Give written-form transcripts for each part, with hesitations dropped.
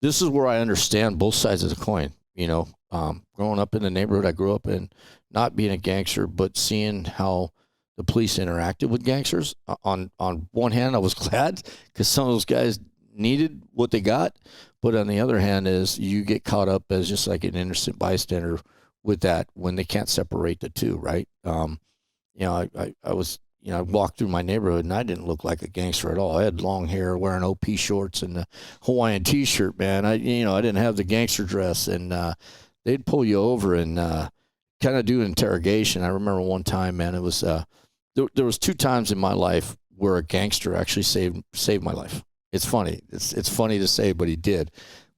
this is where I understand both sides of the coin. Growing up in the neighborhood I grew up in, not being a gangster, but seeing how the police interacted with gangsters. On one hand, I was glad because some of those guys needed what they got. But on the other hand is you get caught up as just like an innocent bystander with that when they can't separate the two, right? I walked through my neighborhood and I didn't look like a gangster at all. I had long hair, wearing OP shorts and a Hawaiian T-shirt, man. I didn't have the gangster dress, and they'd pull you over and kind of do an interrogation. I remember one time, man, it was there was 2 times in my life where a gangster actually saved my life. It's funny. It's funny to say, but he did.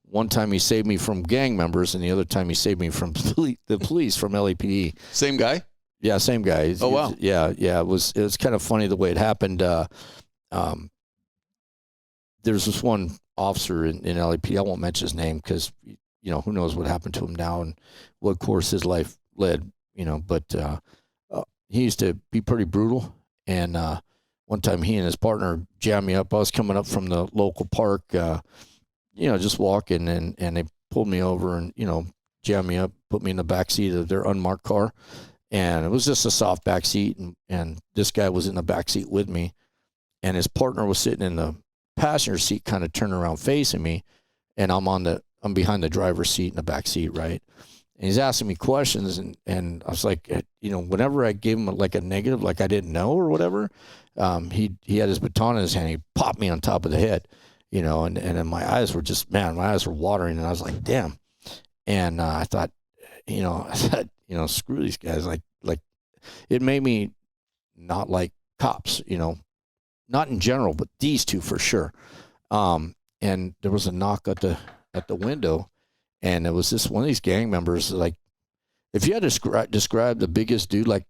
One time he saved me from gang members, and the other time he saved me from the police from LAPD. Same guy? Yeah, same guy. Oh, wow. Yeah. It was kind of funny the way it happened. There's this one officer in LAPD. I won't mention his name because, who knows what happened to him now and what course his life led, But he used to be pretty brutal. And one time he and his partner jammed me up. I was coming up from the local park, just walking, and they pulled me over and, jammed me up, put me in the back seat of their unmarked car. And it was just a soft back seat, and this guy was in the back seat with me, and his partner was sitting in the passenger seat, kind of turned around facing me, and I'm behind the driver's seat in the back seat, right? And he's asking me questions, and I was like, whenever I gave him like a negative, like I didn't know or whatever, he had his baton in his hand, he popped me on top of the head, and then my eyes were watering, and I was like, damn. And I thought, screw these guys. Like it made me not like cops, not in general, but these two for sure. And there was a knock at the window, and it was this one of these gang members. Like, if you had to describe the biggest dude, like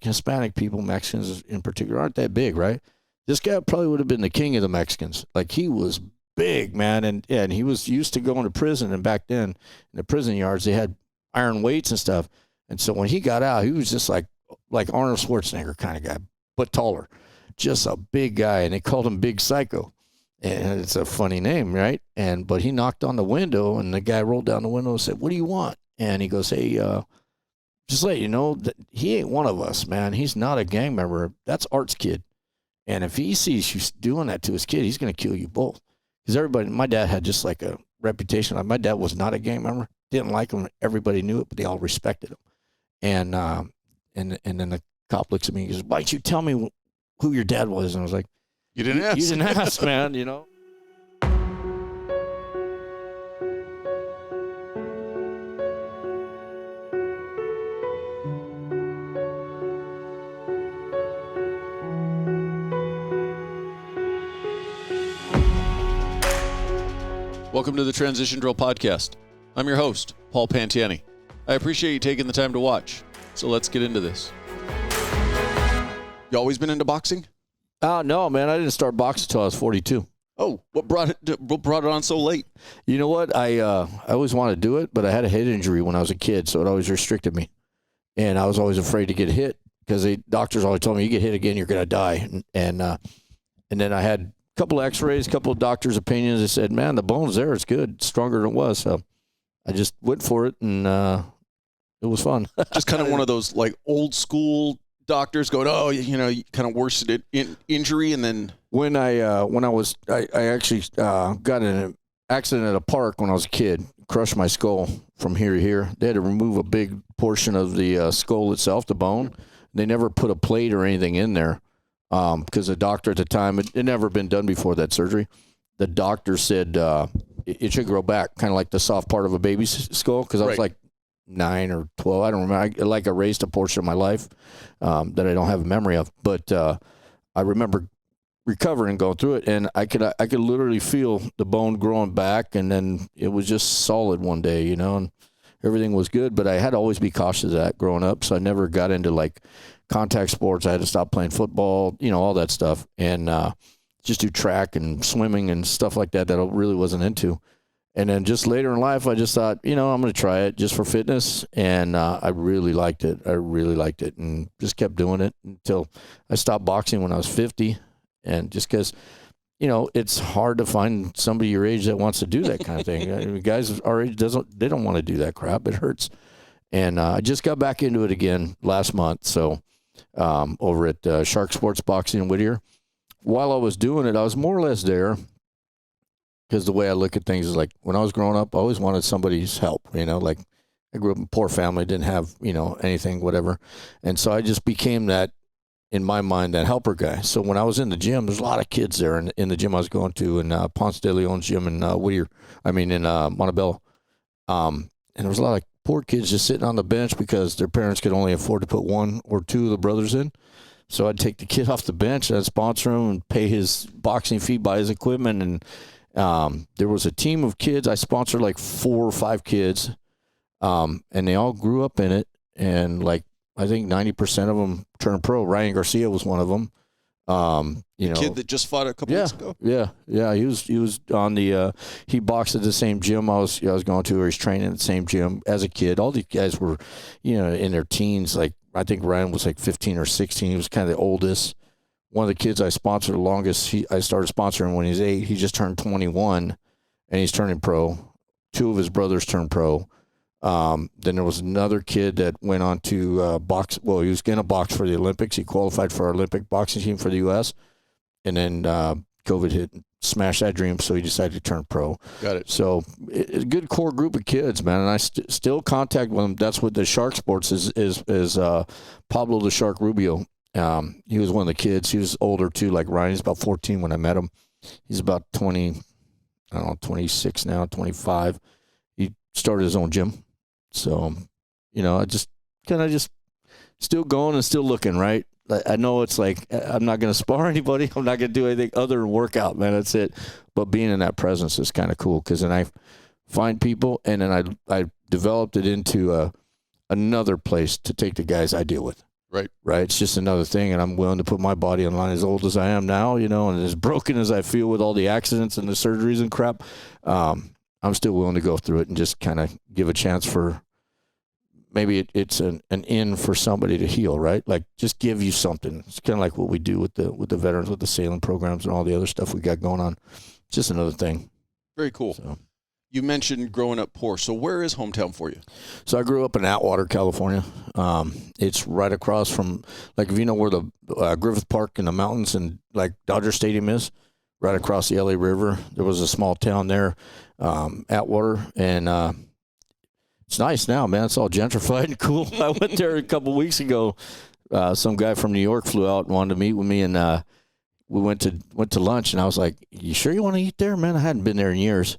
Hispanic people, Mexicans in particular, aren't that big, right? This guy probably would have been the king of the Mexicans. Like, he was big, man, and he was used to going to prison. And back then, in the prison yards, they had iron weights and stuff. And so when he got out, he was just like Arnold Schwarzenegger kind of guy, but taller, just a big guy. And they called him Big Psycho. And it's a funny name, right? But he knocked on the window, and the guy rolled down the window and said, "What do you want?" And he goes, "Hey, just let you know that he ain't one of us, man. He's not a gang member. That's Art's kid. And if he sees you doing that to his kid, he's going to kill you both." Because my dad had just like a reputation. Like, my dad was not a gang member, didn't like him. Everybody knew it, but they all respected him. And then the cop looks at me and goes, "Why don't you tell me who your dad was?" And I was like, You didn't ask. You didn't ask, man, Welcome to the Transition Drill Podcast. I'm your host, Paul Pantiani. I appreciate you taking the time to watch. So let's get into this. You always been into boxing? No, man, I didn't start boxing until I was 42. Oh, what brought it on so late? You know what? I always wanted to do it, but I had a head injury when I was a kid, so it always restricted me. And I was always afraid to get hit because the doctors always told me, you get hit again, you're going to die. And then I had a couple of x-rays, a couple of doctors' opinions. They said, man, the bone's there. It's good. It's stronger than it was. So I just went for it, and it was fun. Just kind of one of those like old school doctors going, oh, you kind of worsened it in injury, and then when I actually got in an accident at a park when I was a kid, crushed my skull from here to here. They had to remove a big portion of the skull itself, the bone. They never put a plate or anything in there because the doctor at the time, it had never been done before that surgery. The doctor said it should grow back, kind of like the soft part of a baby's skull, because I was like 9 or 12. I don't remember. I erased a portion of my life that I don't have a memory of. But I remember recovering and going through it, and I could literally feel the bone growing back, and then it was just solid one day, and everything was good. But I had to always be cautious of that growing up, so I never got into like contact sports. I had to stop playing football, all that stuff, and just do track and swimming and stuff like that I really wasn't into. And then just later in life, I just thought, I'm going to try it just for fitness. And I really liked it. And just kept doing it until I stopped boxing when I was 50. And just because it's hard to find somebody your age that wants to do that kind of thing. I mean, guys our age they don't want to do that crap. It hurts. And I just got back into it again last month. So over at Shark Sports Boxing in Whittier. While I was doing it, I was more or less there because the way I look at things is like when I was growing up, I always wanted somebody's help, like I grew up in a poor family, didn't have, anything, whatever. And so I just became that, in my mind, that helper guy. So when I was in the gym, there's a lot of kids there in the gym I was going to, in Ponce de Leon's gym in Whittier, in Montebello. And there was a lot of poor kids just sitting on the bench because their parents could only afford to put one or two of the brothers in. So I'd take the kid off the bench, I'd sponsor him and pay his boxing fee, buy his equipment. And there was a team of kids. I sponsored like 4 or 5 kids, and they all grew up in it. And like I think 90% of them turned pro. Ryan Garcia was one of them. Kid that just fought a couple weeks ago. Yeah. He was on the. He boxed at the same gym I was going to, or he's training at the same gym as a kid. All these guys were, in their teens. Like I think Ryan was like 15 or 16. He was kind of the oldest. One of the kids I sponsored the longest. I started sponsoring when he was 8. He just turned 21, and he's turning pro. 2 of his brothers turned pro. Then there was another kid that went on to box. Well, he was going to box for the Olympics. He qualified for our Olympic boxing team for the U.S. And then COVID hit and smashed that dream, so he decided to turn pro. Got it. So it's a good core group of kids, man. And I still contact with them. That's what the Shark Sports is Pablo the Shark Rubio. He was one of the kids. He was older, too, like Ryan. He's about 14 when I met him. He's about 26 now, 25. He started his own gym. So, I just kind of just still going and still looking, right? I know it's like I'm not going to spar anybody. I'm not going to do anything other than workout, man. That's it. But being in that presence is kind of cool because then I find people, and then I developed it into another place to take the guys I deal with. Right. It's just another thing, and I'm willing to put my body on line as old as I am now, and as broken as I feel with all the accidents and the surgeries and crap. I'm still willing to go through it and just kind of give a chance for maybe it's an in for somebody to heal, right? Like just give you something. It's kind of like what we do with the veterans, with the sailing programs and all the other stuff we got going on. It's just another thing. Very cool. So, you mentioned growing up poor. So where is hometown for you? So I grew up in Atwater, California. It's right across from, like, if you know where the Griffith Park in the mountains and like Dodger Stadium is, right across the LA River. There was a small town there, Atwater, and it's nice now, man. It's all gentrified and cool. I went there a couple weeks ago. Some guy from New York flew out and wanted to meet with me, and we went to lunch. And I was like, "You sure you want to eat there, man?" I hadn't been there in years.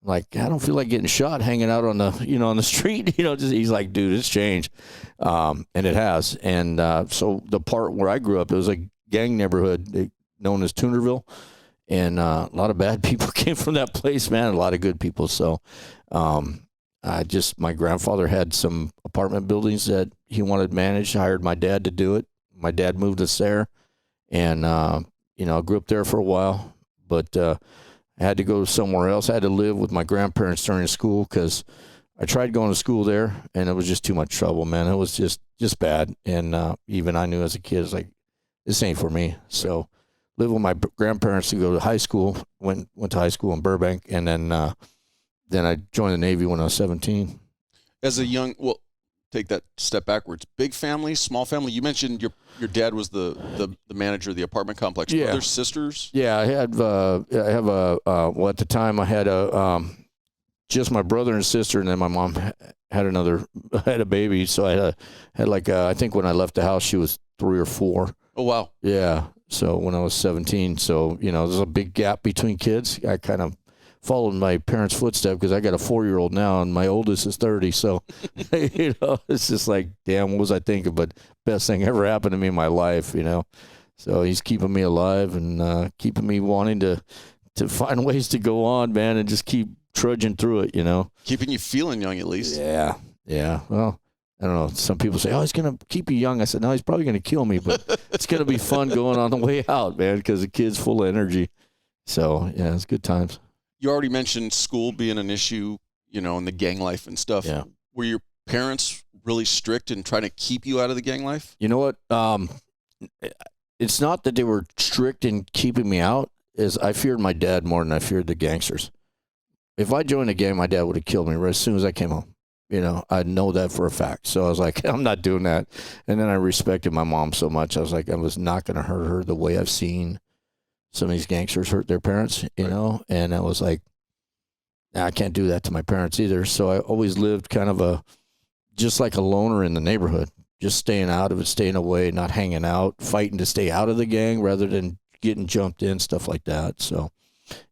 I'm like, I don't feel like getting shot hanging out on the on the street. He's like, "Dude, it's changed," and it has. And so the part where I grew up, it was a gang neighborhood known as Toonerville. And a lot of bad people came from that place, man. A lot of good people. So my grandfather had some apartment buildings that he wanted managed. Hired my dad to do it. My dad moved us there. And, I grew up there for a while. But I had to go somewhere else. I had to live with my grandparents during school because I tried going to school there, and it was just too much trouble, man. It was just bad. And even I knew as a kid, it's like, this ain't for me. So lived with my grandparents to go to high school, went to high school in Burbank, and then I joined the Navy when I was 17. As a take that step backwards. Big family, small family? You mentioned your dad was the manager of the apartment complex. Yeah. Brothers, sisters? Yeah, I have at the time I had just my brother and sister, and then my mom had a baby. So I had I think when I left the house, she was 3 or 4. Oh, wow. Yeah. So when I was 17, so, there's a big gap between kids. I kind of followed my parents' footsteps because I got a 4-year-old now and my oldest is 30. So, it's just like, damn, what was I thinking? But best thing ever happened to me in my life, So he's keeping me alive and keeping me wanting to find ways to go on, man, and just keep trudging through it, Keeping you feeling young at least. Yeah. Well, I don't know. Some people say, "Oh, he's going to keep you young." I said, "No, he's probably going to kill me, but it's going to be fun going on the way out, man, because the kid's full of energy." So, yeah, it's good times. You already mentioned school being an issue, and the gang life and stuff. Yeah. Were your parents really strict in trying to keep you out of the gang life? You know what? It's not that they were strict in keeping me out. is I feared my dad more than I feared the gangsters. If I joined the gang, my dad would have killed me right as soon as I came home. You know, I know that for a fact. So I was like, I'm not doing that. And then I respected my mom so much. I was like, I was not going to hurt her the way I've seen some of these gangsters hurt their parents, you know? And I was like, I can't do that to my parents either. So I always lived kind of just like a loner in the neighborhood, just staying out of it, staying away, not hanging out, fighting to stay out of the gang rather than getting jumped in, stuff like that. So,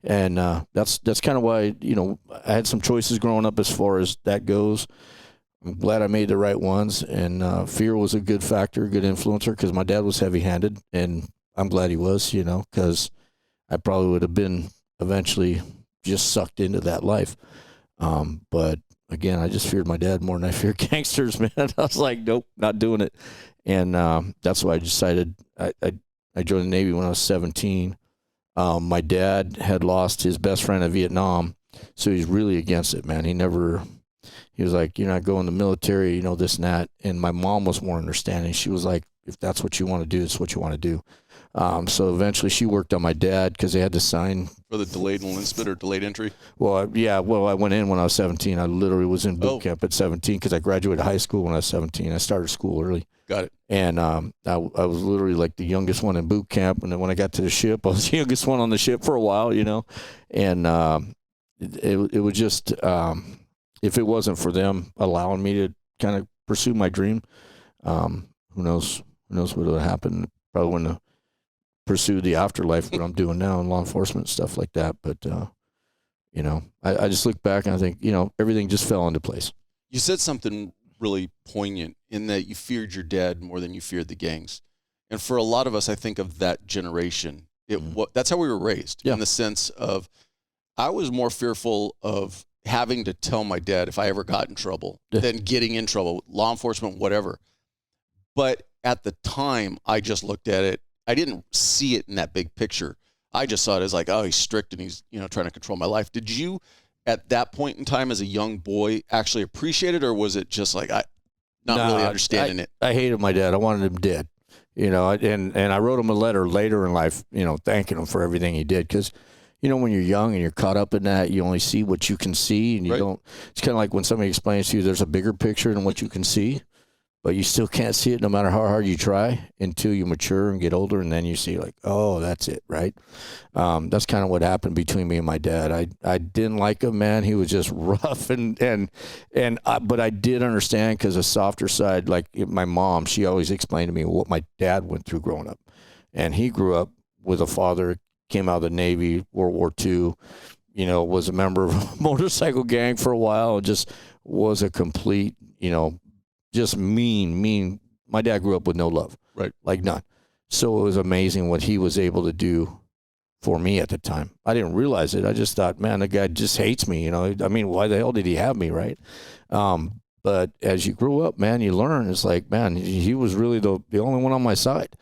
and that's kind of why, you know, I had some choices growing up as far as that goes. I'm glad I made the right ones, and fear was a good factor, good influencer, because my dad was heavy-handed, and I'm glad he was, you know, because I probably would have been eventually just sucked into that life. But again, I just feared my dad more than I feared gangsters, man. I was like, nope, not doing it. And that's why I decided I joined the Navy when I was 17. My dad had lost his best friend in Vietnam, so he's really against it, man. He was like, you're not going to the military, you know, this and that. And my mom was more understanding. She was like, if that's what you want to do, it's what you want to do. So eventually she worked on my dad because they had to sign. For the delayed enlistment or delayed entry? Well, I went in when I was 17. I literally was in boot camp at 17 because I graduated high school when I was 17. I started school early. Got it. And I was literally like the youngest one in boot camp. And then when I got to the ship, I was the youngest one on the ship for a while, you know. And it was just, if it wasn't for them allowing me to kind of pursue my dream, who knows what would have happened. Probably wouldn't have pursued the afterlife, what I'm doing now in law enforcement, stuff like that. But, you know, I just look back and I think, you know, everything just fell into place. You said something really poignant in that you feared your dad more than you feared the gangs. And for a lot of us, I think of that generation. That's how we were raised, in the sense of I was more fearful of having to tell my dad if I ever got in trouble than getting in trouble, law enforcement, whatever. But at the time, I just looked at it. I didn't see it in that big picture. I just saw it as like, oh, he's strict and he's, you know, trying to control my life. Did you, at that point in time as a young boy, actually appreciate it, or was it just like not really understanding it? I hated my dad. I wanted him dead, you know, and I wrote him a letter later in life, you know, thanking him for everything he did, because, you know, when you're young and you're caught up in that, you only see what you can see, and you don't. It's kind of like when somebody explains to you there's a bigger picture than what you can see, but you still can't see it no matter how hard you try until you mature and get older, and then you see like, oh, that's it, right? That's kind of what happened between me and my dad. I didn't like him, man. He was just rough, but I did understand, because a softer side, like my mom, she always explained to me what my dad went through growing up, and he grew up with a father, came out of the Navy, World War II, you know, was a member of a motorcycle gang for a while, and just was a complete, you know, just mean. My dad grew up with no love, like none. So it was amazing what he was able to do for me at the time. I didn't realize it. I just thought, man, the guy just hates me. You know, I mean, why the hell did he have me, right? But as you grew up, man, you learn. It's like, man, he was really the only one on my side.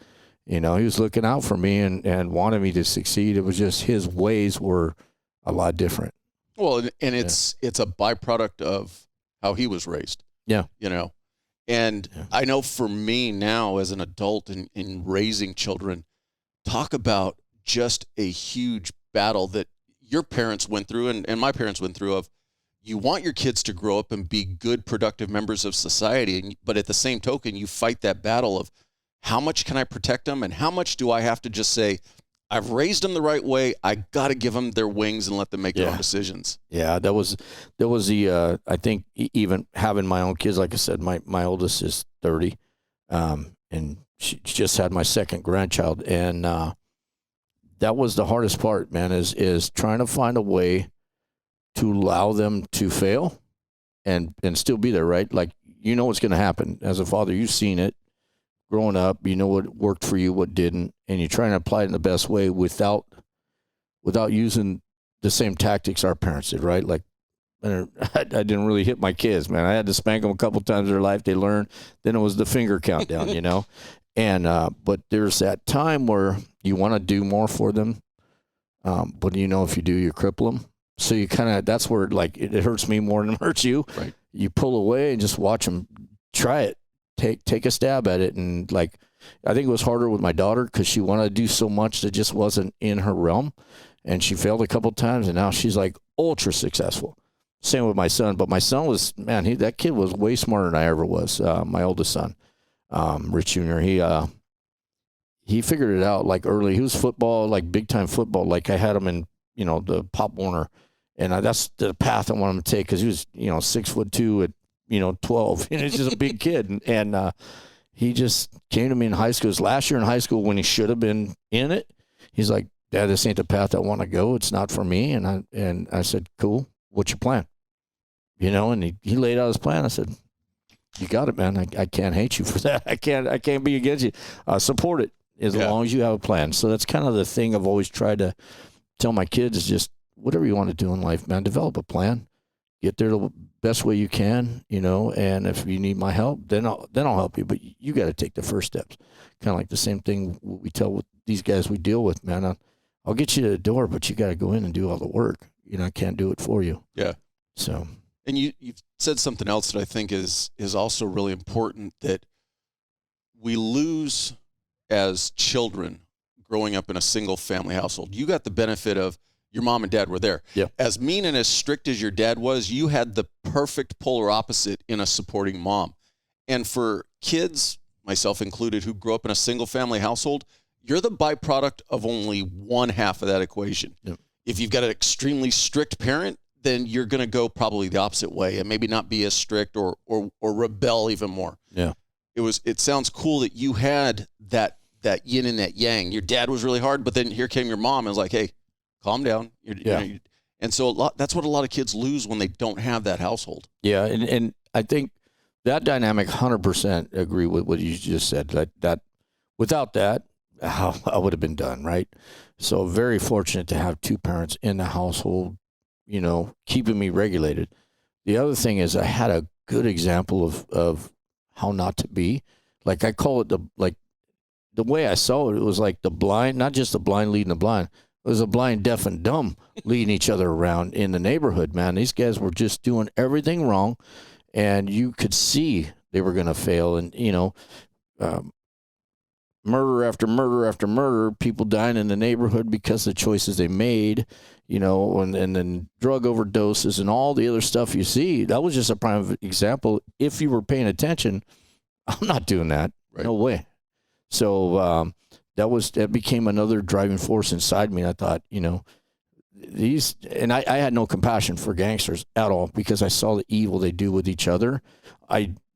You know, he was looking out for me and wanted me to succeed. It was just his ways were a lot different. Well, and it's a byproduct of how he was raised. Yeah. You know, and I know for me now as an adult in raising children, talk about just a huge battle that your parents went through and my parents went through of, you want your kids to grow up and be good, productive members of society. But at the same token, you fight that battle of how much can I protect them and how much do I have to just say, I've raised them the right way. I got to give them their wings and let them make their own decisions. Yeah, that was the, I think even having my own kids, like I said, my oldest is 30, and she just had my second grandchild. And that was the hardest part, man, is trying to find a way to allow them to fail and still be there, right? Like, you know what's going to happen. As a father, you've seen it. Growing up, you know what worked for you, what didn't, and you're trying to apply it in the best way without using the same tactics our parents did, right? Like, I didn't really hit my kids, man. I had to spank them a couple times in their life. They learned. Then it was the finger countdown, you know? And but there's that time where you want to do more for them, but, you know, if you do, you cripple them. So you kind of, that's where, like, it hurts me more than it hurts you. Right. You pull away and just watch them try it. Take a stab at it, and like I think it was harder with my daughter because she wanted to do so much that just wasn't in her realm. And she failed a couple of times, and now she's like ultra successful. Same with my son. But my son was, man, that kid was way smarter than I ever was. My oldest son, Rich Jr., he figured it out like early. He was football, like big time football. Like I had him in, the Pop Warner. And that's the path I want him to take because he was, 6'2" at, 12. He's just a big kid. And he just came to me in high school. It was last year in high school when he should have been in it. He's like, Dad, this ain't the path I want to go. It's not for me. And I said, cool. What's your plan? And he laid out his plan. I said, you got it, man. I can't hate you for that. I can't be against you. Support it as long as you have a plan. So that's kind of the thing I've always tried to tell my kids is just whatever you want to do in life, man, develop a plan. Get there the best way you can, and if you need my help, then I'll help you. But you got to take the first steps. Kind of like the same thing we tell with these guys we deal with, man. I'll get you to the door, but you got to go in and do all the work. I can't do it for you. Yeah. So. And you've said something else that I think is also really important that we lose as children growing up in a single family household. You got the benefit of your mom and dad were there. Yeah. As mean and as strict as your dad was, you had the perfect polar opposite in a supporting mom. And for kids, myself included, who grew up in a single family household, you're the byproduct of only one half of that equation. Yep. If you've got an extremely strict parent, then you're going to go probably the opposite way and maybe not be as strict or rebel even more. Yeah. It sounds cool that you had that yin and that yang. Your dad was really hard, but then here came your mom and was like, hey, calm down. And so that's what a lot of kids lose when they don't have that household. Yeah. And I think that dynamic 100% agree with what you just said. That without that, I would have been done. Right. So very fortunate to have two parents in the household, keeping me regulated. The other thing is I had a good example of how not to be. Like I call it the way I saw it, it was like the blind, not just the blind leading the blind. It was a blind, deaf, and dumb leading each other around in the neighborhood, man. These guys were just doing everything wrong, and you could see they were going to fail. And, murder after murder after murder, people dying in the neighborhood because of the choices they made, and then drug overdoses and all the other stuff you see. That was just a prime example. If you were paying attention, I'm not doing that. Right. No way. So that became another driving force inside me. I thought, and I had no compassion for gangsters at all because I saw the evil they do with each other.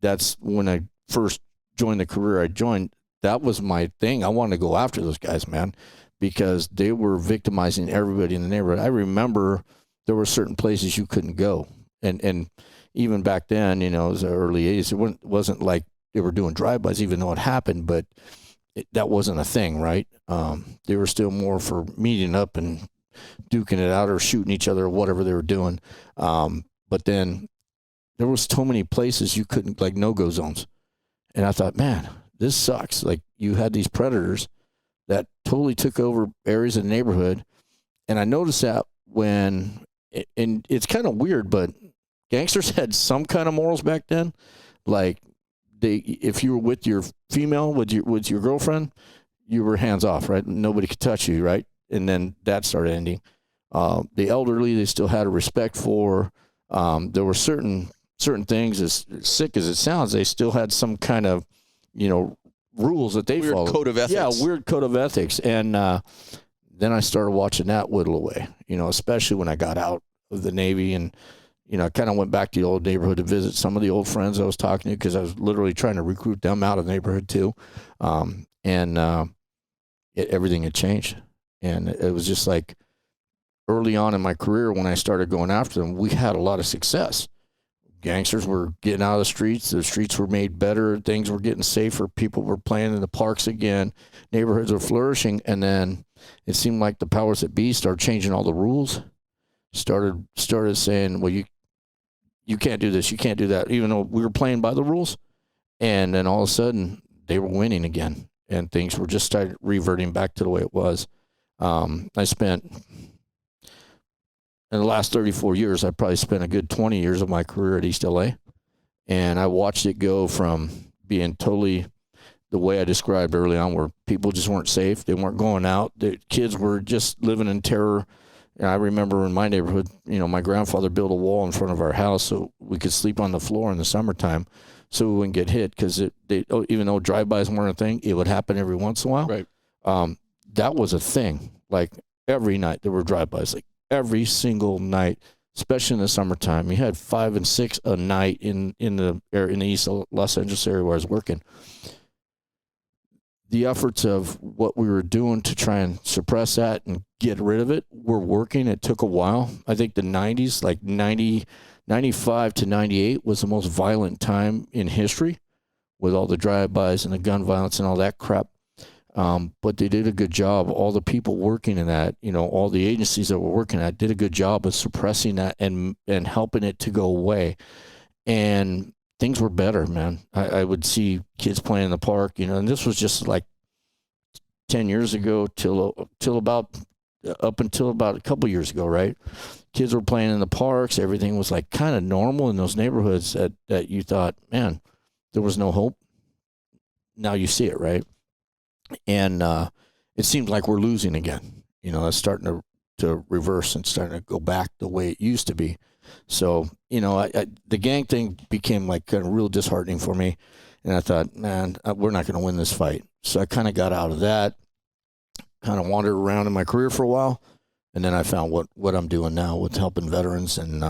That's when I first joined the career I joined. That was my thing. I wanted to go after those guys, man, because they were victimizing everybody in the neighborhood. I remember there were certain places you couldn't go. And even back then, it was the early 80s. It wasn't like they were doing drive-bys, even though it happened, but that wasn't a thing, right? They were still more for meeting up and duking it out or shooting each other or whatever they were doing. But then there was so many places you couldn't, like no-go zones. And I thought, man, this sucks. Like you had these predators that totally took over areas of the neighborhood. And I noticed that and it's kind of weird, but gangsters had some kind of morals back then. Like if you were with your female, with your girlfriend, you were hands off, right? Nobody could touch you, right? And then that started ending. The elderly, they still had a respect for. There were certain things, as sick as it sounds, they still had some kind of, rules that they followed. Weird code of ethics. Yeah, weird code of ethics. And then I started watching that whittle away, especially when I got out of the Navy and, I kind of went back to the old neighborhood to visit some of the old friends I was talking to because I was literally trying to recruit them out of the neighborhood too. Everything had changed. And it was just like early on in my career when I started going after them, we had a lot of success. Gangsters were getting out of the streets were made better, things were getting safer, people were playing in the parks again, neighborhoods were flourishing, and then it seemed like the powers that be started changing all the rules, started saying, well, you can't do this, you can't do that, even though we were playing by the rules. And then all of a sudden they were winning again, and things were just started reverting back to the way it was. I spent, in the last 34 years, I probably spent a good 20 years of my career at East LA. And I watched it go from being totally the way I described early on, where people just weren't safe. They weren't going out. The kids were just living in terror. And I remember in my neighborhood, my grandfather built a wall in front of our house so we could sleep on the floor in the summertime so we wouldn't get hit, because even though drive-bys weren't a thing, it would happen every once in a while. Right. That was a thing. Like every night there were drive-bys, like every single night, especially in the summertime. You had 5 and 6 a night in the east Los Angeles area where I was working. The efforts of what we were doing to try and suppress that and get rid of it were working. It took a while. I think the 90s, like 95 to 98, was the most violent time in history, with all the drive-bys and the gun violence and all that crap. But they did a good job. All the people working in that, all the agencies that were working at, did a good job of suppressing that and helping it to go away. And things were better, man. I would see kids playing in the park, and this was just like 10 years ago up until about a couple years ago, right? Kids were playing in the parks. Everything was like kind of normal in those neighborhoods that you thought, man, there was no hope. Now you see it, right? And it seems like we're losing again. It's starting to reverse and starting to go back the way it used to be. So, the gang thing became like kind of real disheartening for me. And I thought, man, we're not going to win this fight. So I kind of got out of that, kind of wandered around in my career for a while. And then I found what I'm doing now with helping veterans. And,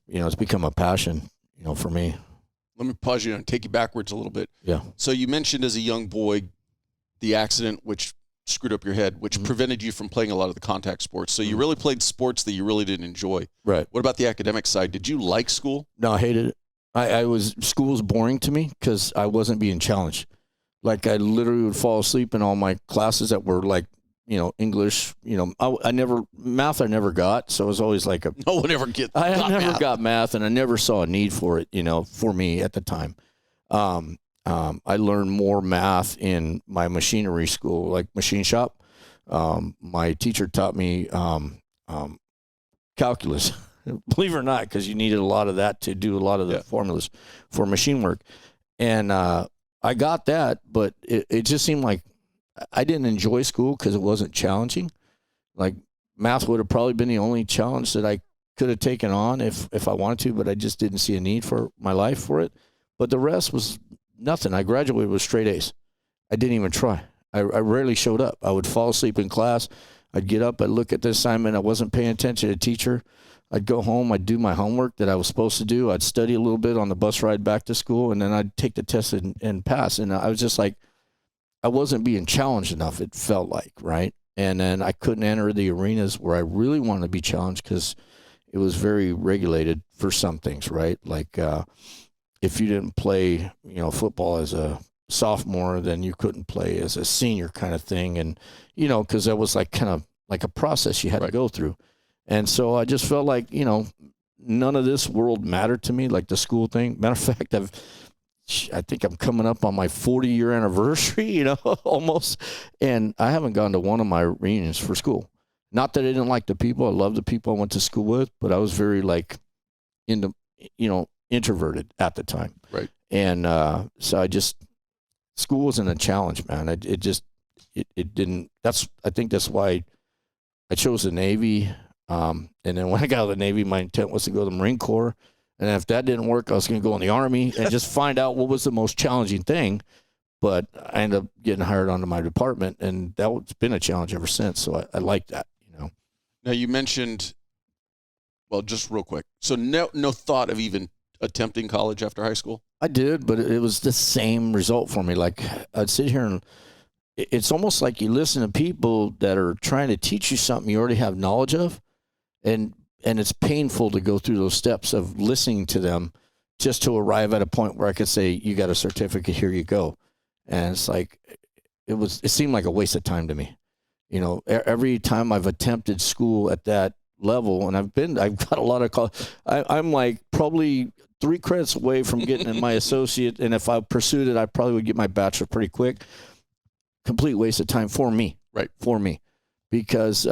it's become a passion, for me. Let me pause you and take you backwards a little bit. Yeah. So you mentioned as a young boy the accident which screwed up your head, which prevented you from playing a lot of the contact sports. So you really played sports that you really didn't enjoy. Right. What about the academic side? Did you like school? No, I hated it. School was boring to me because I wasn't being challenged. Like, I literally would fall asleep in all my classes that were like, English, math I never got. So it was always like no one ever got math, and I never saw a need for it, for me at the time. I learned more math in my machinery school, like machine shop. My teacher taught me calculus, believe it or not, because you needed a lot of that to do a lot of the formulas for machine work. And I got that, but it just seemed like I didn't enjoy school because it wasn't challenging. Like, math would have probably been the only challenge that I could have taken on if I wanted to, but I just didn't see a need for my life for it. But the rest was nothing. I graduated with straight A's. I didn't even try. I rarely showed up. I would fall asleep in class. I'd get up. I'd look at the assignment. I wasn't paying attention to the teacher. I'd go home. I'd do my homework that I was supposed to do. I'd study a little bit on the bus ride back to school, and then I'd take the test and pass. And I was just like, I wasn't being challenged enough, it felt like, right? And then I couldn't enter the arenas where I really wanted to be challenged because it was very regulated for some things, right? Like, if you didn't play, football as a sophomore, then you couldn't play as a senior kind of thing. And, because that was like kind of like a process you had to go through. And so I just felt like, none of this world mattered to me, like the school thing. Matter of fact, I think I'm coming up on my 40-year anniversary, almost. And I haven't gone to one of my reunions for school. Not that I didn't like the people. I love the people I went to school with, but I was very introverted at the time. Right. And so school wasn't a challenge, man. It didn't. I think that's why I chose the Navy. And then when I got out of the Navy, my intent was to go to the Marine Corps. And if that didn't work, I was going to go in the Army and just find out what was the most challenging thing. But I ended up getting hired onto my department, and that's been a challenge ever since. So I like that, Now, you mentioned, well, just real quick. So no thought of even attempting college after high school? I did, but it was the same result for me. Like, I'd sit here and it's almost like you listen to people that are trying to teach you something you already have knowledge of, and it's painful to go through those steps of listening to them just to arrive at a point where I could say, you got a certificate, here you go. And it's like, it seemed like a waste of time to me. Every time I've attempted school at that level, and I've got a lot of college, I'm like probably 3 credits away from getting my associate. And if I pursued it, I probably would get my bachelor pretty quick. Complete waste of time for me. Right. For me. Because,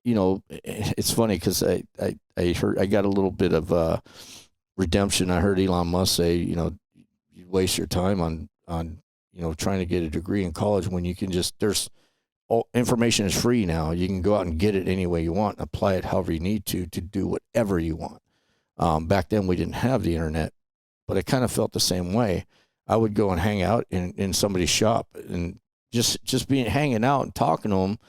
it's funny because I heard, I got a little bit of redemption. I heard Elon Musk say, you waste your time on trying to get a degree in college when you can there's all information is free now. You can go out and get it any way you want and apply it however you need to do whatever you want. Back then we didn't have the internet, but I kind of felt the same way. I would go and hang out in somebody's shop and just hanging out and talking to them.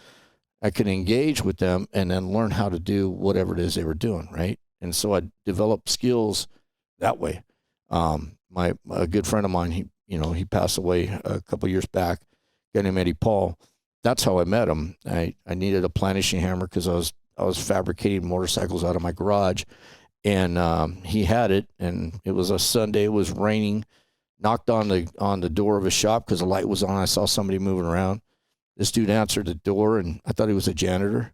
I could engage with them and then learn how to do whatever it is they were doing, right? And so I developed skills that way. A good friend of mine, he passed away a couple years back, a guy named Eddie Paul. That's how I met him. I needed a planishing hammer because I was fabricating motorcycles out of my garage, and he had it, and it was a Sunday. It was raining. Knocked on the door of his shop because the light was on. I saw somebody moving around. This dude answered the door, and I thought he was a janitor.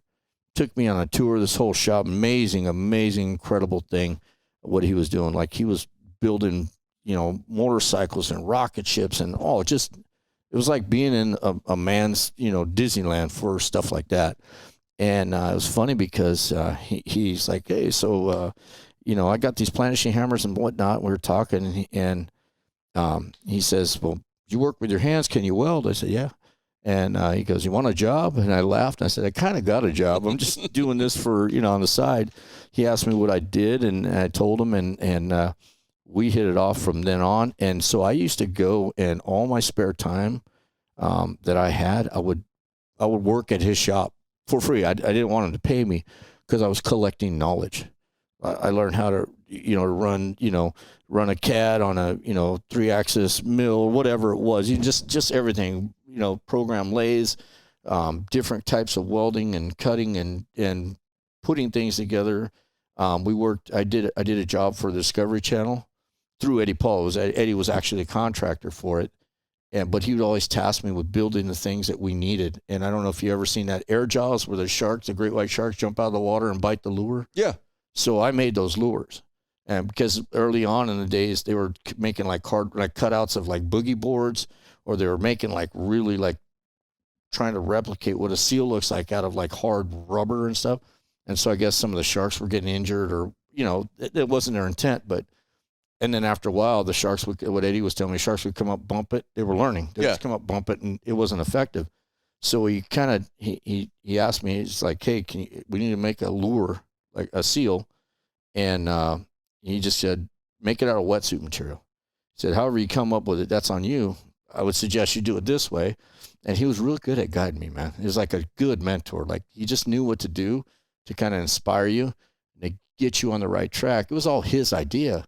Took me on a tour of this whole shop. Amazing, incredible thing, what he was doing. Like he was building, motorcycles and rocket ships and it was like being in a man's, Disneyland for stuff like that. And it was funny because he's like, hey, so, I got these planishing hammers and whatnot. We were talking, and he says, well, you work with your hands. Can you weld? I said, yeah. And he goes, you want a job? And I laughed. And I said, I kind of got a job. I'm just doing this for, on the side. He asked me what I did, and I told him, and we hit it off from then on. And so I used to go, and all my spare time that I had, I would work at his shop for free. I didn't want him to pay me because I was collecting knowledge. I learned how to, run a CAD on a, 3-axis mill, whatever it was. Just everything, program lathes, different types of welding and cutting and putting things together. I did a job for the Discovery Channel through Eddie Paul. Eddie was actually a contractor for it. But he would always task me with building the things that we needed. And I don't know if you ever seen that air jaws where the great white sharks jump out of the water and bite the lure. Yeah. So I made those lures. And because early on in the days, they were making like cutouts of like boogie boards, or they were making like really like trying to replicate what a seal looks like out of like hard rubber and stuff. And so I guess some of the sharks were getting injured, or, it wasn't their intent, and then after a while, the sharks what Eddie was telling me, sharks would come up, bump it. They were learning. They just come up, bump it, and it wasn't effective. So he asked me, he's like, hey, we need to make a lure, like a seal. And he just said, make it out of wetsuit material. He said, however you come up with it, that's on you. I would suggest you do it this way. And he was real good at guiding me, man. He was like a good mentor. Like he just knew what to do to kind of inspire you and to get you on the right track. It was all his idea,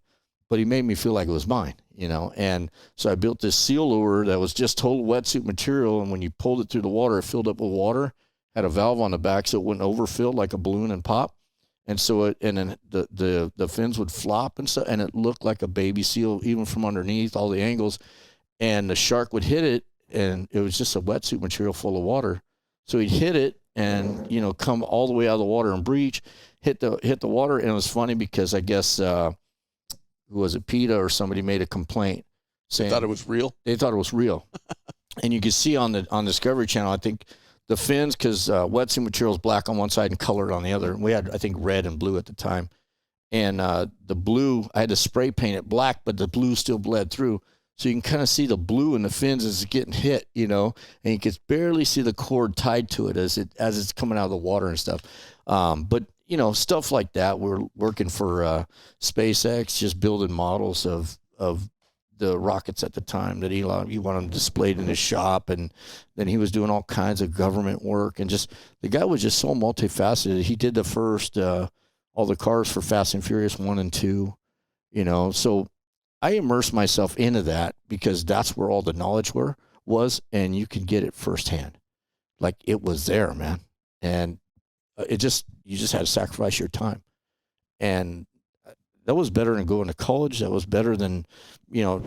but he made me feel like it was mine, And so I built this seal lure that was just total wetsuit material. And when you pulled it through the water, it filled up with water, had a valve on the back so it wouldn't overfill like a balloon and pop. And so then the fins would flop and stuff, and it looked like a baby seal, even from underneath, all the angles. And the shark would hit it, and it was just a wetsuit material full of water. So he'd hit it and, come all the way out of the water and breach, hit the water. And it was funny because I guess, who was it, PETA or somebody made a complaint saying they thought it was real. They thought it was real. And you can see on Discovery Channel, I think the fins, because wetsuit material is black on one side and colored on the other. And we had, I think, red and blue at the time. And the blue, I had to spray paint it black, but the blue still bled through. So you can kind of see the blue in the fins as it's getting hit, and you can barely see the cord tied to it as it's coming out of the water and stuff. But stuff like that. We're working for SpaceX, just building models of the rockets at the time that he wanted them displayed in his shop. And then he was doing all kinds of government work, and the guy was just so multifaceted. He did the first, all the cars for Fast and Furious 1 and 2, so I immersed myself into that because that's where all the knowledge was, and you could get it firsthand. Like it was there, man. And you just had to sacrifice your time. And that was better than going to college. That was better than,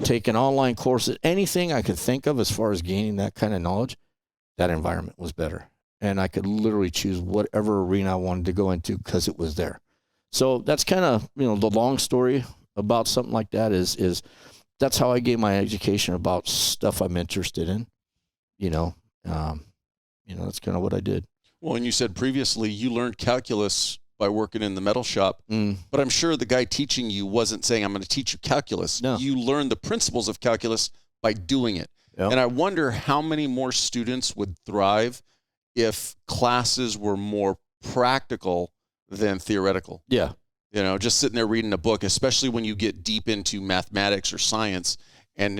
taking online courses. Anything I could think of as far as gaining that kind of knowledge, that environment was better. And I could literally choose whatever arena I wanted to go into because it was there. So that's kind of, the long story about something like that is that's how I gave my education about stuff I'm interested in. That's kind of what I did. Well, and you said previously you learned calculus by working in the metal shop, but I'm sure the guy teaching you wasn't saying, I'm going to teach you calculus. No. You learned the principles of calculus by doing it. Yep. And I wonder how many more students would thrive if classes were more practical than theoretical. Yeah. You know, just sitting there reading a book, especially when you get deep into mathematics or science. And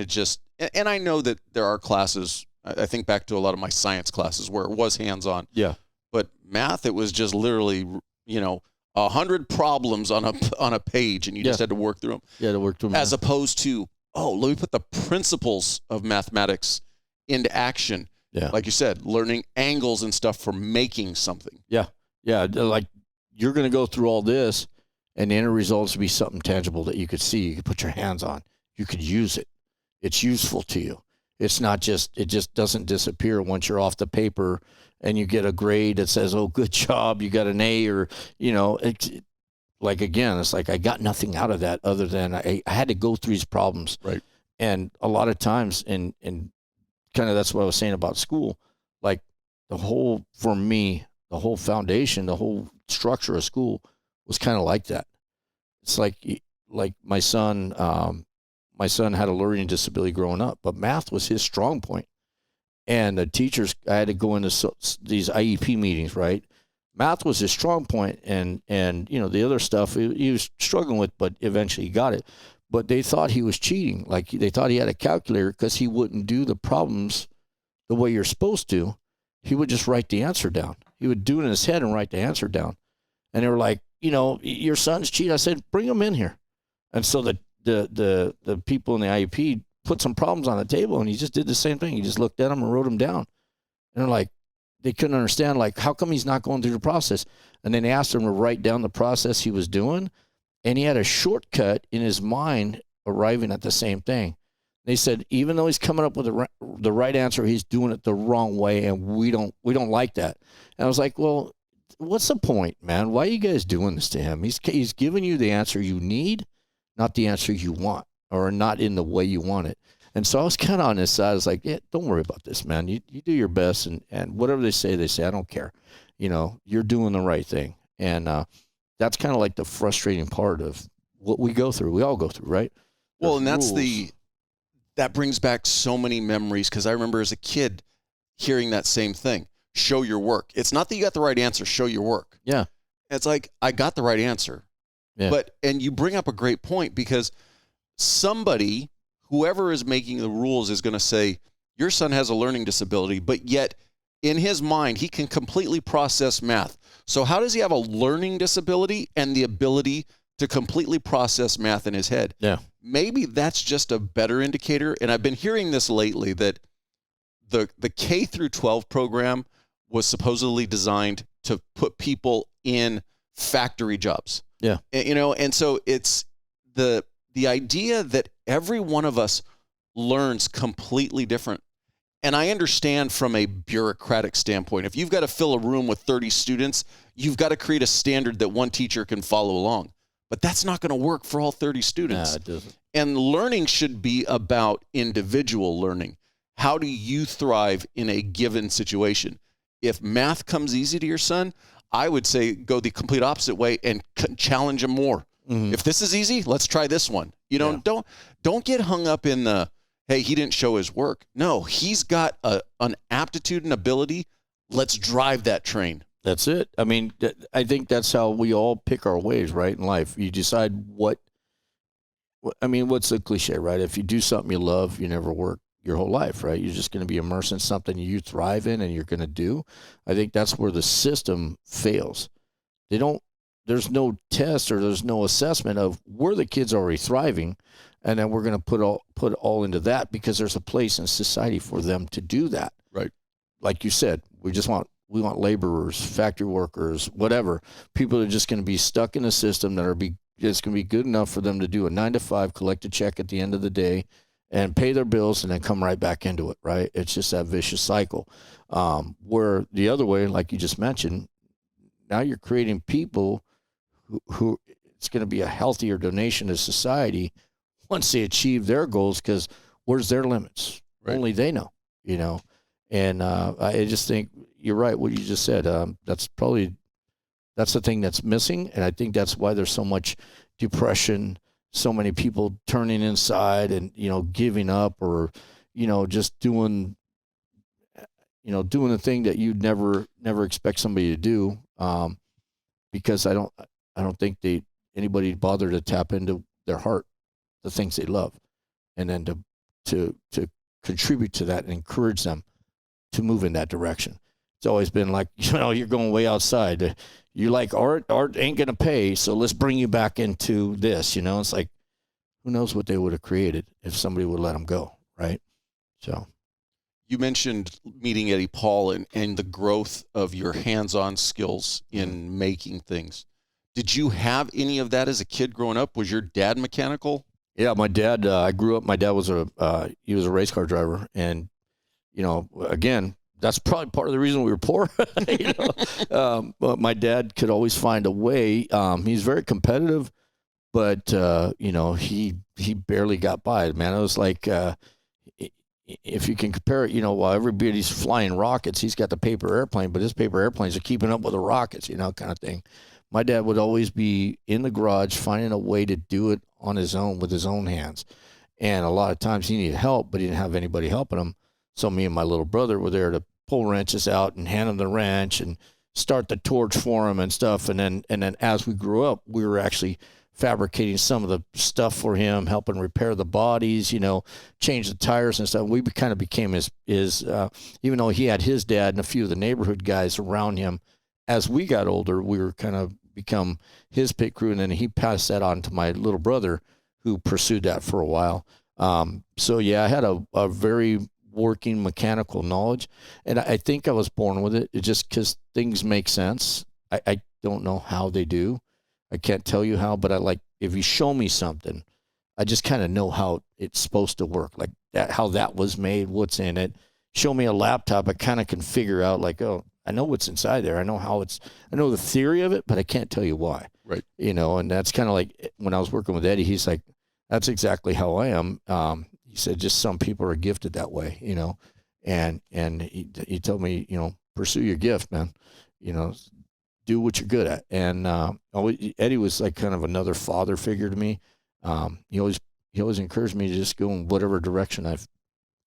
and I know that there are classes, I think back to a lot of my science classes where it was hands-on. Yeah. But math, it was just literally, 100 problems on a page, and you just had to work through them. Yeah, to work through them. As opposed to, let me put the principles of mathematics into action. Yeah. Like you said, learning angles and stuff for making something. Yeah. Yeah. Like you're going to go through all this, and the end results will be something tangible that you could see, you could put your hands on, you could use it. It's useful to you. It's not just, it just doesn't disappear once you're off the paper and you get a grade that says, oh, good job, you got an A, or, like, again, it's like I got nothing out of that other than I had to go through these problems. Right. And a lot of times, and kind of that's what I was saying about school, like for me, the whole foundation, the whole structure of school was kind of like that. It's like my son had a learning disability growing up, but math was his strong point. And the teachers, I had to go into these IEP meetings, right? Math was his strong point, and the other stuff he was struggling with, but eventually he got it. But they thought he was cheating. Like they thought he had a calculator because he wouldn't do the problems the way you're supposed to. He would just write the answer down. He would do it in his head and write the answer down. And they were like, your son's cheating. I said, bring him in here. And so the people in the IEP put some problems on the table, and he just did the same thing. He just looked at them and wrote them down. And they're like, they couldn't understand, like, how come he's not going through the process? And then they asked him to write down the process he was doing, and he had a shortcut in his mind arriving at the same thing. They said, even though he's coming up with the right answer, he's doing it the wrong way, and we don't like that. And I was like, well, what's the point, man? Why are you guys doing this to him? He's giving you the answer you need, not the answer you want, or not in the way you want it. And so I was kind of on this side. I was like, yeah, don't worry about this, man. You do your best, and whatever they say, I don't care. You're doing the right thing. And that's kind of like the frustrating part of what we go through. We all go through, right? Well, and that brings back so many memories, because I remember as a kid hearing that same thing. Show your work. It's not that you got the right answer, show your work. Yeah. It's like, I got the right answer. Yeah. And you bring up a great point, because somebody, whoever is making the rules, is going to say, your son has a learning disability, but yet in his mind, he can completely process math. So how does he have a learning disability and the ability to completely process math in his head? Yeah. Maybe that's just a better indicator. And I've been hearing this lately, that the K through 12 program was supposedly designed to put people in factory jobs. Yeah. And so it's the idea that every one of us learns completely different. And I understand from a bureaucratic standpoint, if you've got to fill a room with 30 students, you've got to create a standard that one teacher can follow along. But that's not going to work for all 30 students. No, it doesn't. And learning should be about individual learning. How do you thrive in a given situation? If math comes easy to your son, I would say go the complete opposite way and challenge him more. Mm-hmm. If this is easy, let's try this one. Don't get hung up in the, hey, he didn't show his work. No, he's got an aptitude and ability. Let's drive that train. That's it. I mean, I think that's how we all pick our ways, right, in life. You decide what's the cliche, right? If you do something you love, you never work your whole life, right? You're just going to be immersed in something you thrive in and you're going to do. I think that's where the system fails. There's no test or there's no assessment of where the kid's already thriving, and then we're going to put all into that, because there's a place in society for them to do that. Right. Like you said, we want laborers, factory workers, whatever. People are just going to be stuck in a system that it's going to be good enough for them to do a 9 to 5, collect a check at the end of the day, and pay their bills, and then come right back into it, right? It's just that vicious cycle. Where the other way, like you just mentioned, now you're creating people who it's going to be a healthier donation to society once they achieve their goals, because where's their limits? Right. Only they know, And I just think you're right, what you just said. That's the thing that's missing, and I think that's why there's so much depression, so many people turning inside and, giving up, or, just doing, doing the thing that you'd never expect somebody to do. Because I don't think anybody bother to tap into their heart, the things they love, and then to contribute to that and encourage them to move in that direction. It's always been like, you're going way outside. You like art ain't going to pay, so let's bring you back into this, It's like, who knows what they would have created if somebody would let them go, right? So. You mentioned meeting Eddie Paul and the growth of your hands-on skills in making things. Did you have any of that as a kid growing up? Was your dad mechanical? Yeah, my dad, I grew up, my dad was he was a race car driver. And, again, that's probably part of the reason we were poor. But my dad could always find a way. He's very competitive, but, he barely got by, man. It was like, if you can compare it, while everybody's flying rockets, he's got the paper airplane, but his paper airplanes are keeping up with the rockets, kind of thing. My dad would always be in the garage finding a way to do it on his own with his own hands. And a lot of times he needed help, but he didn't have anybody helping him. So me and my little brother were there to pull wrenches out and hand him the wrench and start the torch for him and stuff. And then as we grew up, we were actually fabricating some of the stuff for him, helping repair the bodies, change the tires and stuff. We kind of became his even though he had his dad and a few of the neighborhood guys around him, as we got older, we were kind of become his pit crew. And then he passed that on to my little brother, who pursued that for a while. So yeah, I had a very working mechanical knowledge, and I think I was born with it. It just because things make sense. I don't know how they do. I can't tell you how, but if you show me something, I just kind of know how it's supposed to work, like that, how that was made, what's in it. Show me a laptop, I kind of can figure out oh, I know what's inside there. I know the theory of it, but I can't tell you why. Right. And that's kind of like when I was working with Eddie, he's like, that's exactly how I am. He said, just some people are gifted that way, and he told me, pursue your gift, man, do what you're good at. And Eddie was like kind of another father figure to me. He always encouraged me to just go in whatever direction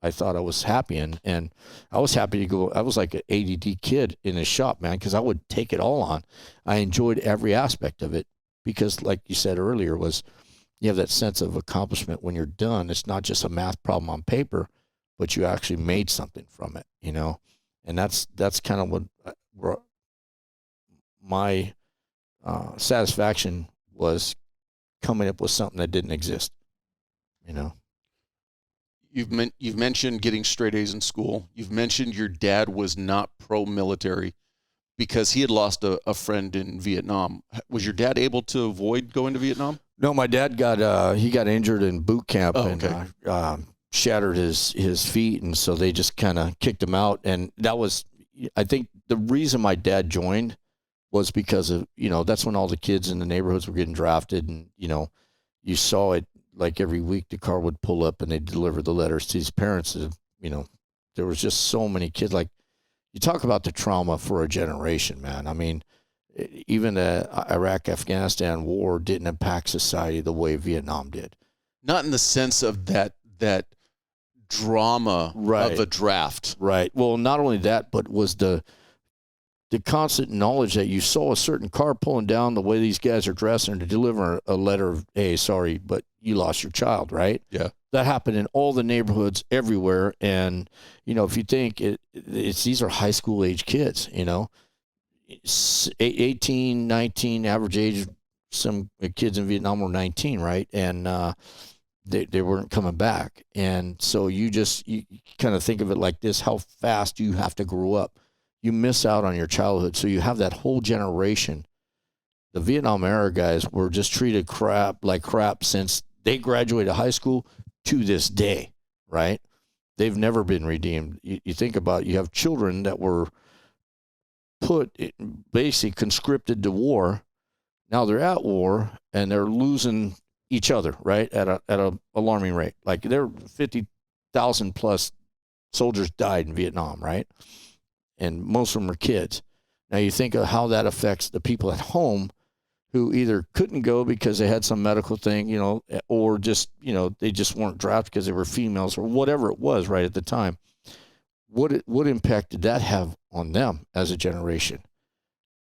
I thought I was happy in. And I was happy to go. I was like an ADD kid in his shop, man, because I would take it all on. I enjoyed every aspect of it because, like you said earlier, you have that sense of accomplishment when you're done. It's not just a math problem on paper, but you actually made something from it, And that's kind of what my satisfaction was, coming up with something that didn't exist, You've mentioned getting straight A's in school. You've mentioned your dad was not pro-military because he had lost a friend in Vietnam. Was your dad able to avoid going to Vietnam? No, my dad got injured in boot camp and shattered his feet, and so they just kind of kicked him out. And that was, I think, the reason my dad joined was because of, that's when all the kids in the neighborhoods were getting drafted, and you saw it like every week. The car would pull up and they'd deliver the letters to his parents. There was just so many kids. Like, you talk about the trauma for a generation, man. I mean, even the Iraq-Afghanistan war didn't impact society the way Vietnam did. Not in the sense of that drama of a draft. Right. Well, not only that, but was the constant knowledge that you saw a certain car pulling down the way these guys are dressed and to deliver a letter of, hey, sorry, but you lost your child, right? Yeah. That happened in all the neighborhoods everywhere. And, if you think these are high school age kids, 18, 19, average age, some kids in Vietnam were 19, right? And they weren't coming back. And so you kind of think of it like this, how fast you have to grow up. You miss out on your childhood. So you have that whole generation. The Vietnam era guys were just treated like crap since they graduated high school to this day, right? They've never been redeemed. You think about, you have children that were basically conscripted to war. Now they're at war and they're losing each other, right? At a alarming rate. Like, 50,000 plus soldiers died in Vietnam, right? And most of them are kids. Now you think of how that affects the people at home who either couldn't go because they had some medical thing, you know, or just, you know, they just weren't drafted because they were females or whatever it was right at the time. What impact did that have on them as a generation?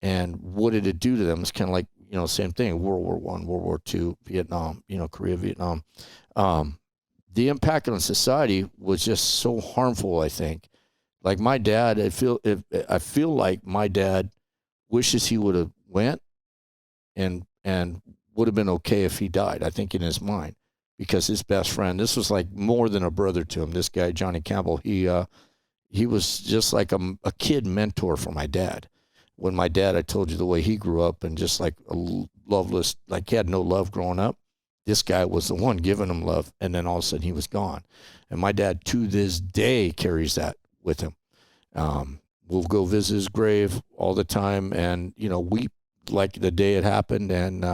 And what did it do to them? It's kind of like, you know, same thing, World War I, World War II, Vietnam, you know, Korea, Vietnam. The impact on society was just so harmful, I think. Like my dad, I feel like my dad wishes he would have went and would have been okay if he died, I think, in his mind, because his best friend, this was like more than a brother to him. This guy, Johnny Campbell, he was just like a kid mentor for my dad. When my dad, I told you the way he grew up and just like a loveless, like he had no love growing up. This guy was the one giving him love, and then all of a sudden he was gone. And my dad, to this day, carries that with him. We'll go visit his grave all the time and, you know, weep like the day it happened. And,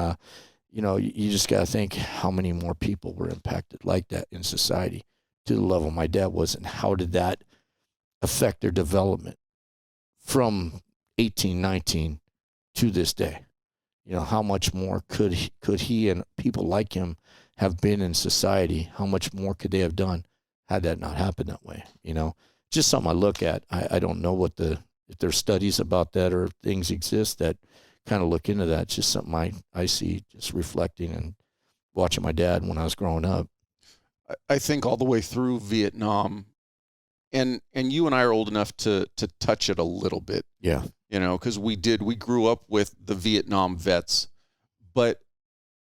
you know, you just got to think how many more people were impacted like that in society to the level my dad was, and how did that affect their development from 18, 19 to this day. You know, how much more could he and people like him have been in society? How much more could they have done had that not happened that way? You know, just something I look at. I don't know if there's studies about that or things exist that kind of look into that. It's just something I see just reflecting and watching my dad when I was growing up. I think all the way through Vietnam, and you and I are old enough to touch it a little bit. Yeah. You know, because we grew up with the Vietnam vets, but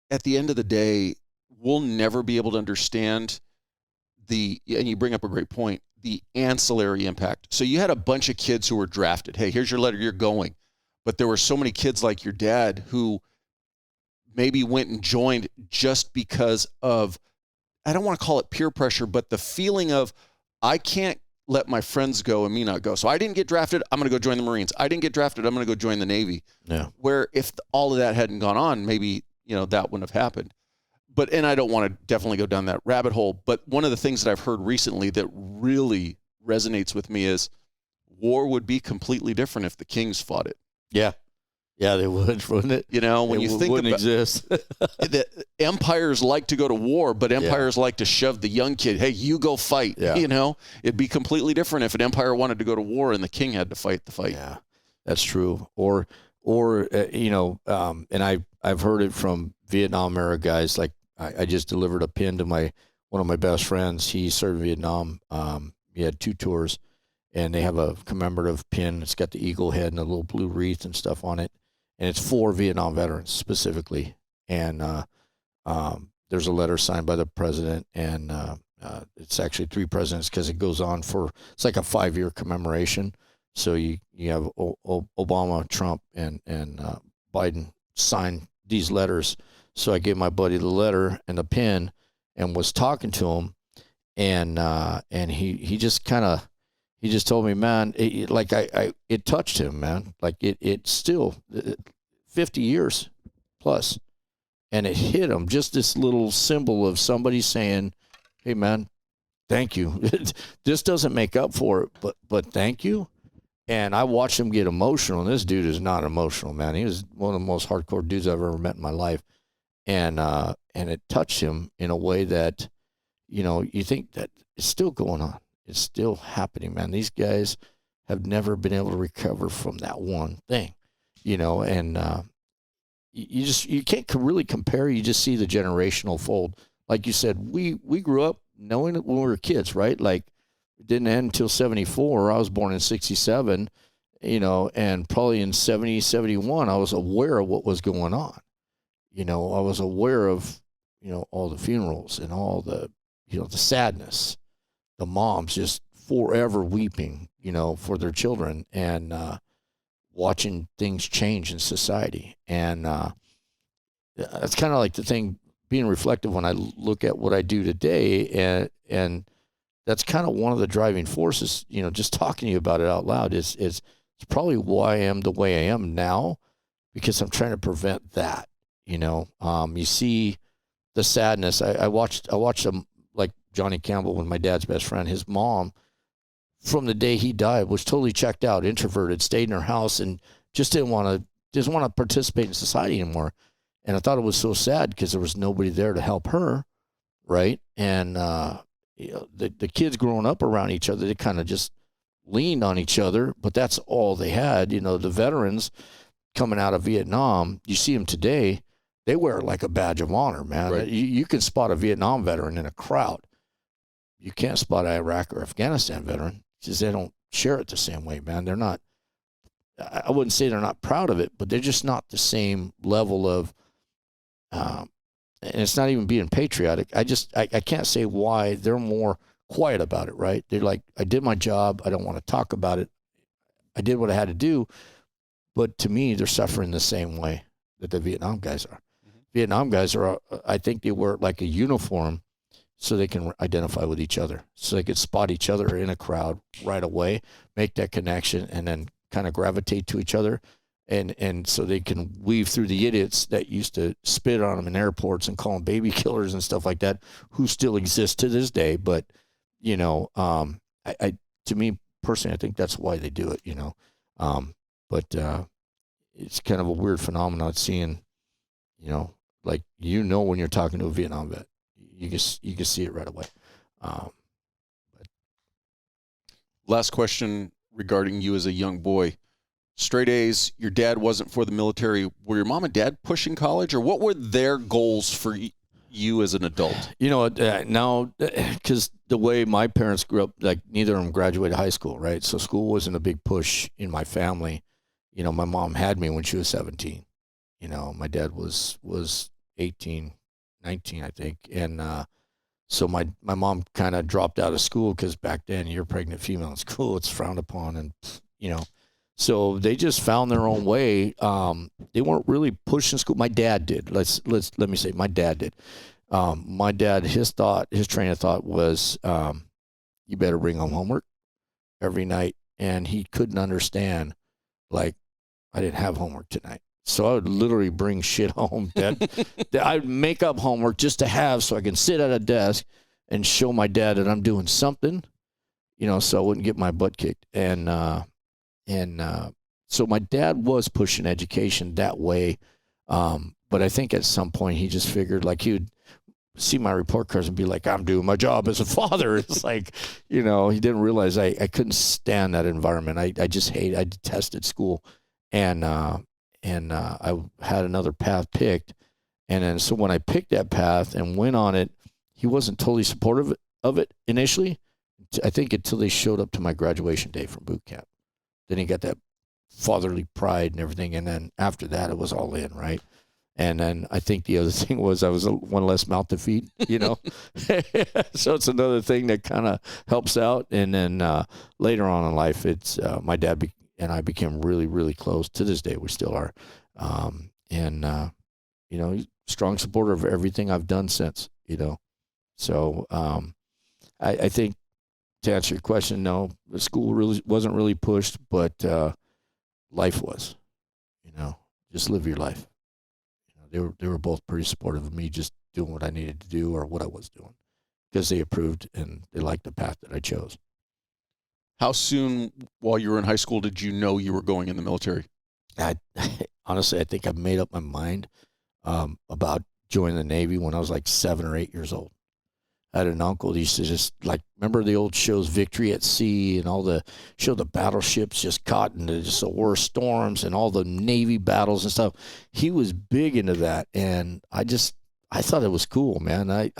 at the end of the day, we'll never be able to understand and you bring up a great point, the ancillary impact. So you had a bunch of kids who were drafted. Hey, here's your letter, you're going. But there were so many kids like your dad who maybe went and joined just because of, I don't want to call it peer pressure, but the feeling of, I can't let my friends go and me not go. So I didn't get drafted, I'm going to go join the Marines. I didn't get drafted, I'm going to go join the Navy. Yeah. Where if all of that hadn't gone on, maybe, you know, that wouldn't have happened. But, and I don't want to definitely go down that rabbit hole, but one of the things that I've heard recently that really resonates with me is war would be completely different if the kings fought it. Yeah. Yeah, they would, wouldn't it? You know, when you think wouldn't about exist. the empires like to go to war, but empires like to shove the young kid, hey, you go fight. Yeah. You know, it'd be completely different if an empire wanted to go to war and the king had to fight the fight. Yeah, that's true. Or you know, and I've heard it from Vietnam era guys. Like I just delivered a pin to one of my best friends. He served in Vietnam. He had 2 tours, and they have a commemorative pin. It's got the eagle head and a little blue wreath and stuff on it. And it's for Vietnam veterans specifically. And there's a letter signed by the president, and it's actually 3 presidents because it goes on for, it's like a 5-year commemoration. So you have Obama, Trump, and Biden sign these letters. So I gave my buddy the letter and the pen and was talking to him, and he just kind of, he just told me, man, it touched him, man. Like it still 50 years plus, and it hit him. Just this little symbol of somebody saying, hey, man, thank you. This doesn't make up for it, but thank you. And I watched him get emotional, and this dude is not emotional, man. He was one of the most hardcore dudes I've ever met in my life. And it touched him in a way that, you know, you think that it's still going on. It's still happening, man. These guys have never been able to recover from that one thing, you know, and you can't really compare. You just see the generational fold. Like you said, we grew up knowing it when we were kids, right? Like it didn't end until 74. I was born in 67, you know, and probably in 70, 71, I was aware of what was going on. You know, I was aware of, you know, all the funerals and all the, you know, the sadness. The moms just forever weeping, you know, for their children, and watching things change in society. And that's kind of like the thing, being reflective when I look at what I do today. And that's kind of one of the driving forces, you know, just talking to you about it out loud is it's probably why I am the way I am now, because I'm trying to prevent that, you know. You see the sadness. I watched them, like Johnny Campbell, when my dad's best friend, his mom, from the day he died, was totally checked out, introverted, stayed in her house, and just didn't want to participate in society anymore. And I thought it was so sad because there was nobody there to help her, right? And the kids growing up around each other, they kind of just leaned on each other, but that's all they had. The veterans coming out of Vietnam, you see them today, they wear it like a badge of honor, man. Right. You can spot a Vietnam veteran in a crowd. You can't spot an Iraq or Afghanistan veteran because they don't share it the same way, man. They're not, I wouldn't say they're not proud of it, but they're just not the same level of, and it's not even being patriotic. I can't say why they're more quiet about it, right? They're like, I did my job. I don't want to talk about it. I did what I had to do. But to me, they're suffering the same way that the Vietnam guys are. Mm-hmm. Vietnam guys are, I think they wear like a uniform so they can identify with each other. So they could spot each other in a crowd right away, make that connection, and then kind of gravitate to each other. And so they can weave through the idiots that used to spit on them in airports and call them baby killers and stuff like that, who still exist to this day. But, to me personally, I think that's why they do it, But it's kind of a weird phenomenon seeing, like, when you're talking to a Vietnam vet, you can see it right away. Last question regarding you as a young boy. Straight A's, your dad wasn't for the military. Were your mom and dad pushing college, or what were their goals for you as an adult? Now, because the way my parents grew up, like neither of them graduated high school, right? So school wasn't a big push in my family. My mom had me when she was 17. My dad was 18, 19, I think. And so my mom kind of dropped out of school because back then you're a pregnant female in school, it's frowned upon. And, so they just found their own way. They weren't really pushing school. My dad did. Let me say, my dad did. My dad, his train of thought was, you better bring home homework every night. And he couldn't understand, like, I didn't have homework tonight. So I would literally bring shit home that I'd make up homework just to have so I can sit at a desk and show my dad that I'm doing something, so I wouldn't get my butt kicked. And so my dad was pushing education that way. But I think at some point he just figured, like, he would see my report cards and be like, I'm doing my job as a father. It's like, he didn't realize I couldn't stand that environment. I detested school. And I had another path picked. And then, so when I picked that path and went on it, he wasn't totally supportive of it initially, I think, until they showed up to my graduation day from boot camp. Then he got that fatherly pride and everything. And then after that, it was all in, right? And then I think the other thing was I was one less mouth to feed, So it's another thing that kind of helps out. And then later on in life, it's my dad and I became really, really close. To this day, we still are. He's a strong supporter of everything I've done since, So I think, to answer your question, no, the school really wasn't really pushed, but life was, just live your life. They were both pretty supportive of me just doing what I needed to do or what I was doing, because they approved and they liked the path that I chose. How soon while you were in high school did you know you were going in the military? Honestly, I think I made up my mind about joining the Navy when I was like 7 or 8 years old. I had an uncle that used to just, like, remember the old shows Victory at Sea and all the battleships just caught in just the worst storms and all the Navy battles and stuff. He was big into that, and I thought it was cool, man. I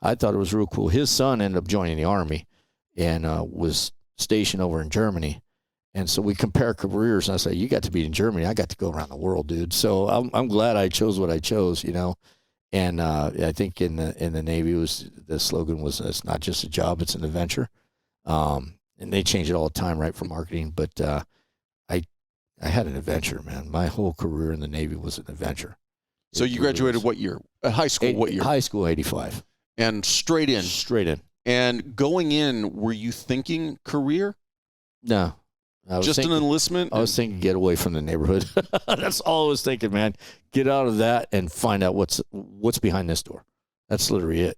thought it was real cool. His son ended up joining the Army and was stationed over in Germany. And so we compare careers, and I say, you got to be in Germany. I got to go around the world, dude. So I'm glad I chose what I chose, And I think in the Navy, the slogan was, it's not just a job, it's an adventure. And they change it all the time, right, for marketing. But I had an adventure, man. My whole career in the Navy was an adventure. So you graduated what year? High school, what year? High school, 85. And straight in? Straight in. And going in, were you thinking career? No. Just an enlistment? I was thinking get away from the neighborhood. That's all I was thinking, man. Get out of that and find out what's behind this door. That's literally it,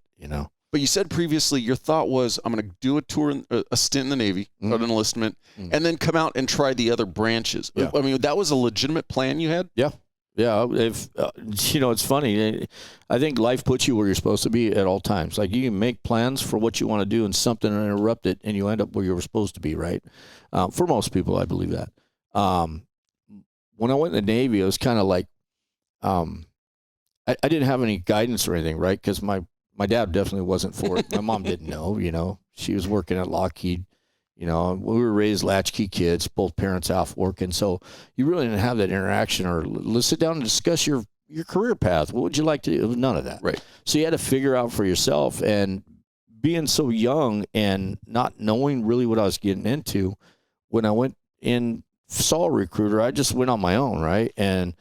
But you said previously your thought was, I'm going to do a tour, a stint in the Navy, an enlistment, and then come out and try the other branches. Yeah. I mean, that was a legitimate plan you had? Yeah. Yeah, if it's funny. I think life puts you where you're supposed to be at all times. Like, you can make plans for what you want to do, and something interrupt it, and you end up where you were supposed to be. Right? For most people, I believe that. When I went in the Navy, it was kind of like, I didn't have any guidance or anything, right? Because my dad definitely wasn't for it. My mom didn't know. She was working at Lockheed. We were raised latchkey kids, both parents off working. So you really didn't have that interaction, or let's sit down and discuss your career path. What would you like to do? It was none of that. Right. So you had to figure out for yourself, and being so young and not knowing really what I was getting into, when I went in, saw a recruiter, I just went on my own, right? And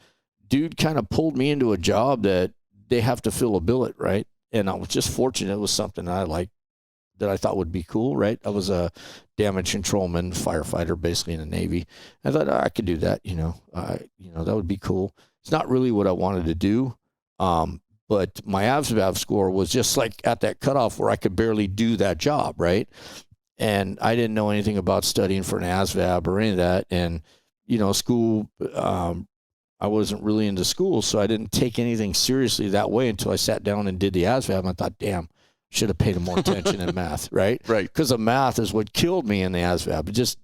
dude kind of pulled me into a job that they have to fill a billet, right? And I was just fortunate. It was something I liked, that I thought would be cool, right? I was a damage controlman, firefighter, basically in the Navy. I thought, I could do that, that would be cool. It's not really what I wanted to do, but my ASVAB score was just like at that cutoff where I could barely do that job, right? And I didn't know anything about studying for an ASVAB or any of that. And, school, I wasn't really into school, so I didn't take anything seriously that way until I sat down and did the ASVAB. And I thought, damn, should have paid more attention in math, right? Right. Because the math is what killed me in the ASVAB. It just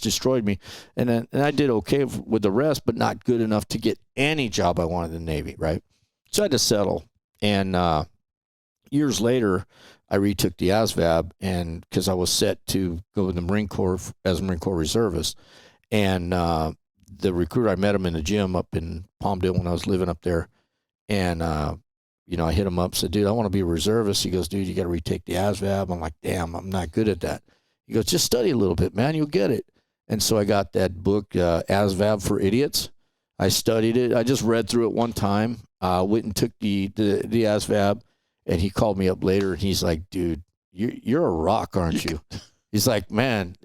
destroyed me. And I did okay with the rest, but not good enough to get any job I wanted in the Navy, right? So I had to settle. And years later, I retook the ASVAB, and because I was set to go in the Marine Corps as a Marine Corps reservist. And the recruiter, I met him in the gym up in Palmdale when I was living up there. And I hit him up, said, dude, I want to be a reservist. He goes, dude, you got to retake the ASVAB. I'm like, damn, I'm not good at that. He goes, just study a little bit, man. You'll get it. And so I got that book, ASVAB for Idiots. I studied it. I just read through it one time, went and took the ASVAB, and he called me up later, and he's like, dude, you're a rock, aren't you? He's like, man,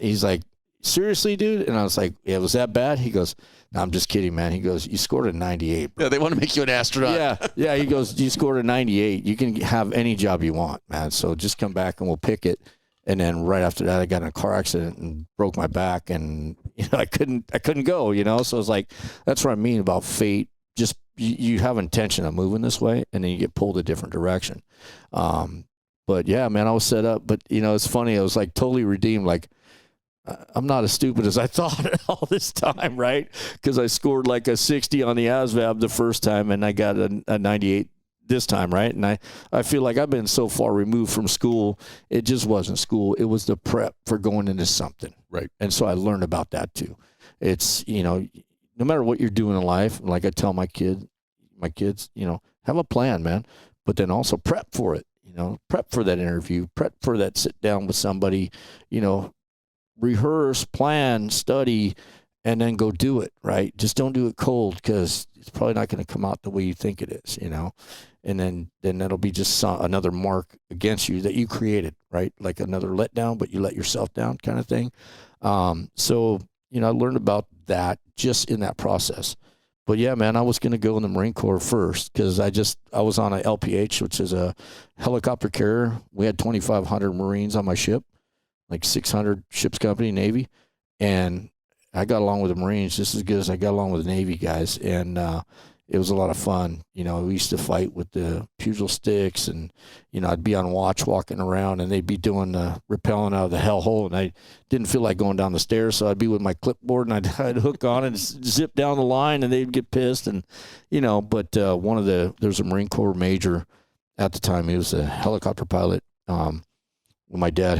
seriously, dude? And I was like, yeah, was that bad? He goes, no, I'm just kidding, man. He goes, you scored a 98. Bro. Yeah, they want to make you an astronaut. Yeah. He goes, you scored a 98. You can have any job you want, man. So just come back and we'll pick it. And then right after that, I got in a car accident and broke my back, and I couldn't go. So it's like, that's what I mean about fate. Just you have intention of moving this way, and then you get pulled a different direction. But yeah, man, I was set up. But it's funny. I was like totally redeemed. Like, I'm not as stupid as I thought all this time, right? Because I scored like a 60 on the ASVAB the first time, and I got a 98 this time, right? And I feel like I've been so far removed from school. It just wasn't school. It was the prep for going into something. Right. And so I learned about that too. It's, no matter what you're doing in life, like I tell my kids, have a plan, man, but then also prep for it, prep for that interview, prep for that sit down with somebody, rehearse, plan, study, and then go do it, right? Just don't do it cold, because it's probably not going to come out the way you think it is, and then that'll be just another mark against you that you created, right? Like another letdown, but you let yourself down kind of thing. So, I learned about that just in that process. But yeah, man, I was going to go in the Marine Corps first, because I was on a LPH, which is a helicopter carrier. We had 2,500 Marines on my ship, like 600 ships company, Navy. And I got along with the Marines just as good as I got along with the Navy guys. And it was a lot of fun. We used to fight with the pugil sticks, and, I'd be on watch walking around, and they'd be doing rappelling out of the hellhole, and I didn't feel like going down the stairs. So I'd be with my clipboard, and I'd hook on and zip down the line, and they'd get pissed. And, but there's a Marine Corps major at the time. He was a helicopter pilot. When my dad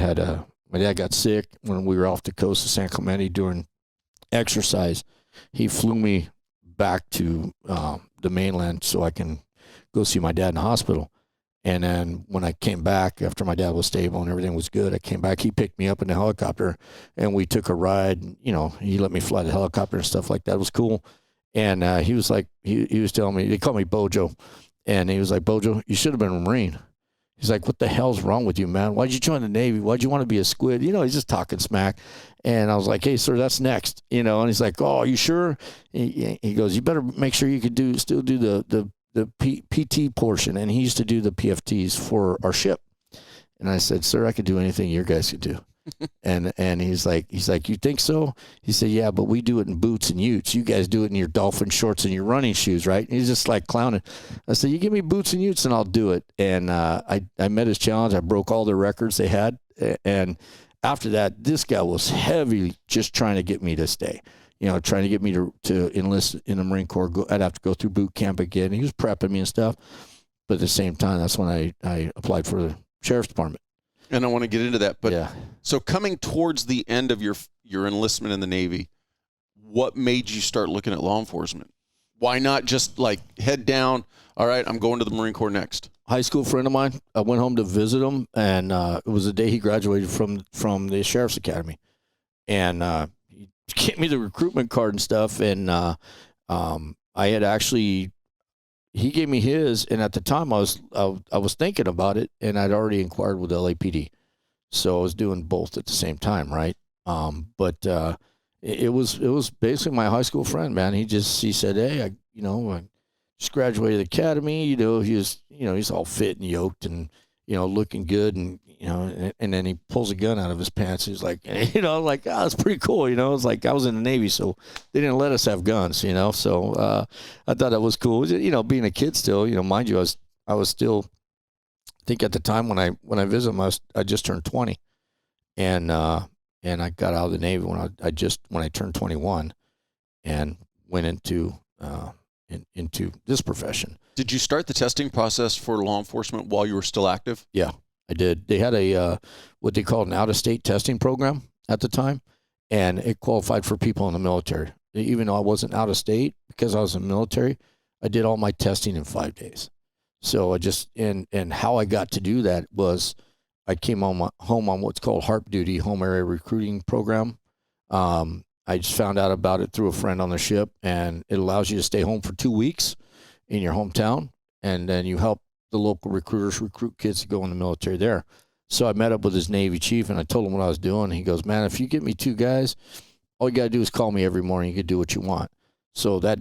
got sick when we were off the coast of San Clemente doing exercise. He flew me back to the mainland so I can go see my dad in the hospital. And then when I came back, after my dad was stable and everything was good, I came back. He picked me up in the helicopter, and we took a ride. He let me fly the helicopter and stuff like that. It was cool. And he was like, he was telling me, they call me Bojo. And he was like, Bojo, you should have been a Marine. He's like, what the hell's wrong with you, man? Why'd you join the Navy? Why'd you want to be a squid? He's just talking smack. And I was like, hey, sir, that's next. And he's like, oh, are you sure? He goes, you better make sure you could still do the PT portion. And he used to do the PFTs for our ship. And I said, sir, I could do anything your guys could do. And he's like, you think so? He said, yeah, but we do it in boots and utes. You guys do it in your dolphin shorts and your running shoes, right? And he's just like clowning. I said, you give me boots and utes and I'll do it. And I met his challenge. I broke all the records they had. And after that, this guy was heavy just trying to get me to stay. Trying to get me to enlist in the Marine Corps. I'd have to go through boot camp again. He was prepping me and stuff. But at the same time, that's when I applied for the sheriff's department. And I want to get into that. But yeah. So coming towards the end of your enlistment in the Navy, what made you start looking at law enforcement? Why not just like head down, all right, I'm going to the Marine Corps next? High school friend of mine, I went home to visit him, and it was the day he graduated from the Sheriff's Academy. And he gave me the recruitment card and stuff, and I had actually, he gave me his, and at the time I was thinking about it, and I'd already inquired with LAPD. So I was doing both at the same time, right? But it was basically my high school friend, man. He said, hey, I just graduated the academy. He's all fit and yoked and looking good, and and then he pulls a gun out of his pants. He's like, like, oh, that's pretty cool. It's like I was in the Navy, so they didn't let us have guns. So I thought that was cool. Being a kid still, mind you, I was still. I think at the time when I visited him, I just turned 20, and I got out of the Navy when I turned 21, and went into this profession. Did you start the testing process for law enforcement while you were still active? Yeah, I did. They had a what they called an out-of-state testing program at the time, and it qualified for people in the military. Even though I wasn't out of state, because I was in the military, I did all my testing in 5 days. So I just, and how I got to do that was I came home on what's called HARP duty, home area recruiting program. I just found out about it through a friend on the ship, and it allows you to stay home for 2 weeks in your hometown, and then you help the local recruiters recruit kids to go in the military there. So I met up with his Navy chief, and I told him what I was doing. He goes, man, if you get me 2 guys, all you got to do is call me every morning. You can do what you want. So that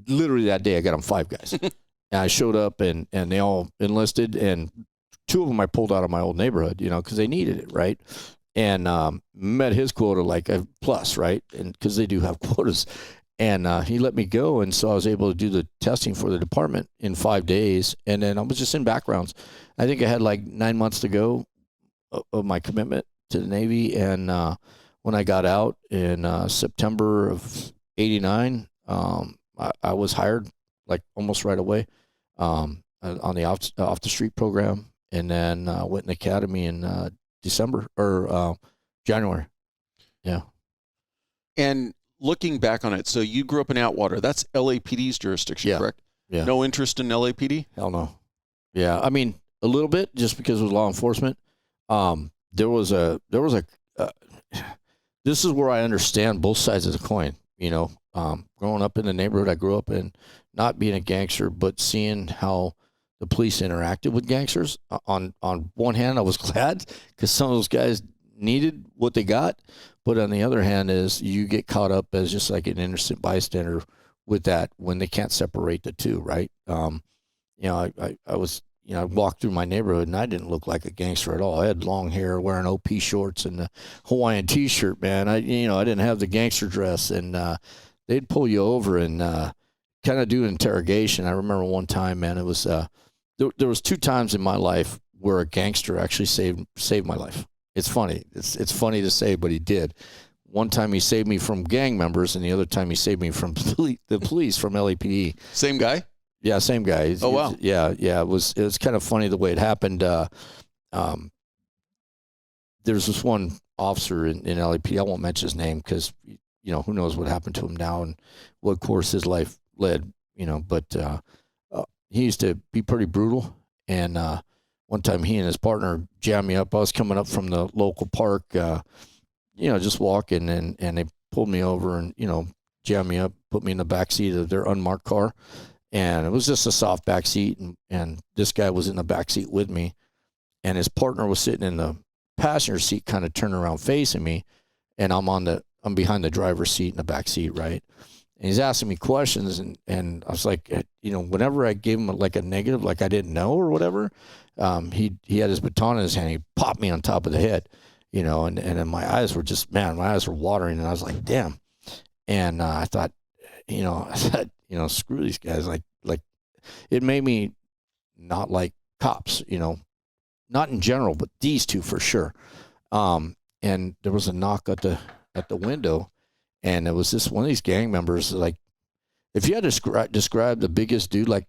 literally that day I got them 5 guys. And I showed up, and they all enlisted, and 2 of them I pulled out of my old neighborhood, because they needed it, right? And met his quota like a plus, right? And because they do have quotas. And he let me go, and so I was able to do the testing for the department in 5 days, and then I was just in backgrounds. I think I had like 9 months to go of my commitment to the Navy, and when I got out in September of '89, I was hired like almost right away on the off the street program, and then went in the academy in December or January. Yeah. And looking back on it, so you grew up in Atwater. That's LAPD's jurisdiction, correct? Yeah. No interest in LAPD? Hell no. Yeah, I mean a little bit just because it was law enforcement. There was a. This is where I understand both sides of the coin. Growing up in the neighborhood I grew up in, not being a gangster, but seeing how the police interacted with gangsters. On one hand, I was glad because some of those guys needed what they got, but on the other hand is you get caught up as just like an innocent bystander with that when they can't separate the two, right? I was, I walked through my neighborhood and I didn't look like a gangster at all. I had long hair, wearing OP shorts and a Hawaiian T-shirt, man. I didn't have the gangster dress, and they'd pull you over and kind of do an interrogation. I remember one time, man, it was there was 2 times in my life where a gangster actually saved my life. It's funny. It's funny to say, but he did. One time he saved me from gang members, and the other time he saved me from the police from LAPD. Same guy? Yeah, same guy. Oh, wow. Yeah. It was kind of funny the way it happened. There's this one officer in LAPD. I won't mention his name because, who knows what happened to him now and what course his life led, but he used to be pretty brutal. And one time he and his partner jammed me up. I was coming up from the local park, just walking, and they pulled me over and, jammed me up, put me in the back seat of their unmarked car. And it was just a soft back seat, and this guy was in the back seat with me, and his partner was sitting in the passenger seat, kind of turned around facing me, and I'm behind the driver's seat in the back seat, right? And he's asking me questions, and I was like, whenever I gave him like a negative, like I didn't know or whatever, he had his baton in his hand. He popped me on top of the head, and then my eyes were just, man, my eyes were watering, and I was like, damn. And I thought, screw these guys. Like it made me not like cops, not in general, but these two for sure. And there was a knock at the window, and it was this one of these gang members. Like, if you had to describe the biggest dude, like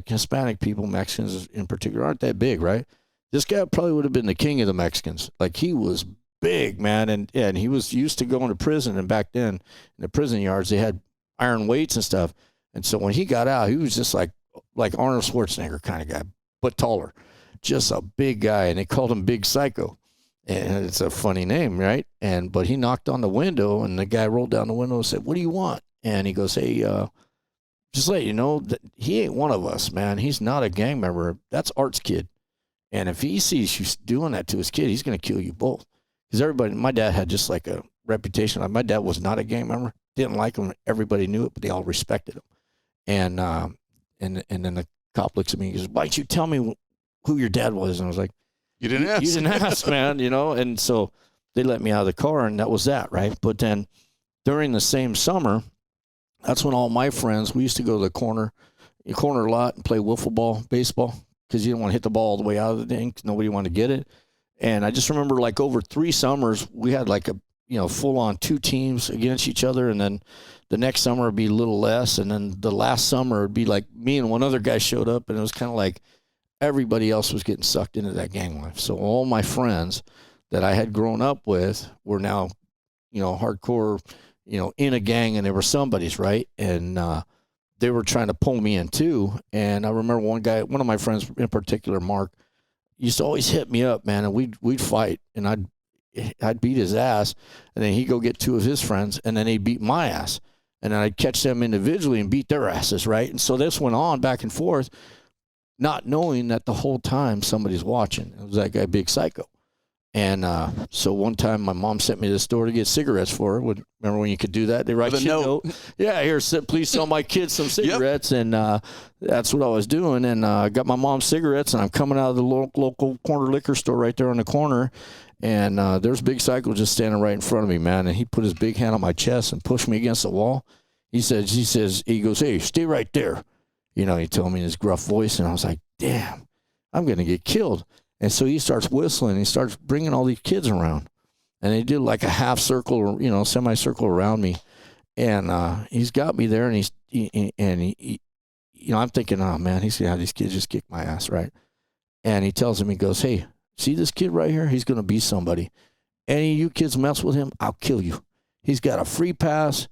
Hispanic people, Mexicans in particular, aren't that big, right? This guy probably would have been the king of the Mexicans. Like, he was big, man, and he was used to going to prison. And back then, in the prison yards, they had iron weights and stuff. And so when he got out, he was just like Arnold Schwarzenegger kind of guy, but taller, just a big guy, and they called him Big Psycho. And it's a funny name, right? But he knocked on the window, and the guy rolled down the window and said, "What do you want?" And he goes, "Hey, just let you know that he ain't one of us, man. He's not a gang member. That's Art's kid. And if he sees you doing that to his kid, he's going to kill you both." Because my dad had just like a reputation. Like, my dad was not a gang member, didn't like him. Everybody knew it, but they all respected him. And then the cop looks at me and goes, "Why don't you tell me who your dad was?" And I was like, You didn't ask. You didn't ask, man, And so they let me out of the car, and that was that, right? But then during the same summer, that's when all my friends, we used to go to the corner lot and play wiffle ball, baseball, because you didn't want to hit the ball all the way out of the thing, because nobody wanted to get it. And I just remember, like, over 3 summers, we had like a full-on 2 teams against each other, and then the next summer would be a little less, and then the last summer would be like me and one other guy showed up, and it was kind of like everybody else was getting sucked into that gang life. So all my friends that I had grown up with were now, hardcore, in a gang, and they were somebody's, right? And they were trying to pull me in too. And I remember one of my friends in particular, Mark, used to always hit me up, man, and we'd fight, and I'd beat his ass, and then he'd go get 2 of his friends, and then he'd beat my ass, and then I'd catch them individually and beat their asses, right? And so this went on back and forth, not knowing that the whole time somebody's watching. It was that guy, Big Psycho. And so one time my mom sent me to the store to get cigarettes for her. Remember when you could do that? They write you a note. Yeah, here, please sell my kids some cigarettes. Yep. And that's what I was doing. And I got my mom cigarettes, and I'm coming out of the local corner liquor store right there on the corner. And there's Big Psycho just standing right in front of me, man. And he put his big hand on my chest and pushed me against the wall. He goes, "Hey, stay right there." He told me in his gruff voice, and I was like, damn, I'm going to get killed. And so he starts whistling. He starts bringing all these kids around. And they did like a half circle, semicircle around me. And he's got me there, and I'm thinking, oh, man, he's going to have these kids just kick my ass, right? And he tells him, he goes, "Hey, see this kid right here? He's going to be somebody. Any of you kids mess with him, I'll kill you. He's got a free pass.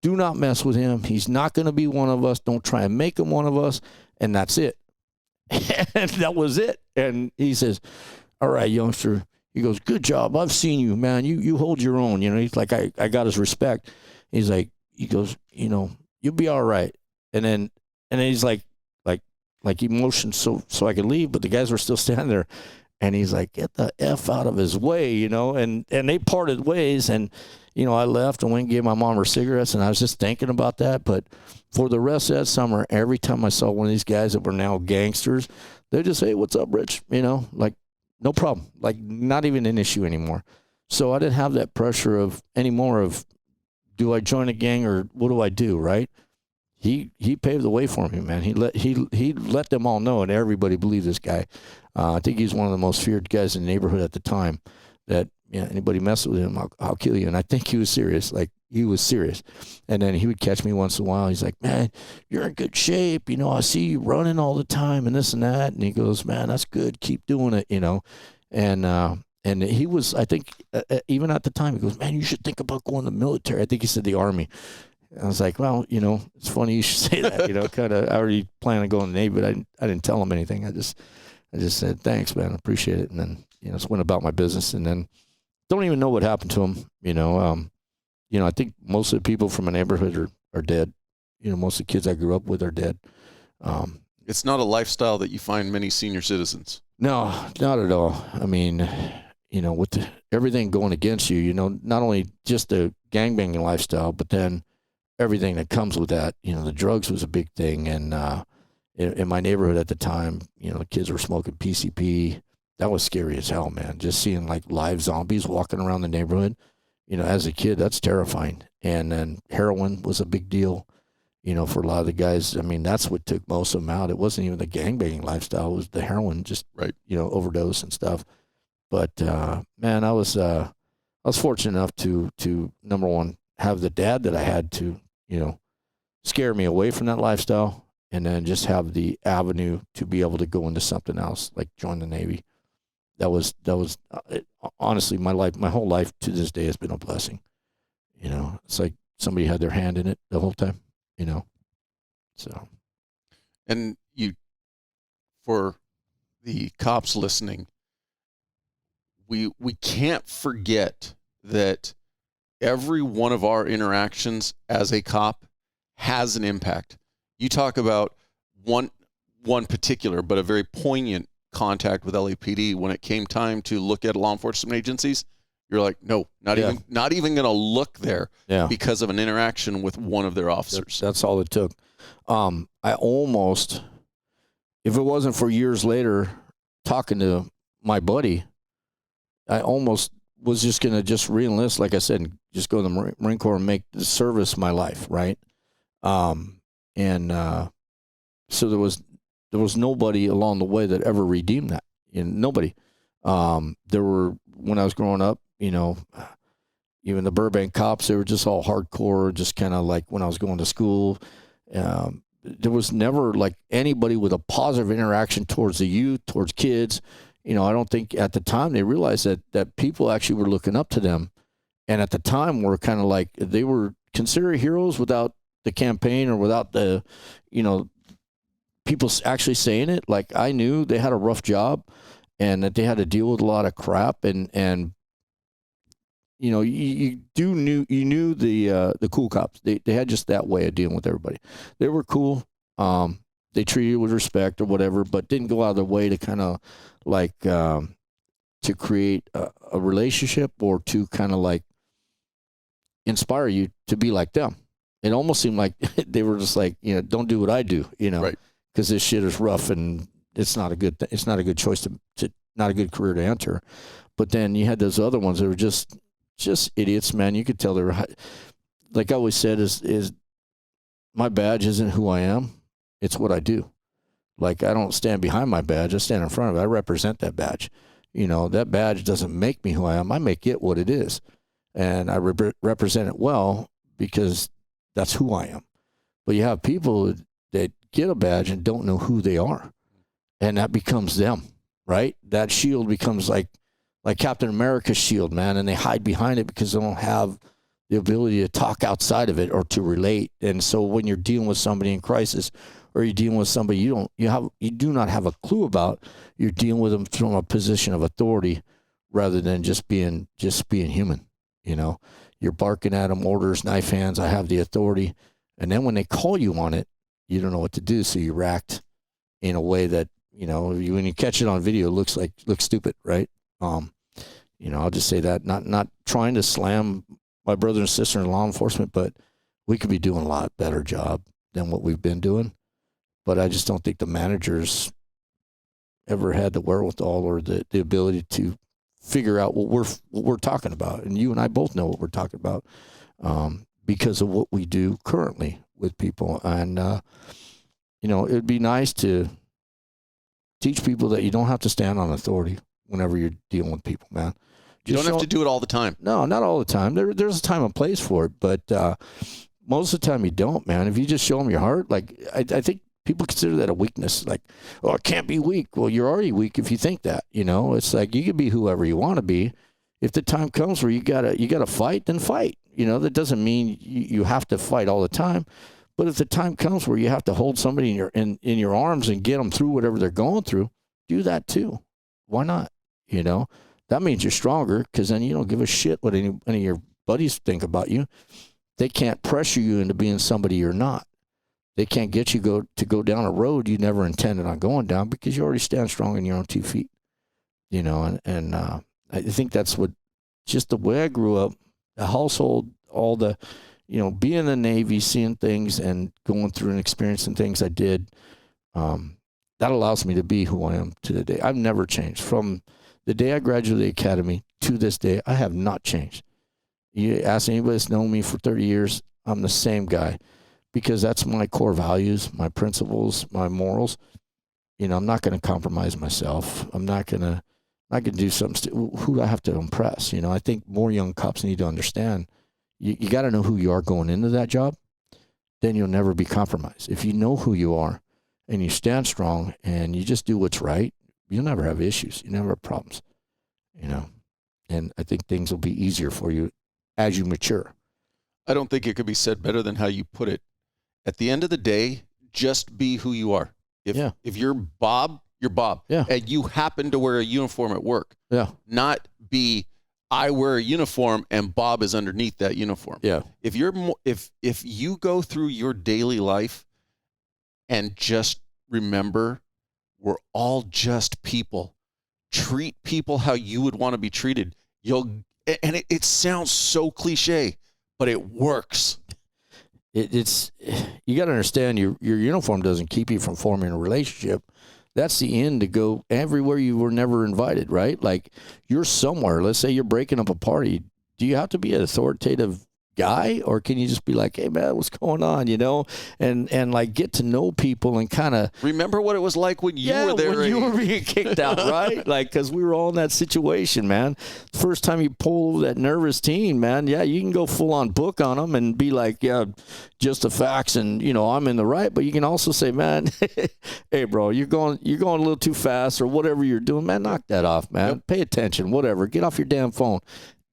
Do not mess with him. He's not going to be one of us. Don't try and make him one of us." And that's it. And that was it. And he says, "All right, youngster." He goes, "Good job. I've seen you, man. You hold your own." He's like, I got his respect. He goes, "You'll be all right." And then he's like he motioned so I could leave, but the guys were still standing there. And he's like, "Get the F out of his way," and they parted ways. And, I left and went and gave my mom her cigarettes, and I was just thinking about that. But for the rest of that summer, every time I saw one of these guys that were now gangsters, they'd just say, "Hey, what's up, Rich?" Like, no problem. Like, not even an issue anymore. So I didn't have that pressure anymore of, do I join a gang or what do I do, right? He paved the way for me, man. He let them all know, and everybody believed this guy. I think he's one of the most feared guys in the neighborhood at the time. That anybody messes with him, I'll kill you. And I think he was serious. Like, he was serious. And then he would catch me once in a while. He's like, "Man, you're in good shape. I see you running all the time and this and that." And he goes, "Man, that's good. Keep doing it." And he was, I think, even at the time, he goes, "Man, you should think about going to the military." I think he said the Army. I was like, "Well, it's funny you should say that." Kind of, I already planned on going to the Navy, but I didn't tell him anything. I just said, "Thanks, man. I appreciate it." And then, just went about my business, and then don't even know what happened to him. I think most of the people from my neighborhood are dead. Most of the kids I grew up with are dead. It's not a lifestyle that you find many senior citizens. No, not at all. I mean, with everything going against you, not only just the gangbanging lifestyle, but then everything that comes with that. The drugs was a big thing. And in my neighborhood at the time, the kids were smoking PCP, that was scary as hell, man. Just seeing like live zombies walking around the neighborhood, as a kid, that's terrifying. And then heroin was a big deal, for a lot of the guys. I mean, that's what took most of them out. It wasn't even the gangbanging lifestyle. It was the heroin, just, right. Overdose and stuff. But, man, I was fortunate enough to number one, have the dad that I had to, scare me away from that lifestyle, and then just have the avenue to be able to go into something else, like join the Navy. That was honestly, my whole life to this day has been a blessing. It's like somebody had their hand in it the whole time, so. And for the cops listening, we can't forget that every one of our interactions as a cop has an impact. You talk about one particular, but a very poignant contact with LAPD when it came time to look at law enforcement agencies. You're like, no, not even going to look there because of an interaction with one of their officers. That's all it took. I almost, if it wasn't for years later talking to my buddy, I almost was just going to just re-enlist, like I said, and just go to the Marine Corps and make the service my life, right? So there was nobody along the way that ever redeemed that. Nobody. There were, when I was growing up, even the Burbank cops, they were just all hardcore, just kind of like when I was going to school. There was never like anybody with a positive interaction towards the youth, towards kids. I don't think at the time they realized that people actually were looking up to them. And at the time were kind of like, they were considered heroes without the campaign or without the, people actually saying it. Like, I knew they had a rough job and that they had to deal with a lot of crap, and you knew the cool cops. They had just that way of dealing with everybody. They were cool. They treated you with respect or whatever, but didn't go out of their way to kind of like to create a relationship or to kind of like inspire you to be like them. It almost seemed like they were just like, don't do what I do, right, because this shit is rough and it's not a good it's not a good choice to not a good career to enter. But then you had those other ones that were just idiots, man. You could tell they were, like I always said, is my badge isn't who I am. It's what I do. Like, I don't stand behind my badge. I stand in front of it. I represent that badge. That badge doesn't make me who I am. I make it what it is. And I represent it well because that's who I am. But you have people that get a badge and don't know who they are. And that becomes them, right? That shield becomes like Captain America's shield, man. And they hide behind it because they don't have the ability to talk outside of it or to relate. And so when you're dealing with somebody in crisis, or you're dealing with somebody you do not have a clue about, you're dealing with them from a position of authority rather than just being human. You're barking at them, orders, knife hands, I have the authority. And then when they call you on it, you don't know what to do. So you react in a way that, when you catch it on video, it looks stupid, right? I'll just say that, not trying to slam my brother and sister in law enforcement, but we could be doing a lot better job than what we've been doing. But I just don't think the managers ever had the wherewithal or the ability to figure out what we're talking about. And you and I both know what we're talking about because of what we do currently with people. And, it'd be nice to teach people that you don't have to stand on authority whenever you're dealing with people, man. You don't have to do it all the time. No, not all the time. There's a time and place for it, but most of the time you don't, man. If you just show them your heart, like I think people consider that a weakness. Like, oh, I can't be weak. Well, you're already weak if you think that. It's like you can be whoever you want to be. If the time comes where you gotta fight, then fight. That doesn't mean you have to fight all the time. But if the time comes where you have to hold somebody in your arms and get them through whatever they're going through, do that too. Why not? That means you're stronger, because then you don't give a shit what any of your buddies think about you. They can't pressure you into being somebody you're not. They can't get you to go down a road you never intended on going down because you already stand strong on your own 2 feet. I think that's what, just the way I grew up, the household, all the, being in the Navy, seeing things and going through and experiencing things I did, that allows me to be who I am to the day. I've never changed. From the day I graduated the academy to this day, I have not changed. You ask anybody that's known me for 30 years, I'm the same guy, because that's my core values, my principles, my morals. You know, I'm not going to compromise myself. I'm not going to do something. Who do I have to impress? You know, I think more young cops need to understand. You got to know who you are going into that job. Then you'll never be compromised. If you know who you are and you stand strong and you just do what's right, you'll never have issues. You never have problems, you know. And I think things will be easier for you as you mature. I don't think it could be said better than how you put it. At the end of the day, just be who you are. If you're Bob, you're Bob. Yeah. And you happen to wear a uniform at work. Yeah. Not be, I wear a uniform and Bob is underneath that uniform. Yeah. If you go through your daily life and just remember, we're all just people. Treat people how you would want to be treated. It sounds so cliche, but it works. It's you got to understand your uniform doesn't keep you from forming a relationship. That's the end to go everywhere you were never invited, right? Like you're somewhere. Let's say you're breaking up a party. Do you have to be an authoritative guy, or can you just be like, hey man, what's going on, you know, and like get to know people and kind of remember what it was like when you were there, when you were being kicked out, right? Like, because we were all in that situation, man. First time you pull that nervous teen, man, yeah, you can go full on book on them and be like, yeah, just the facts, and you know I'm in the right, but you can also say, man, hey bro, you're going a little too fast, or whatever you're doing, man, knock that off, man. Yep. Pay attention, whatever. Get off your damn phone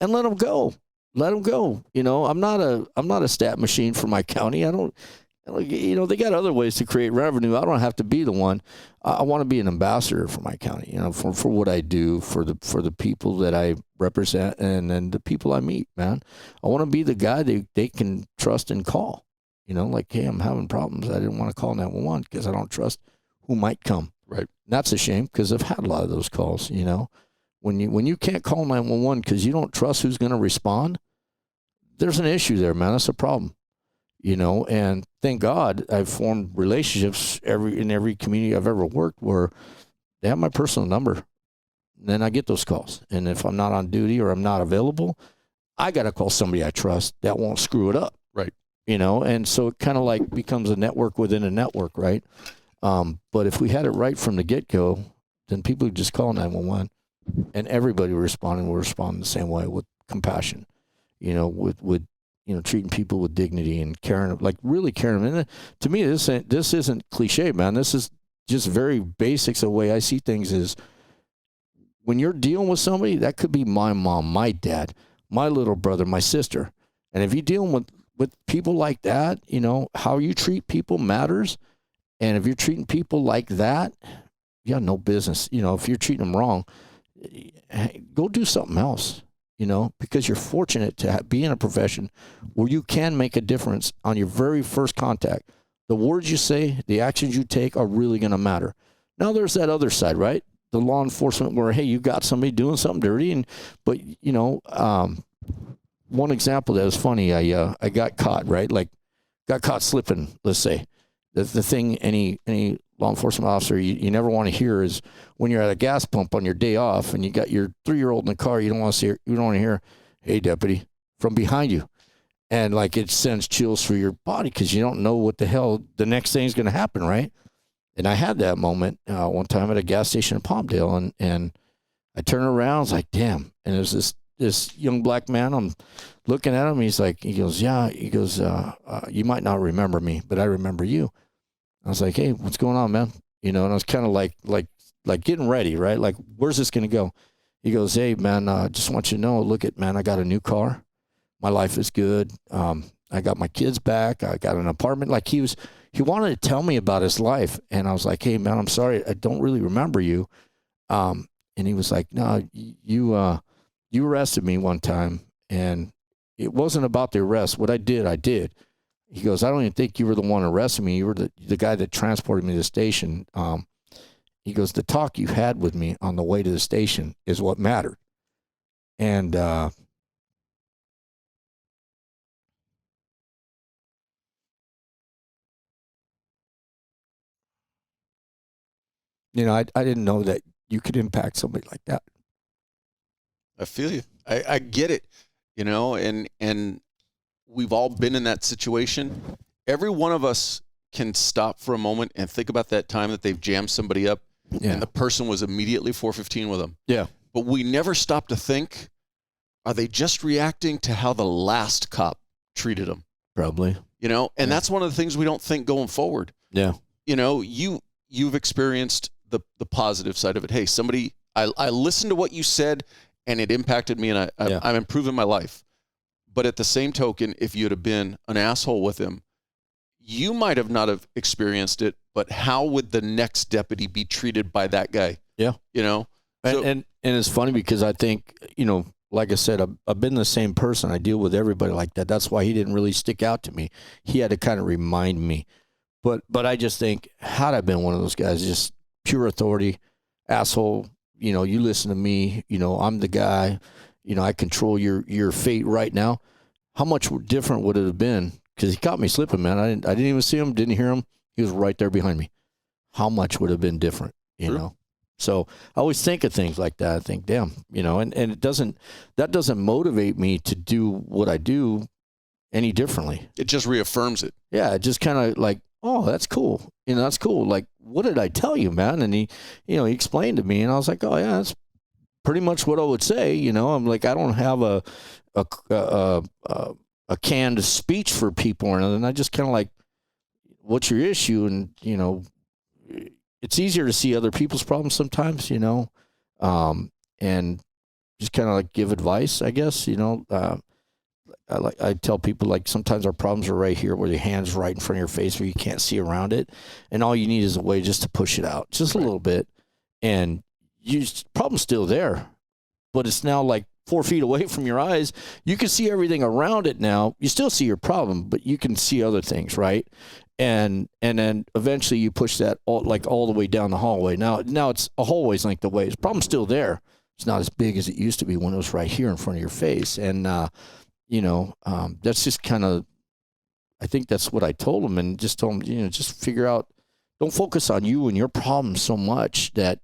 and let them go. Let them go. You know, I'm not a stat machine for my county. I don't, you know, they got other ways to create revenue. I don't have to be the one. I want to be an ambassador for my county, you know, for what I do, for the people that I represent, and then the people I meet, man. I want to be the guy they can trust and call, you know, like, hey, I'm having problems. I didn't want to call 911 because I don't trust who might come. Right. And that's a shame, because I've had a lot of those calls, you know. When you can't call 911 because you don't trust who's going to respond, there's an issue there, man. That's a problem, you know. And thank God I've formed relationships in every community I've ever worked where they have my personal number. Then I get those calls, and if I'm not on duty or I'm not available, I got to call somebody I trust that won't screw it up, right? You know. And so it kind of like becomes a network within a network, right? But if we had it right from the get-go, then people would just call 911. And everybody will respond the same way, with compassion, you know, with you know, treating people with dignity and caring, like really caring. And to me, this isn't cliche, man. This is just very basics. The way I see things is, when you're dealing with somebody, that could be my mom, my dad, my little brother, my sister. And if you're dealing with people like that, you know, how you treat people matters. And if you're treating people like that, you got no business. You know, if you're treating them wrong, go do something else, you know, because you're fortunate to be in a profession where you can make a difference on your very first contact. The words you say, the actions you take are really going to matter. Now there's that other side, right? The law enforcement where, hey, you got somebody doing something dirty, but you know, one example that was funny, I got caught, right? Like got caught slipping, let's say. The thing any law enforcement officer you never want to hear is when you're at a gas pump on your day off and you got your 3-year-old in the car, you don't want to hear, hey, deputy, from behind you. And like it sends chills through your body because you don't know what the hell the next thing is going to happen, right? And I had that moment one time at a gas station in Palmdale, and I turned around, I was like, damn. And there's this young black man, I'm looking at him, he goes, yeah, you might not remember me, but I remember you. I was like, hey, what's going on, man? You know, and I was kind of like getting ready, right? Like, where's this going to go? He goes, hey, man, just want you to know, look at, man, I got a new car. My life is good. I got my kids back. I got an apartment. Like he wanted to tell me about his life. And I was like, hey, man, I'm sorry. I don't really remember you. And he was like, no, you arrested me one time. And it wasn't about the arrest. What I did. He goes, I don't even think you were the one arresting me. You were the guy that transported me to the station. He goes, the talk you had with me on the way to the station is what mattered. And You know, I didn't know that you could impact somebody like that. I feel you. I get it, you know, and we've all been in that situation. Every one of us can stop for a moment and think about that time that they've jammed somebody up and the person was immediately 415 with them. Yeah. But we never stop to think, are they just reacting to how the last cop treated them? Probably. You know, and that's one of the things we don't think going forward. Yeah. You know, you've experienced the positive side of it. Hey, somebody, I listened to what you said and it impacted me and I'm improving my life. But at the same token, if you'd have been an asshole with him, you might have not have experienced it, but how would the next deputy be treated by that guy? Yeah. You know? And it's funny because I think, you know, like I said, I've been the same person. I deal with everybody like that. That's why he didn't really stick out to me. He had to kind of remind me. But I just think, had I been one of those guys, just pure authority, asshole, you know, you listen to me, you know, I'm the guy, you know, I control your fate right now. How much different would it have been? Because he caught me slipping, man. I didn't even see him, didn't hear him. He was right there behind me. How much would have been different, you know? So I always think of things like that. I think, damn, you know, and that doesn't motivate me to do what I do any differently. It just reaffirms it. Yeah, it just kind of like, oh, that's cool. You know, that's cool. Like, what did I tell you, man? And he, you know, he explained to me, and I was like, oh yeah, that's pretty much what I would say. You know, I'm like, I don't have a canned speech for people or anything. I just kind of like, what's your issue? And, you know, it's easier to see other people's problems sometimes, you know, and just kind of like give advice, I guess, you know. I tell people, like, sometimes our problems are right here where your hand's right in front of your face where you can't see around it. And all you need is a way just to push it out just a little bit. And problem's still there, but it's now like 4 feet away from your eyes. You can see everything around it now. You still see your problem, but you can see other things, right? And then eventually you push that all the way down the hallway. Now it's a hallway's length away. The problem's still there. It's not as big as it used to be when it was right here in front of your face. And you know, that's just kind of, I think that's what I told him, and just told him, you know, just figure out, don't focus on you and your problems so much that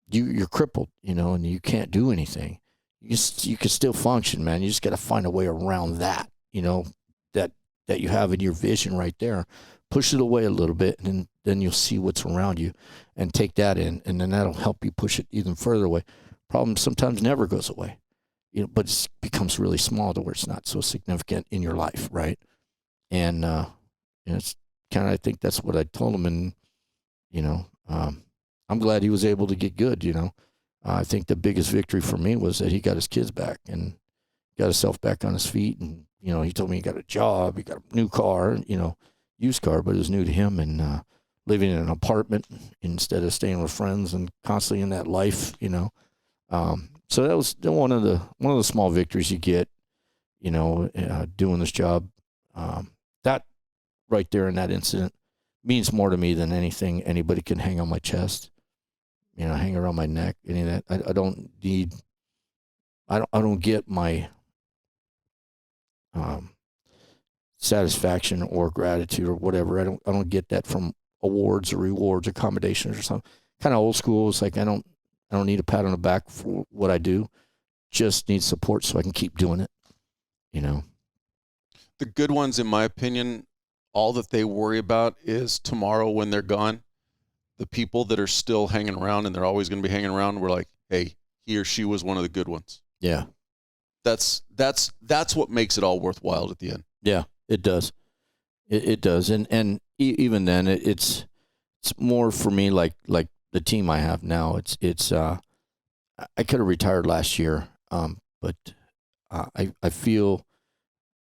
you're crippled, you know, and you can't do anything. You can still function, man. You just got to find a way around that, you know, that you have in your vision right there. Push it away a little bit, and then you'll see what's around you and take that in, and then that'll help you push it even further away. Problem sometimes never goes away, you know, but it becomes really small to where it's not so significant in your life, right? And you know, it's kind of, I think that's what I told him, and, you know, I'm glad he was able to get good, you know. I think the biggest victory for me was that he got his kids back and got himself back on his feet. And, you know, he told me he got a job, he got a new car, you know, used car, but it was new to him, and living in an apartment instead of staying with friends and constantly in that life, you know. So that was one of the small victories you get, you know, doing this job. That right there in that incident means more to me than anything anybody can hang on my chest, you know, hang around my neck, any of that. I don't get my satisfaction or gratitude or whatever. I don't get that from awards or rewards or accommodations or something. Kind of old school. It's like I don't need a pat on the back for what I do. Just need support so I can keep doing it, you know. The good ones, in my opinion, all that they worry about is tomorrow when they're gone. The people that are still hanging around, and they're always going to be hanging around, we're like, hey, he or she was one of the good ones. Yeah. That's what makes it all worthwhile at the end. Yeah, it does. It does. And even then, it's more for me like the team I have now. It's I could have retired last year, but I feel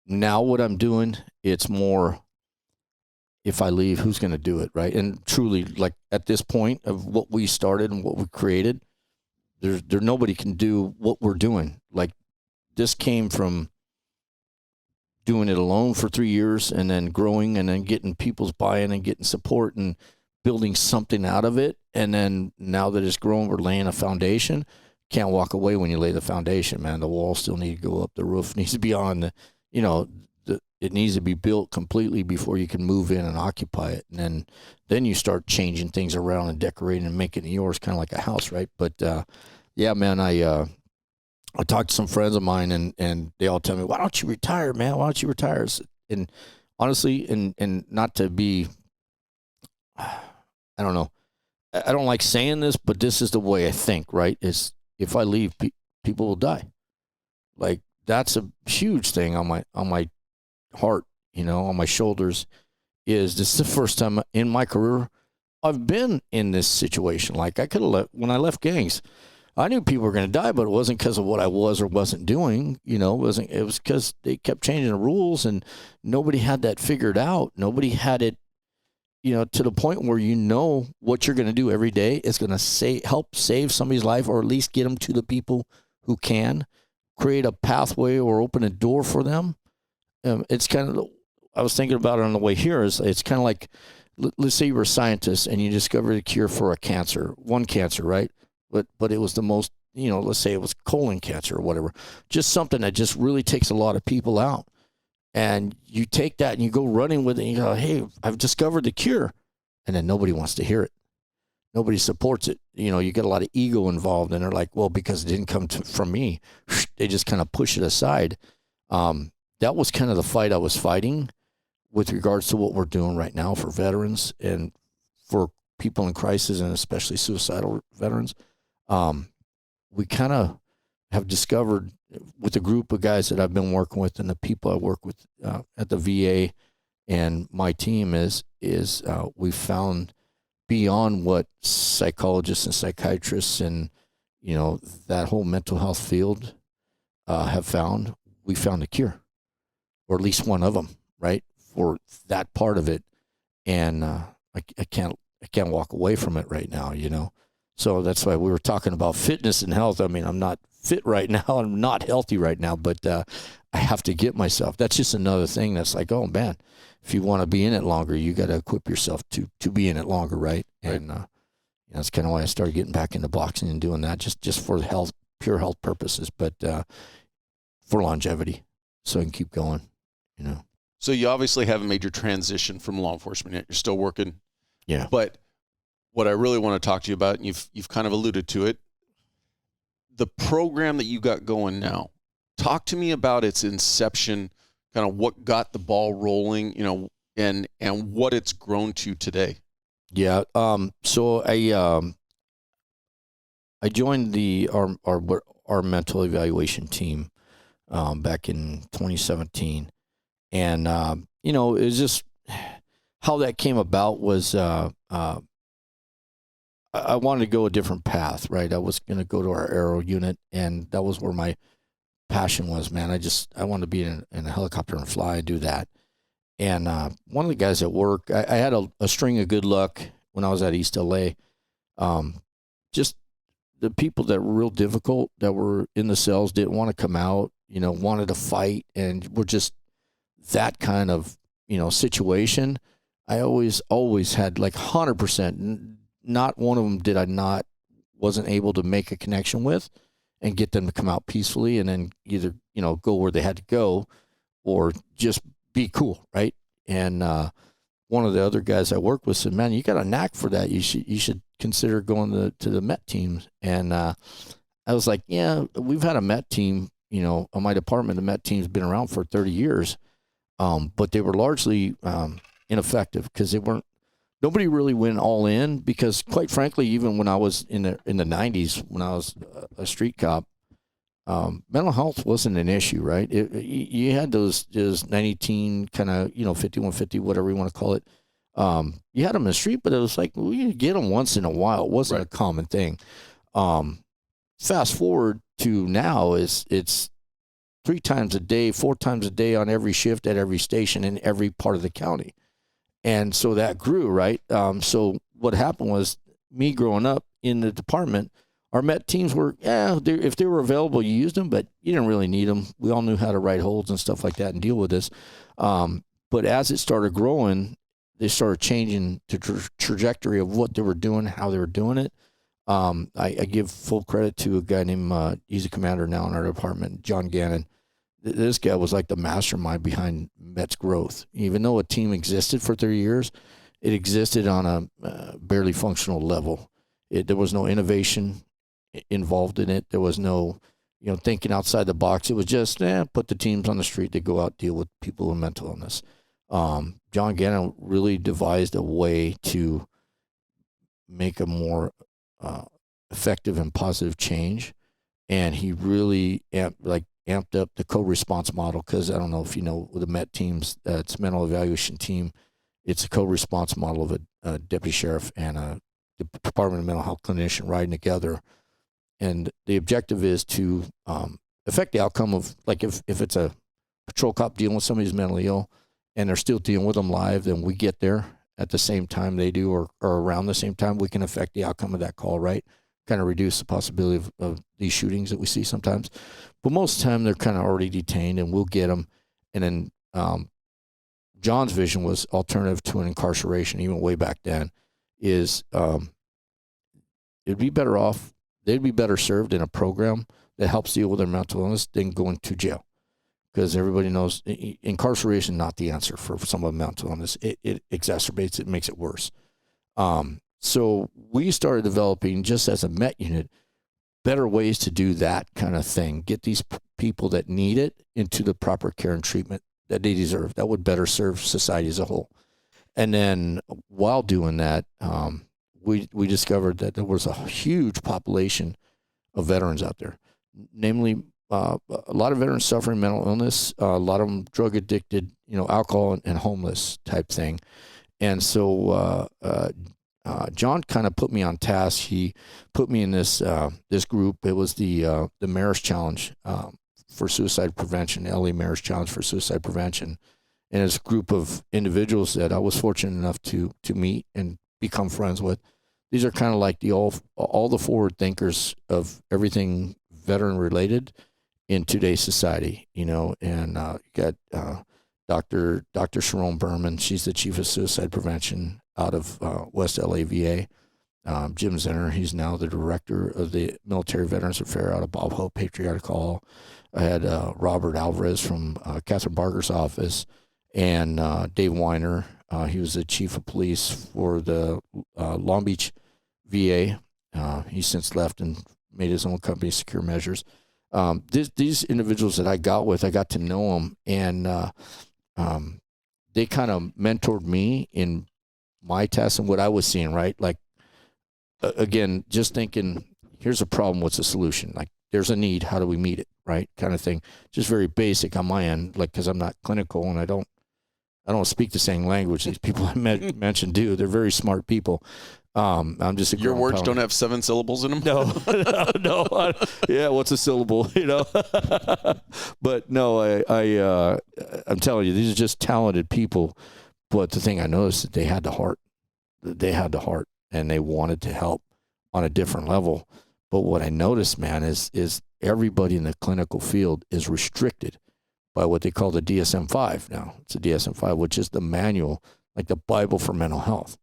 now what I'm doing, it's more, if I leave, who's going to do it, right? And truly, like at this point of what we started and what we created, there nobody can do what we're doing. Like, this came from doing it alone for 3 years and then growing and then getting people's buy-in and getting support and building something out of it. And then now that it's grown, we're laying a foundation. Can't walk away when you lay the foundation, man. The walls still need to go up. The roof needs to be on. You know, it needs to be built completely before you can move in and occupy it. And then you start changing things around and decorating and making it yours, kind of like a house, right? But yeah, man, I talked to some friends of mine, and they all tell me, why don't you retire, man? Why don't you retire? And honestly, and not to be, I don't know, I don't like saying this, but this is the way I think, right? Is if I leave, people will die. Like, that's a huge thing on my heart, on my shoulders. This is the first time in my career I've been in this situation. Like, I could have left when I left gangs. I knew people were going to die, but it wasn't because of what I was or wasn't doing. It was because they kept changing the rules, and nobody had that figured out. Nobody had it, to the point where what you're going to do every day is going to help save somebody's life, or at least get them to the people who can, create a pathway or open a door for them. It's kind of, I was thinking about it on the way here, it's kind of like, let's say you were a scientist and you discovered a cure for one cancer, right? But it was the most, let's say it was colon cancer or whatever, just something that just really takes a lot of people out. And you take that and you go running with it and you go, hey, I've discovered the cure. And then nobody wants to hear it. Nobody supports it. You get a lot of ego involved, and they're like, well, because it didn't come from me, they just kind of push it aside. That was kind of the fight I was fighting with regards to what we're doing right now for veterans and for people in crisis, and especially suicidal veterans. We kind of have discovered with the group of guys that I've been working with and the people I work with at the VA and my team is we found beyond what psychologists and psychiatrists and, that whole mental health field have found. We found a cure, or at least one of them, right, for that part of it. And I can't walk away from it right now, So that's why we were talking about fitness and health. I mean, I'm not fit right now. I'm not healthy right now, but I have to get myself. That's just another thing that's like, oh, man, if you want to be in it longer, you got to equip yourself to be in it longer, right? And that's kind of why I started getting back into boxing and doing that, just for health, pure health purposes, but for longevity, so I can keep going, So you obviously haven't made your transition from law enforcement yet. You're still working. Yeah. But what I really want to talk to you about, and you've kind of alluded to it, the program that you got going now. Talk to me about its inception, kind of what got the ball rolling, and what it's grown to today. Yeah. So I joined our mental evaluation team back in 2017, and it was just how that came about was I wanted to go a different path, right? I was going to go to our aero unit, and that was where my passion was, man. I wanted to be in a helicopter and fly and do that. And one of the guys at work, I had a string of good luck when I was at East LA. Just the people that were real difficult, that were in the cells, didn't want to come out, wanted to fight, and were just that kind of, situation. I always had like 100%. Not one of them wasn't able to make a connection with and get them to come out peacefully, and then either, go where they had to go or just be cool. Right. And, one of the other guys I work with said, man, you got a knack for that. You should consider going to the Met teams. And, I was like, yeah, we've had a Met team, on my department. The Met team's been around for 30 years. But they were largely, ineffective because nobody really went all in, because quite frankly, even when I was in the 90s, when I was a street cop, mental health wasn't an issue, right? You had those 90-teen kind of, 5150, whatever you want to call it. You had them in the street, but it was like, you get them once in a while. It wasn't a common thing. Fast forward to now, it's 3 times a day, 4 times a day on every shift at every station in every part of the county. And so that grew, right? So what happened was, me growing up in the department, our Met teams were, if they were available, you used them, but you didn't really need them. We all knew how to write holds and stuff like that and deal with this. But as it started growing, they started changing the trajectory of what they were doing, how they were doing it. I give full credit to a guy named, he's a commander now in our department, John Gannon. this guy was like the mastermind behind Met's growth. Even though a team existed for 30 years, it existed on a barely functional level. There was no innovation involved in it. There was no, thinking outside the box. It was just, put the teams on the street to go out, deal with people with mental illness. John Gannon really devised a way to make a more effective and positive change. And he really amped up the co-response model, because I don't know if you know, with the Met teams, it's mental evaluation team. It's a co-response model of a deputy sheriff and a Department of Mental Health clinician riding together. And the objective is to affect the outcome of, like, if it's a patrol cop dealing with somebody who's mentally ill and they're still dealing with them live, then we get there at the same time they do, or around the same time, we can affect the outcome of that call, right? Kind of reduce the possibility of these shootings that we see sometimes. But most of the time, they're kind of already detained, and we'll get them. And then John's vision was alternative to an incarceration, even way back then, is it'd be better off, they'd be better served in a program that helps deal with their mental illness than going to jail. Because everybody knows incarceration is not the answer for someone with mental illness. It exacerbates it, makes it worse. So we started developing, just as a Met unit, better ways to do that kind of thing. Get these people that need it into the proper care and treatment that they deserve. That would better serve society as a whole. And then while doing that, we discovered that there was a huge population of veterans out there, namely a lot of veterans suffering mental illness, a lot of them drug addicted, alcohol and homeless type thing. And so John kind of put me on task. He put me in this group. It was the Mayor's Challenge for Suicide Prevention, LA Mayor's Challenge for Suicide Prevention. And it's a group of individuals that I was fortunate enough to meet and become friends with. These are kind of like all the forward thinkers of everything veteran related in today's society, and you got Dr. Sharon Berman. She's the chief of suicide prevention out of West LA VA. Jim Zenner, he's now the director of the Military Veterans Affairs out of Bob Hope Patriotic Hall. I had Robert Alvarez from Catherine Barker's office, and Dave Weiner. He was the chief of police for the Long Beach VA. He's since left and made his own company, Secure Measures. These individuals that I got to know them, and they kind of mentored me in my tasks and what I was seeing, right? Like, again, just thinking, here's a problem, what's the solution? Like, there's a need, how do we meet it, right? Kind of thing. Just very basic on my end, like, because I'm not clinical and I don't speak the same language these people I mentioned do. They're very smart people. I'm just a Your words don't have 7 syllables in them? No. Yeah, what's a syllable, But no, I'm telling you, these are just talented people. But the thing I noticed is that they had the heart. And they wanted to help on a different level. But what I noticed, man, is everybody in the clinical field is restricted by what they call the DSM-5 now. It's a DSM-5, which is the manual, like the Bible for mental health.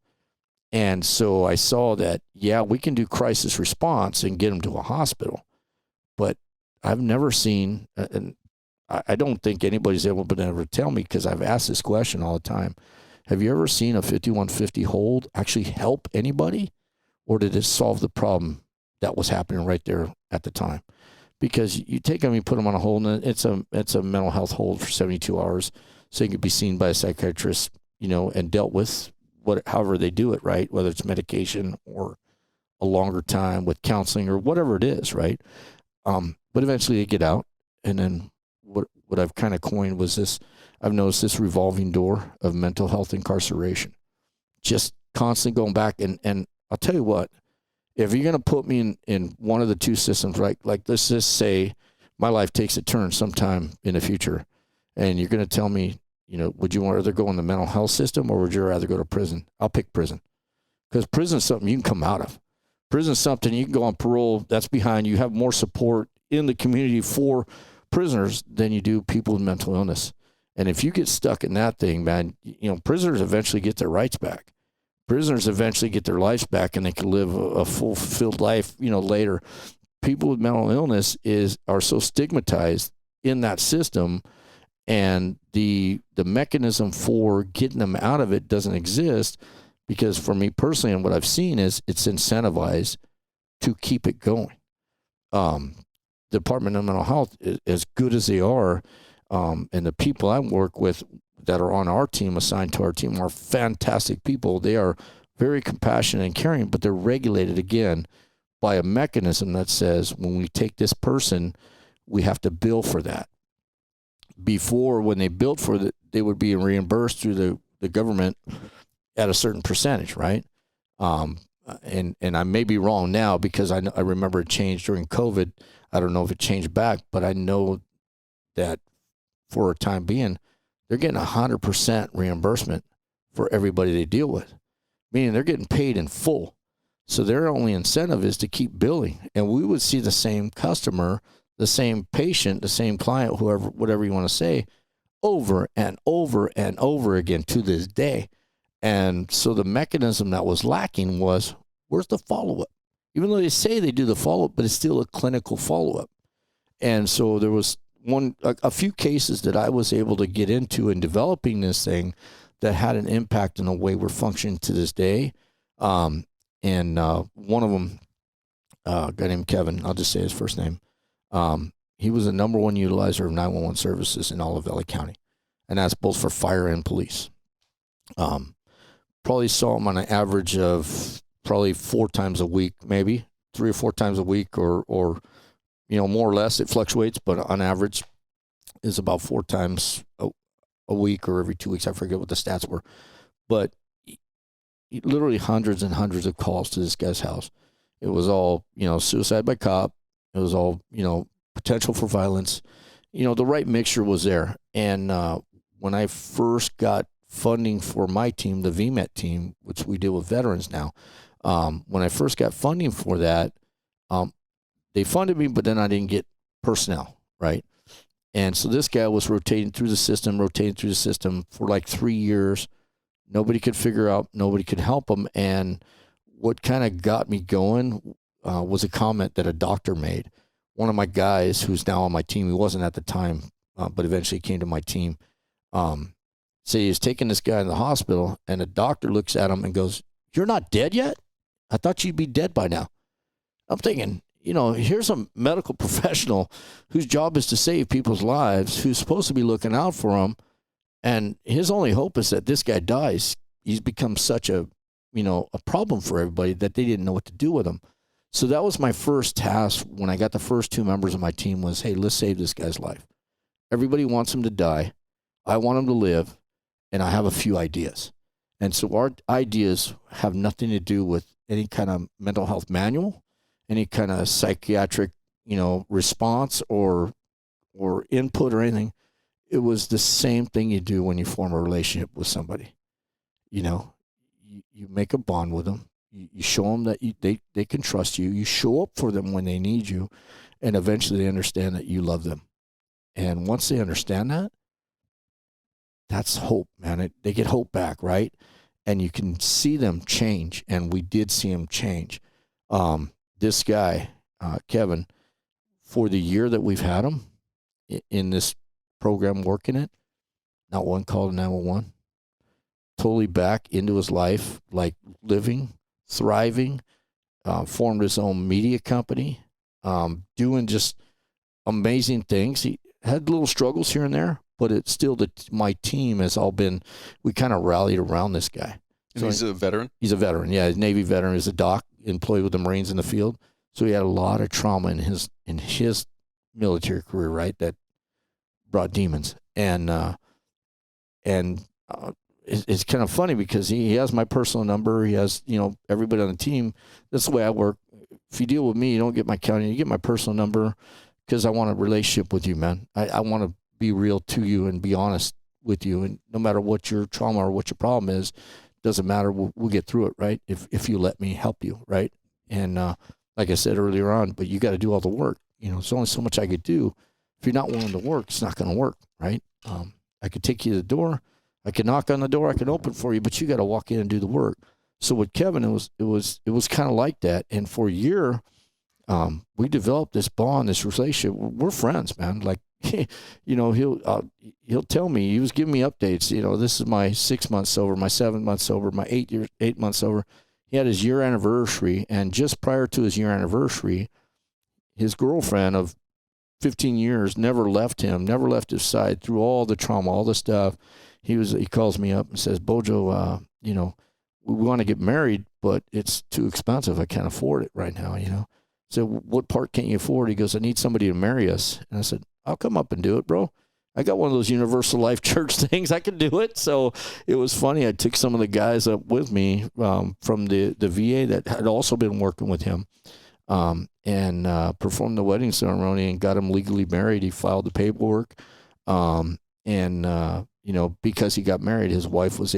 And so I saw that, we can do crisis response and get them to a hospital. But I've never seen, and I don't think anybody's able to ever tell me, because I've asked this question all the time. Have you ever seen a 5150 hold actually help anybody? Or did it solve the problem that was happening right there at the time? Because you take them, you put them on a hold, and it's a mental health hold for 72 hours, so you can be seen by a psychiatrist, and dealt with however they do it, right? Whether it's medication or a longer time with counseling or whatever it is, right? But eventually they get out, and then what I've kind of coined was this. I've noticed this revolving door of mental health incarceration, just constantly going back. And I'll tell you what, if you're going to put me in one of the two systems, right? Like, let's just say my life takes a turn sometime in the future, and you're going to tell me, would you rather go in the mental health system, or would you rather go to prison? I'll pick prison, because prison is something you can come out of. Prison is something you can go on parole. That's behind you. Have more support in the community for prisoners than you do people with mental illness. And if you get stuck in that thing, man, prisoners eventually get their rights back. Prisoners eventually get their lives back, and they can live a fulfilled life, later. People with mental illness are so stigmatized in that system, and the mechanism for getting them out of it doesn't exist, because for me personally, and what I've seen is it's incentivized to keep it going. The Department of Mental Health, as good as they are, and the people I work with that are on our team, assigned to our team, are fantastic people. They are very compassionate and caring, but they're regulated again by a mechanism that says when we take this person, we have to bill for that. Before, when they billed for it, they would be reimbursed through the government at a certain percentage, right? And I may be wrong now, because I remember it changed during COVID. I don't know if it changed back, but I know that for a time being, they're getting 100% reimbursement for everybody they deal with, meaning they're getting paid in full. So their only incentive is to keep billing. And we would see the same customer, the same patient, the same client, whoever, whatever you want to say, over and over and over again to this day. And so the mechanism that was lacking was, where's the follow-up? Even though they say they do the follow-up, but it's still a clinical follow-up. And so there was a few cases that I was able to get into in developing this thing that had an impact on the way we're functioning to this day. And one of them, a guy named Kevin, I'll just say his first name. He was the #1 utilizer of 911 services in all of LA County. And that's both for fire and police. Probably saw him on an average of probably 4 times a week, maybe 3 or 4 times a week, or more or less. It fluctuates, but on average is about 4 times a week or every 2 weeks. I forget what the stats were, but literally hundreds and hundreds of calls to this guy's house. It was all, suicide by cop. It was all, potential for violence. The right mixture was there. And when I first got funding for my team, the VMET team, which we deal with veterans now, when I first got funding for that, they funded me, but then I didn't get personnel, right? And so this guy was rotating through the system for like 3 years. Nobody could figure out, nobody could help him. And what kind of got me going was a comment that a doctor made. One of my guys, who's now on my team, he wasn't at the time, but eventually came to my team, say he's taking this guy in the hospital, and the doctor looks at him and goes, "You're not dead yet? I thought you'd be dead by now." I'm thinking, here's a medical professional whose job is to save people's lives, who's supposed to be looking out for them, and his only hope is that this guy dies. He's become such a problem for everybody that they didn't know what to do with him. So that was my first task when I got the first 2 members of my team was, hey, let's save this guy's life. Everybody wants him to die. I want him to live, and I have a few ideas. And so our ideas have nothing to do with any kind of mental health manual, any kind of psychiatric, response or input or anything. It was the same thing you do when you form a relationship with somebody. You make a bond with them. You show them that they can trust you. You show up for them when they need you, and eventually they understand that you love them. And once they understand that, that's hope, man. They get hope back, right? And you can see them change, and we did see them change. This guy, Kevin, for the year that we've had him in this program working it, not one call to 911, totally back into his life, like living, thriving, formed his own media company, doing just amazing things. He had little struggles here and there, but it's still my team has all been, we kind of rallied around this guy. So he's a veteran? He's a veteran, yeah. He's a Navy veteran. He's a doc, employed with the Marines in the field. So he had a lot of trauma in his military career, right, that brought demons. And it's kind of funny because he has my personal number. He has, everybody on the team. That's the way I work. If you deal with me, you don't get my county. You get my personal number because I want a relationship with you, man. I want to be real to you and be honest with you. And no matter what your trauma or what your problem is, doesn't matter. We'll get through it, right? If you let me help you, right? And like I said earlier on, but you got to do all the work. There's only so much I could do. If you're not willing to work, it's not going to work, right? I could take you to the door. I could knock on the door. I could open for you, but you got to walk in and do the work. So with Kevin, it was kind of like that. And for a year, we developed this bond, this relationship. We're friends, man. Like he'll tell me, he was giving me updates. This is my 6 months sober, my 7 months sober, my 8 months sober. He had his year anniversary, and just prior to his year anniversary, his girlfriend of 15 years never left him, never left his side through all the trauma, all the stuff. He calls me up and says, Bojo, we want to get married, but it's too expensive. I can't afford it right now, So what part can't you afford? He goes, I need somebody to marry us. And I said, I'll come up and do it, bro. I got one of those Universal Life Church things. I can do it. So it was funny. I took some of the guys up with me from the VA that had also been working with him and performed the wedding ceremony and got him legally married. He filed the paperwork. Because he got married, his now wife was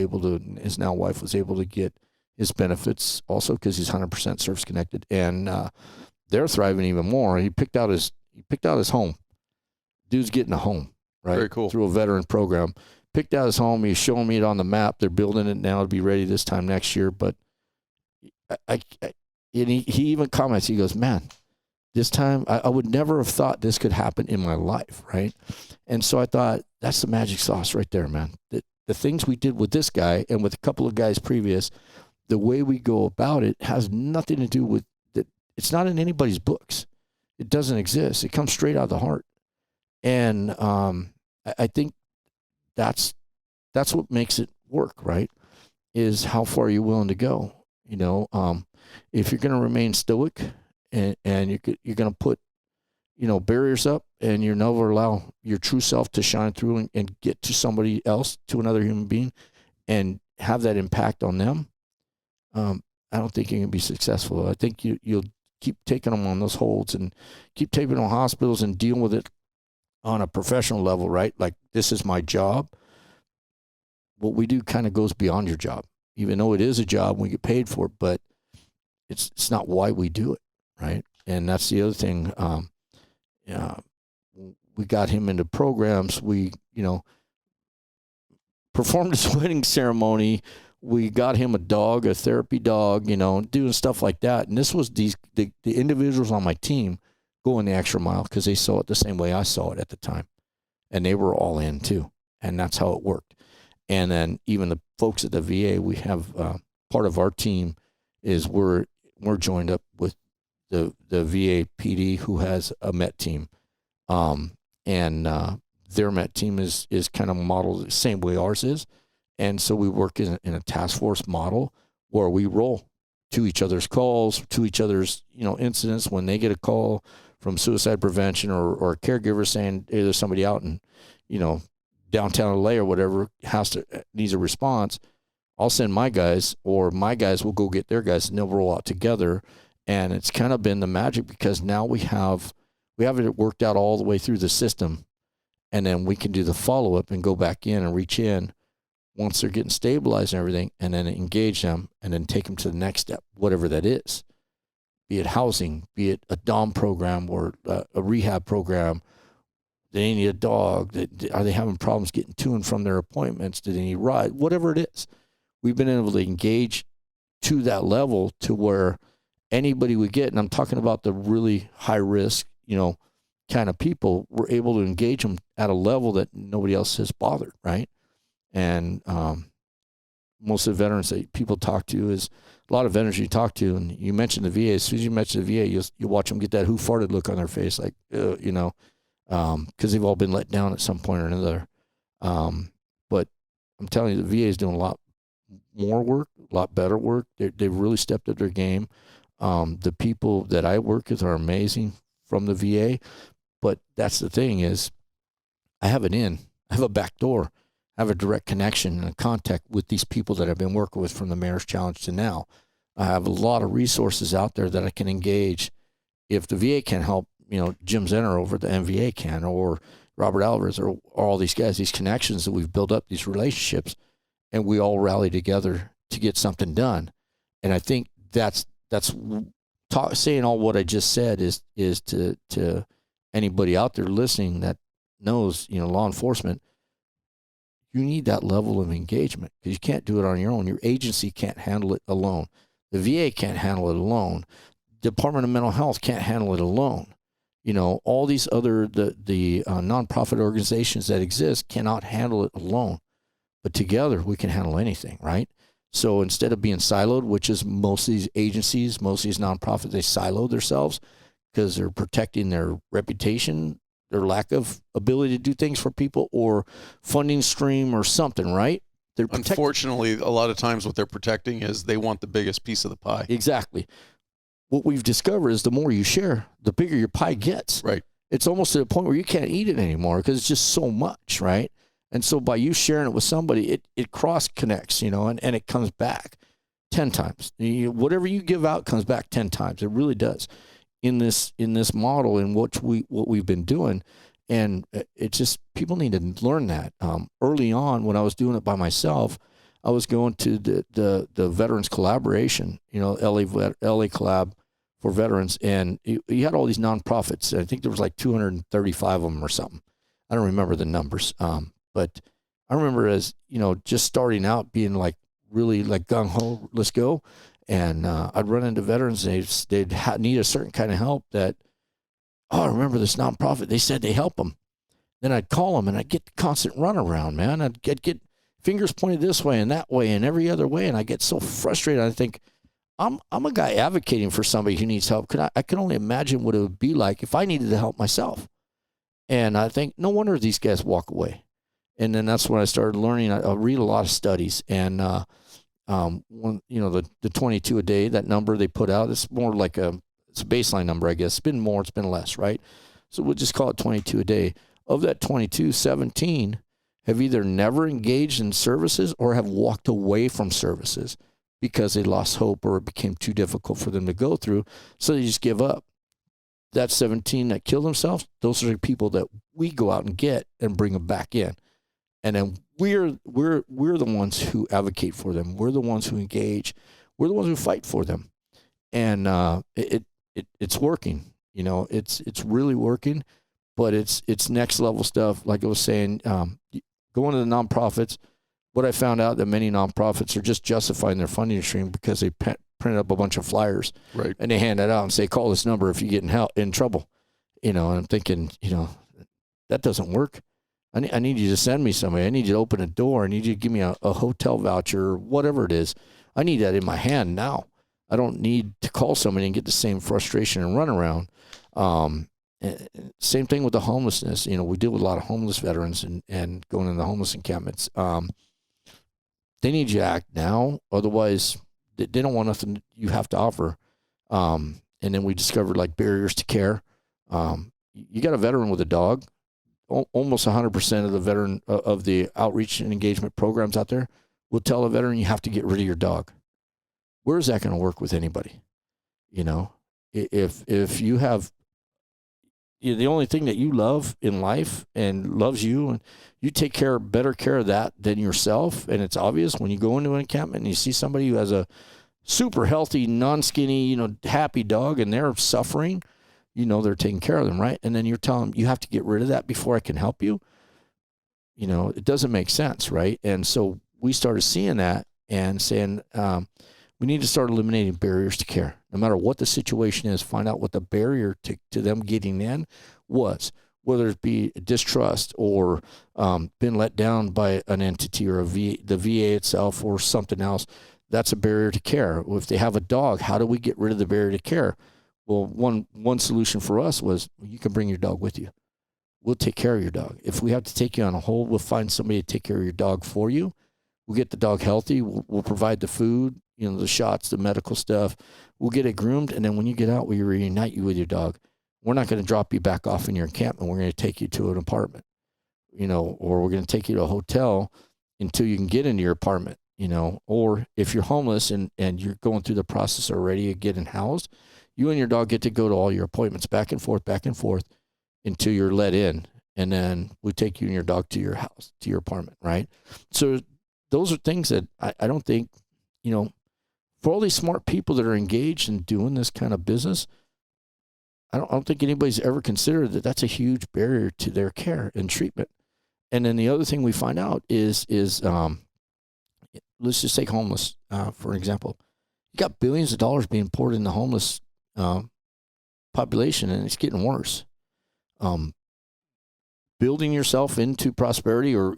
able to get his benefits also because he's 100% service connected. And they're thriving even more. He picked out his home. Dude's getting a home, right? Very cool. Through a veteran program. Picked out his home. He's showing me it on the map. They're building it now to be ready this time next year. But he even comments, he goes, man, this time I would never have thought this could happen in my life, right? And so I thought, that's the magic sauce right there, man. The things we did with this guy and with a couple of guys previous, the way we go about it has nothing to do with that. It's not in anybody's books. It doesn't exist. It comes straight out of the heart. And I think that's what makes it work, right? Is how far you're willing to go. If you're going to remain stoic and you're going to put, barriers up and you never allow your true self to shine through and get to somebody else, to another human being, and have that impact on them, I don't think you can be successful. I think you'll keep taking them on those holds and keep taking them on hospitals and dealing with it on a professional level, right? Like, this is my job. What we do kind of goes beyond your job, even though it is a job, we get paid for it, but it's not why we do it, right? And that's the other thing. We got him into programs. We, performed his wedding ceremony. We got him a dog, a therapy dog, doing stuff like that. And this was the individuals on my team going the extra mile because they saw it the same way I saw it at the time. And they were all in too. And that's how it worked. And then even the folks at the VA, we have part of our team is we're joined up with the VA PD who has a MET team. Their MET team is kind of modeled the same way ours is. And so we work in a task force model where we roll to each other's calls, to each other's, incidents. When they get a call from suicide prevention or a caregiver saying, hey, there's somebody out in, downtown LA or whatever needs a response, I'll send my guys, or my guys will go get their guys, and they'll roll out together. And it's kind of been the magic because now we have it worked out all the way through the system. And then we can do the follow-up and go back in and reach in once they're getting stabilized and everything, and then engage them and then take them to the next step, whatever that is, be it housing, be it a DOM program or a rehab program. Do they need a dog? Are they having problems getting to and from their appointments? Do they need a ride? Whatever it is. We've been able to engage to that level to where anybody we get, and I'm talking about the really high risk, kind of people, we're able to engage them at a level that nobody else has bothered, right? And most of the veterans that people talk to is a lot of veterans you talk to, and you mentioned the VA. As soon as you mention the VA, you watch them get that who farted look on their face, like, because they've all been let down at some point or another. But I'm telling you, the VA is doing a lot more work, a lot better work. They've really stepped up their game. The people that I work with are amazing from the VA. But that's the thing is, I have an in. I have a back door. I have a direct connection and a contact with these people that I've been working with from the Mayor's Challenge to now. I have a lot of resources out there that I can engage. If the VA can help, Jim Zenner over at the MVA can, or Robert Alvarez, or all these guys, these connections that we've built up, these relationships, and we all rally together to get something done. And I think that's saying all what I just said is to anybody out there listening that knows, law enforcement, you need that level of engagement because you can't do it on your own. Your agency can't handle it alone. The VA can't handle it alone. Department of Mental Health can't handle it alone. all these other the nonprofit organizations that exist cannot handle it alone, but together we can handle anything, right? So instead of being siloed, which is most of these agencies, most of these nonprofits, they silo themselves because they're protecting their reputation, their lack of ability to do things for people, or funding stream or something, right? Unfortunately, a lot of times what they're protecting is they want the biggest piece of the pie. Exactly. What we've discovered is the more you share, the bigger your pie gets. Right. It's almost to the point where you can't eat it anymore because it's just so much, right? And so by you sharing it with somebody, it cross connects, and it comes back 10 times. Whatever you give out comes back 10 times. It really does in this model in what we've been doing. And it's just, people need to learn that. Early on, when I was doing it by myself, I was going to the Veterans Collaboration, LA Collab for veterans, and you had all these nonprofits. I think there was like 235 of them or something. I don't remember the numbers, but I remember as just starting out, being like really like gung ho, let's go, and I'd run into veterans. They'd need a certain kind of help. That, I remember this nonprofit. They said they help them. Then I'd call them, and I'd get the constant runaround, man. I'd get fingers pointed this way and that way and every other way, and I get so frustrated. I think, I'm a guy advocating for somebody who needs help. I can only imagine what it would be like if I needed the help myself. And I think, no wonder these guys walk away. And then that's when I started learning. I read a lot of studies, and when the 22 a day, that number they put out, it's more like it's a baseline number, I guess. It's been more, it's been less, right? So we'll just call it 22 a day. Of that 22, 17 have either never engaged in services or have walked away from services because they lost hope or it became too difficult for them to go through. So they just give up. That 17 that killed themselves, those are the people that we go out and get and bring them back in. And then we're the ones who advocate for them. We're the ones who engage. We're the ones who fight for them. And it's working. It's really working, but it's next level stuff. Like I was saying, going to the nonprofits, what I found out that many nonprofits are just justifying their funding stream because they printed up a bunch of flyers, right, and they hand that out and say, call this number if you get in trouble. And I'm thinking, that doesn't work. I need you to send me somebody. I need you to open a door. I need you to give me a hotel voucher or whatever it is. I need that in my hand now. I don't need to call somebody and get the same frustration and run around. Same thing with the homelessness. We deal with a lot of homeless veterans and going in the homeless encampments. They need you to act now. Otherwise, they don't want nothing you have to offer. And then we discovered like barriers to care. You got a veteran with a dog. Almost 100% of the veteran of the outreach and engagement programs out there will tell a veteran you have to get rid of your dog. Where is that going to work with anybody? If you have the only thing that you love in life and loves you, and you take better care of that than yourself, and it's obvious when you go into an encampment and you see somebody who has a super healthy, non-skinny, happy dog, and they're suffering, they're taking care of them, right? And then you're telling them, you have to get rid of that before I can help you. It doesn't make sense, right? And so we started seeing that and saying, we need to start eliminating barriers to care. No matter what the situation is, find out what the barrier to them getting in was, whether it be distrust or been let down by an entity or the VA itself or something else. That's a barrier to care. If they have a dog, how do we get rid of the barrier to care? Well, one solution for us was, you can bring your dog with you. We'll take care of your dog. If we have to take you on a hold, we'll find somebody to take care of your dog for you. We'll get the dog healthy. We'll provide the food, the shots, the medical stuff. We'll get it groomed, and then when you get out, we reunite you with your dog. We're not going to drop you back off in your encampment. We're going to take you to an apartment, or we're going to take you to a hotel until you can get into your apartment, or if you're homeless and you're going through the process already of getting housed, you and your dog get to go to all your appointments back and forth until you're let in. And then we take you and your dog to your house, to your apartment, right? So those are things that I don't think, for all these smart people that are engaged in doing this kind of business, I don't think anybody's ever considered that that's a huge barrier to their care and treatment. And then the other thing we find out is let's just take homeless, for example. You got billions of dollars being poured in the homeless population, and it's getting worse. building yourself into prosperity, or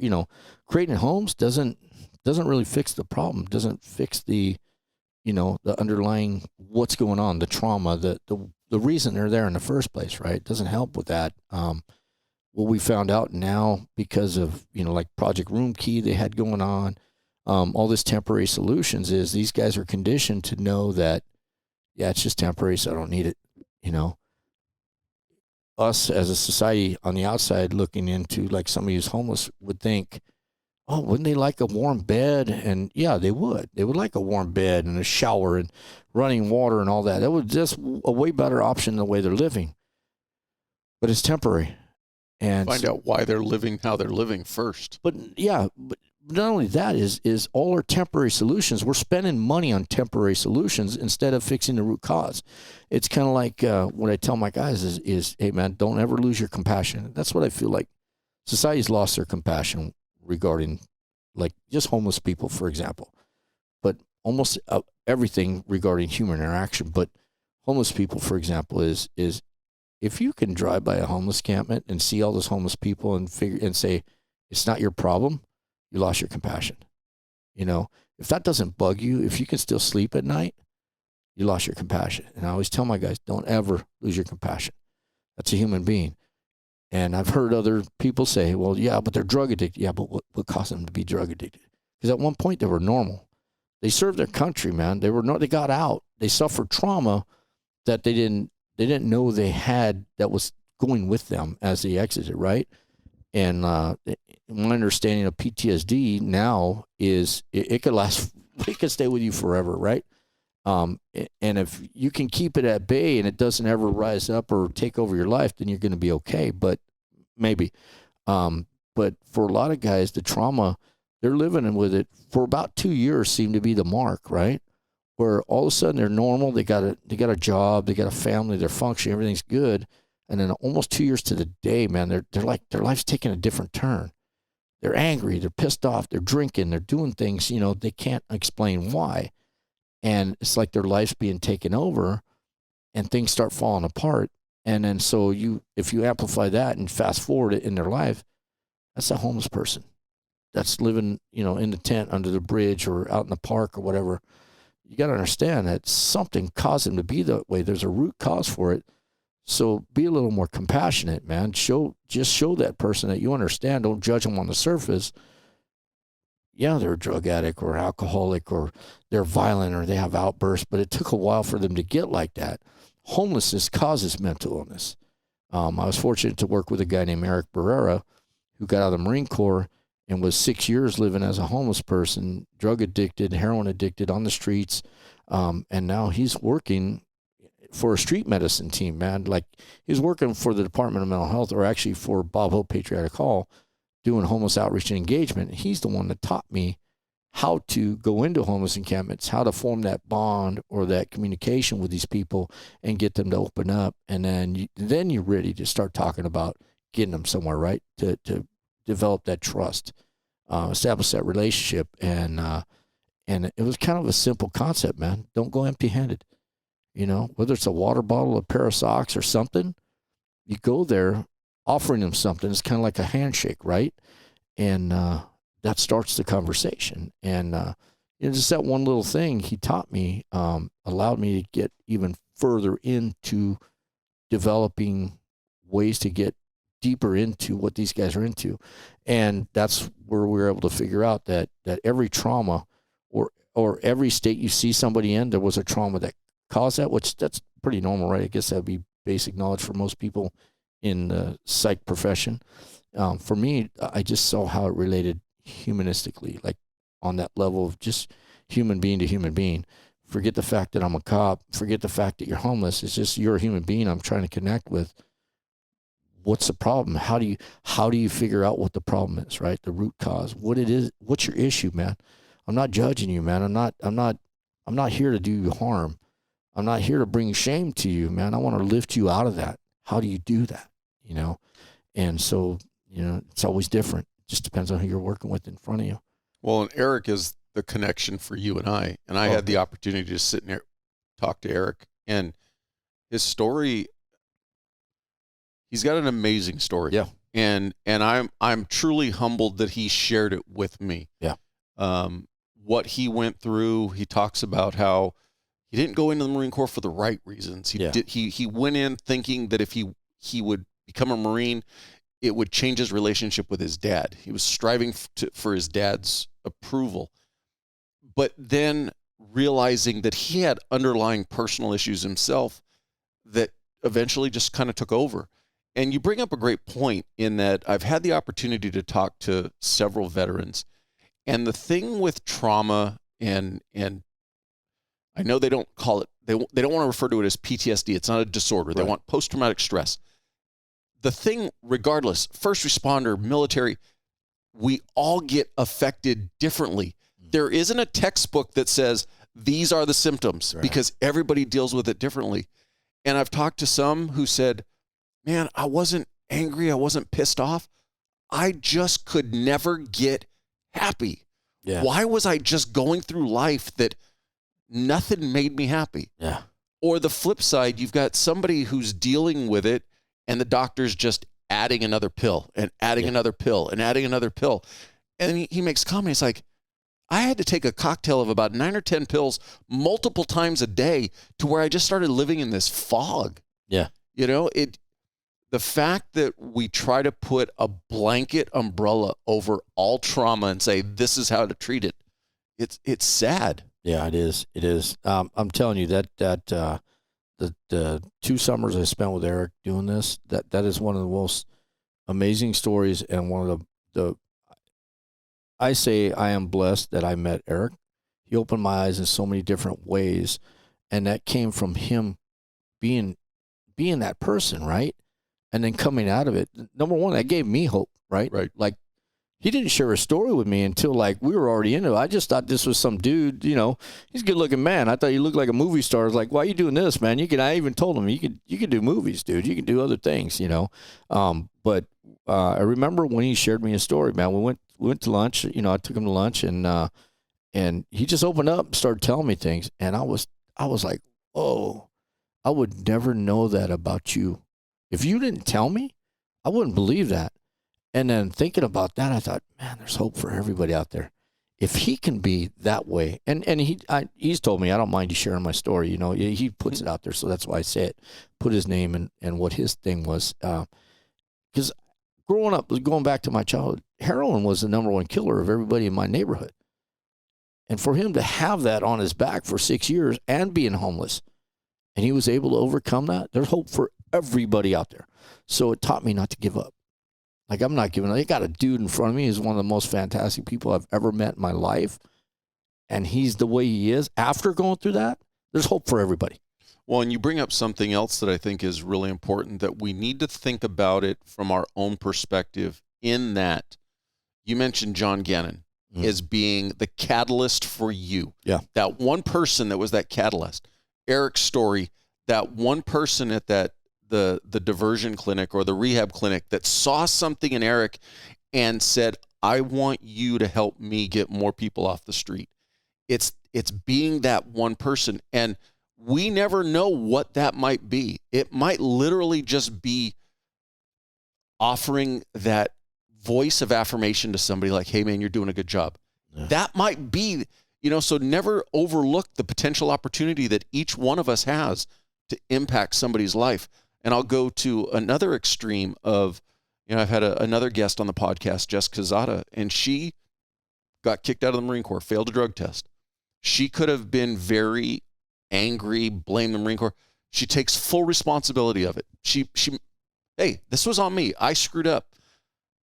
creating homes doesn't really fix the problem. Doesn't fix the the underlying what's going on, the trauma, the reason they're there in the first place, right? It doesn't help with that. What we found out now, because of like Project Room Key they had going on, all this temporary solutions, is these guys are conditioned to know that, yeah, it's just temporary, so I don't need it. Us as a society on the outside looking into, like, somebody who's homeless would think, oh, wouldn't they like a warm bed? And yeah, they would like a warm bed and a shower and running water and all that. That was just a way better option than the way they're living, but it's temporary. And find out why they're living how they're living first. But yeah, but not only that, is all our temporary solutions, we're spending money on temporary solutions instead of fixing the root cause. It's kind of like what I tell my guys is, hey man, don't ever lose your compassion. That's what I feel like society's lost their compassion regarding, like, just homeless people, for example, but almost everything regarding human interaction. But homeless people, for example, is if you can drive by a homeless encampment and see all those homeless people and say it's not your problem, you lost your compassion. If that doesn't bug you, if you can still sleep at night, you lost your compassion. And I always tell my guys, don't ever lose your compassion. That's a human being. And I've heard other people say, well, yeah, but they're drug addicted. Yeah, but what caused them to be drug addicted? Because at one point they were normal. They served their country, man. They got out. They suffered trauma that they didn't know they had, that was going with them as they exited, right? And my understanding of PTSD now is it could last, it could stay with you forever, right? And if you can keep it at bay and it doesn't ever rise up or take over your life, then you're going to be okay. But maybe, but for a lot of guys, the trauma, they're living with it for about 2 years seem to be the mark, right? Where all of a sudden they're normal, they got a job, they got a family, they're functioning, everything's good, and then almost 2 years to the day, man, they're like, their life's taking a different turn. They're angry, they're pissed off, they're drinking, they're doing things, they can't explain why. And it's like their life's being taken over and things start falling apart. And then so if you amplify that and fast forward it in their life, that's a homeless person that's living, in the tent under the bridge or out in the park or whatever. You got to understand that something caused them to be that way. There's a root cause for it. So be a little more compassionate, man. Just show that person that you understand. Don't judge them on the surface. Yeah, they're a drug addict or alcoholic or they're violent or they have outbursts, but it took a while for them to get like that. Homelessness causes mental illness. I was fortunate to work with a guy named Eric Barrera who got out of the Marine Corps and was 6 years living as a homeless person, drug addicted, heroin addicted on the streets. And now he's working for a street medicine team, man. Like, he's working for the Department of Mental Health, or actually for Bob Hope Patriotic Hall, doing homeless outreach and engagement. He's the one that taught me how to go into homeless encampments, how to form that bond or that communication with these people and get them to open up. And then you're ready to start talking about getting them somewhere, right? To develop that trust, establish that relationship. And it was kind of a simple concept, man. Don't go empty-handed. Whether it's a water bottle, a pair of socks or something, you go there offering them something. It's kind of like a handshake, right? And that starts the conversation. And just that one little thing he taught me allowed me to get even further into developing ways to get deeper into what these guys are into. And that's where we were able to figure out that every trauma or every state you see somebody in, there was a trauma that caused that, which that's pretty normal, right? I guess that'd be basic knowledge for most people in the psych profession. For me, I just saw how it related humanistically, like on that level of just human being to human being. Forget the fact that I'm a cop. Forget the fact that you're homeless. It's just you're a human being I'm trying to connect with. What's the problem? How do you figure out what the problem is, right? The root cause, what it is, what's your issue, man? I'm not judging you, man. I'm not here to do you harm. I'm not here to bring shame to you, man. I want to lift you out of that. How do you do that? And so, it's always different. It just depends on who you're working with in front of you. Well, and Eric is the connection for you and I. And I had the opportunity to sit and talk to Eric, and his story, He's got an amazing story. Yeah. And I'm truly humbled that he shared it with me. Yeah. What he went through, he talks about how he didn't go into the Marine Corps for the right reasons. He went in thinking that if he would become a Marine, it would change his relationship with his dad. He was striving for his dad's approval. But then realizing that he had underlying personal issues himself that eventually just kind of took over. And you bring up a great point in that I've had the opportunity to talk to several veterans. And the thing with trauma, and I know they don't call it, they don't want to refer to it as PTSD. It's not a disorder. They want post-traumatic stress. The thing, regardless, first responder, military, we all get affected differently. There isn't a textbook that says these are the symptoms because everybody deals with it differently. And I've talked to some who said, man, I wasn't angry. I wasn't pissed off. I just could never get happy. Yeah. Why was I just going through life that nothing made me happy? Yeah. Or the flip side, you've got somebody who's dealing with it and the doctor's just adding another pill and adding another pill and adding another pill. And he makes comments like, I had to take a cocktail of about 9 or 10 pills multiple times a day to where I just started living in this fog. Yeah. You know, the fact that we try to put a blanket umbrella over all trauma and say, this is how to treat it. It's sad. Yeah, it is. It is. I'm telling you that the 2 summers I spent with Eric doing this, that is one of the most amazing stories. And one of the I say I am blessed that I met Eric. He opened my eyes in so many different ways. And that came from him being that person, right? And then coming out of it, number one, that gave me hope, right? Right. Like, he didn't share a story with me until, like, we were already into it. I just thought this was some dude, you know, he's a good-looking man. I thought he looked like a movie star. I was like, why are you doing this, man? I even told him, you could do movies, dude. You can do other things, you know. But I remember when he shared me a story, man. We went to lunch. You know, I took him to lunch, and he just opened up and started telling me things. And I was like, oh, I would never know that about you. If you didn't tell me, I wouldn't believe that. And then thinking about that, I thought, man, there's hope for everybody out there. If he can be that way, and he's told me, I don't mind you sharing my story. You know, he puts it out there, so that's why I say it. Put his name and what his thing was. Because growing up, going back to my childhood, heroin was the number 1 killer of everybody in my neighborhood. And for him to have that on his back for 6 years and being homeless, and he was able to overcome that, there's hope for everybody out there. So it taught me not to give up. Like, I'm not giving up. I got a dude in front of me who's one of the most fantastic people I've ever met in my life. And he's the way he is. After going through that, there's hope for everybody. Well, and you bring up something else that I think is really important, that we need to think about it from our own perspective, in that you mentioned John Gannon as being the catalyst for you. Yeah. That one person that was that catalyst. Eric's story, that one person at the diversion clinic or the rehab clinic that saw something in Eric and said, I want you to help me get more people off the street. It's being that one person. And we never know what that might be. It might literally just be offering that voice of affirmation to somebody like, hey man, you're doing a good job. Yeah. That might be, you know, so never overlook the potential opportunity that each one of us has to impact somebody's life. And I'll go to another extreme of, you know, I've had another guest on the podcast, Jess Kazada, and she got kicked out of the Marine Corps, failed a drug test. She could have been very angry, blame the Marine Corps. She takes full responsibility of it. Hey, this was on me. I screwed up.